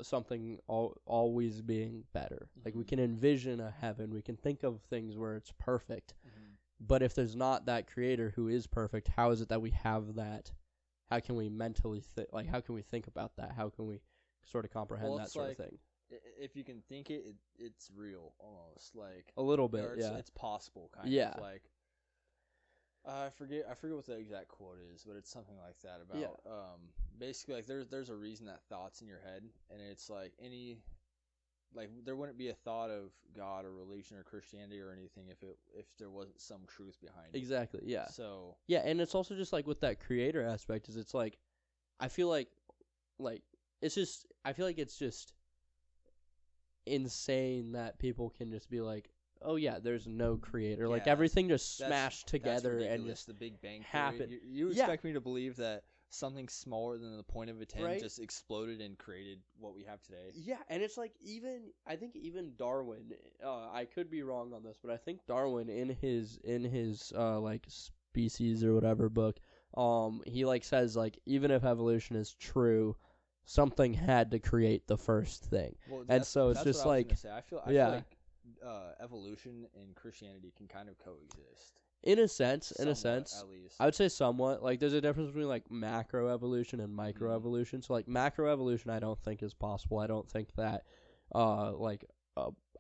something always being better? Like we can envision a heaven, we can think of things where it's perfect, but if there's not that creator who is perfect, how is it that we have that? How can we mentally how can we think about that? How can we sort of comprehend that sort of thing? If you can think it, it's real almost, like a little bit. It's possible, kind of like. I forget what the exact quote is, but it's something like that about basically like there's a reason that thought's in your head, and it's like there wouldn't be a thought of God or religion or Christianity or anything if there wasn't some truth behind it. Exactly. Yeah. So and it's also just like with that creator aspect, is it's like I feel like it's just insane that people can just be like, oh yeah, there's no creator, like everything just smashed together and just the Big Bang happened. You expect me to believe that something smaller than the point of a 10 just exploded and created what we have today? Yeah, and it's like I think even Darwin, I could be wrong on this, but I think Darwin in his like Species or whatever book, he like says like even if evolution is true, something had to create the first thing. Well, and so it's just like I feel like evolution and Christianity can kind of coexist. In a sense, at least. I would say somewhat. Like, there's a difference between like macroevolution and microevolution. So like macroevolution, I don't think is possible. I don't think that, I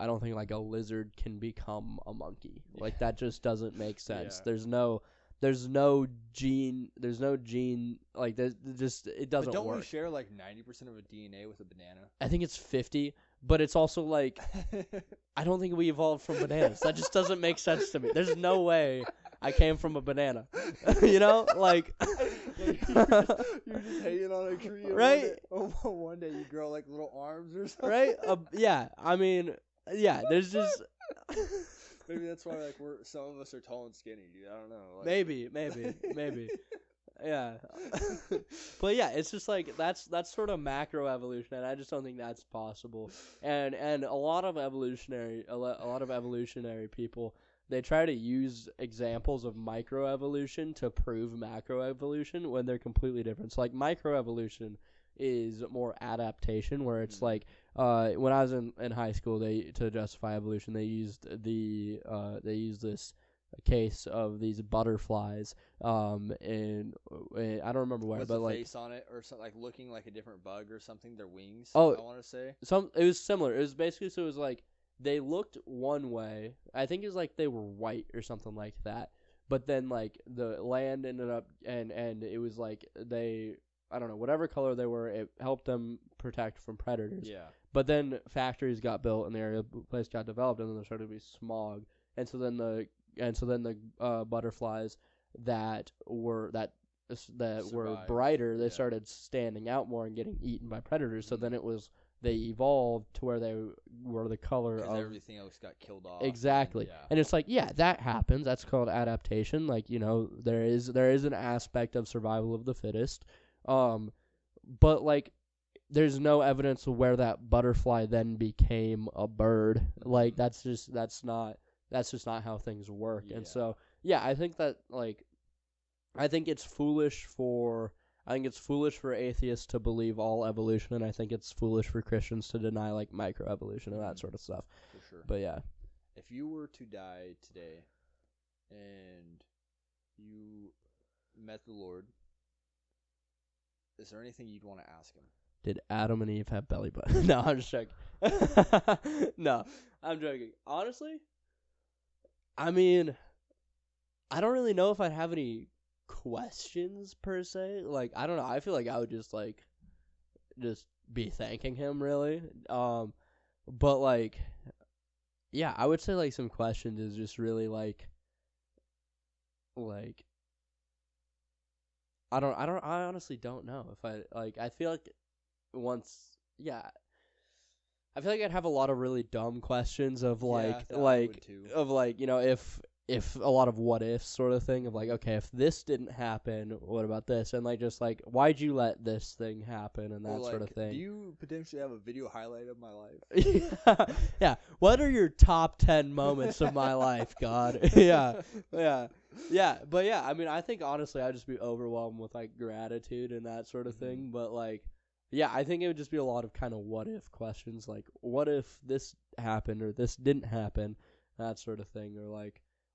don't think like a lizard can become a monkey. Like that just doesn't make sense. Yeah. there's no gene, like there's just it doesn't But don't work. we share like 90% of a DNA with a banana? I think it's 50, but it's also like I don't think we evolved from bananas. That just doesn't make sense to me. There's no way I came from a banana. You know, like you're just hanging on a tree, and right? One day you grow like little arms or something, right? Yeah, I mean, yeah. There's just maybe that's why like some of us are tall and skinny, dude. I don't know. Like, maybe. Yeah, but yeah, it's just like that's sort of macro evolution, and I just don't think that's possible. And a lot of evolutionary people, they try to use examples of microevolution to prove macroevolution when they're completely different. So like microevolution is more adaptation, where it's like when I was in high school, to justify evolution, they used this case of these butterflies and I don't remember where, with but the like face on it or something, like looking like a different bug or something. Their wings. Oh, I want to say it was similar. It was basically, so it was like they looked one way. I think it was like they were white or something like that. But then like the land ended up and it was like I don't know, whatever color they were, it helped them protect from predators. yeah. But then factories got built in the area, the place got developed, and then there started to be smog. And so then the butterflies that were brighter, they started standing out more and getting eaten by predators. So then they evolved to where they were the color of everything else got killed off. Exactly. And it's like, yeah, that happens. That's called adaptation. Like, you know, there is an aspect of survival of the fittest. But like there's no evidence of where that butterfly then became a bird. Like that's just not how things work. Yeah. And so, yeah, I think that I think it's foolish for atheists to believe all evolution, and I think it's foolish for Christians to deny like microevolution and that sort of stuff. For sure. But yeah. If you were to die today and you met the Lord, is there anything you'd want to ask him? Did Adam and Eve have belly buttons? No, I'm just joking. No, I'm joking. Honestly, I mean, I don't really know if I'd have any questions per se. Like, I don't know. I feel like I would just be thanking him, really. But like, yeah, I would say like some questions is just really like I honestly don't know if I feel like I feel like I'd have a lot of really dumb questions of you know, if a lot of what if sort of thing of like, okay, if this didn't happen, what about this? And like just like, why'd you let this thing happen and that sort of thing. Do you potentially have a video highlight of my life? Yeah. What are your top 10 moments of my life, God? Yeah. But yeah, I mean, I think honestly I'd just be overwhelmed with like gratitude and that sort of thing. But like, yeah, I think it would just be a lot of kind of what if questions, like what if this happened or this didn't happen, that sort of thing.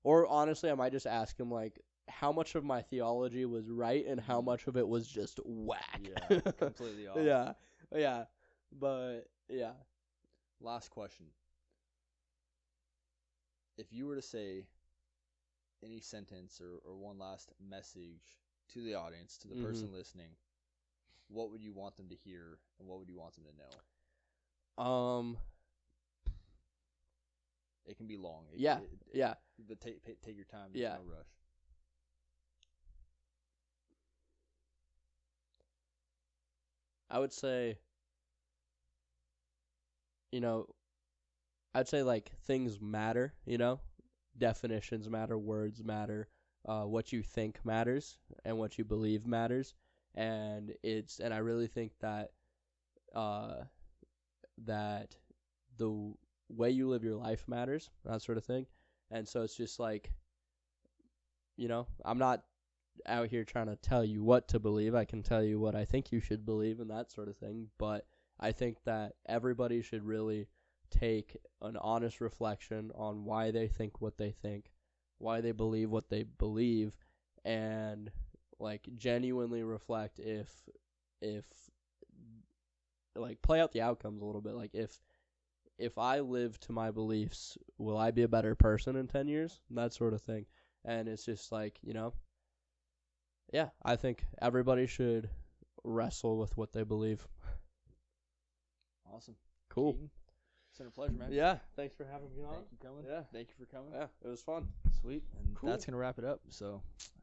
Or honestly, I might just ask him like how much of my theology was right and how much of it was just whack. Yeah, completely off. Yeah. But yeah. Last question. If you were to say any sentence or one last message to the audience, to the person listening, what would you want them to hear and what would you want them to know? It can be long. But take your time. There's no rush. I would say, you know, I'd say like things matter, you know, definitions matter, words matter, what you think matters and what you believe matters. And I really think that that the way you live your life matters, that sort of thing. And so it's just like, you know, I'm not out here trying to tell you what to believe. I can tell you what I think you should believe and that sort of thing. But I think that everybody should really take an honest reflection on why they think what they think, why they believe what they believe, and like genuinely reflect if like play out the outcomes a little bit. Like if I live to my beliefs, will I be a better person in 10 years? That sort of thing. And it's just like, you know, yeah, I think everybody should wrestle with what they believe. Awesome. Cool. Keyton, it's been a pleasure, man. Yeah, thanks for having me on. Thank you for coming. Yeah. Thank you for coming. Yeah, it was fun. Sweet. And Cool. that's going to wrap it up. So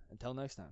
until next time.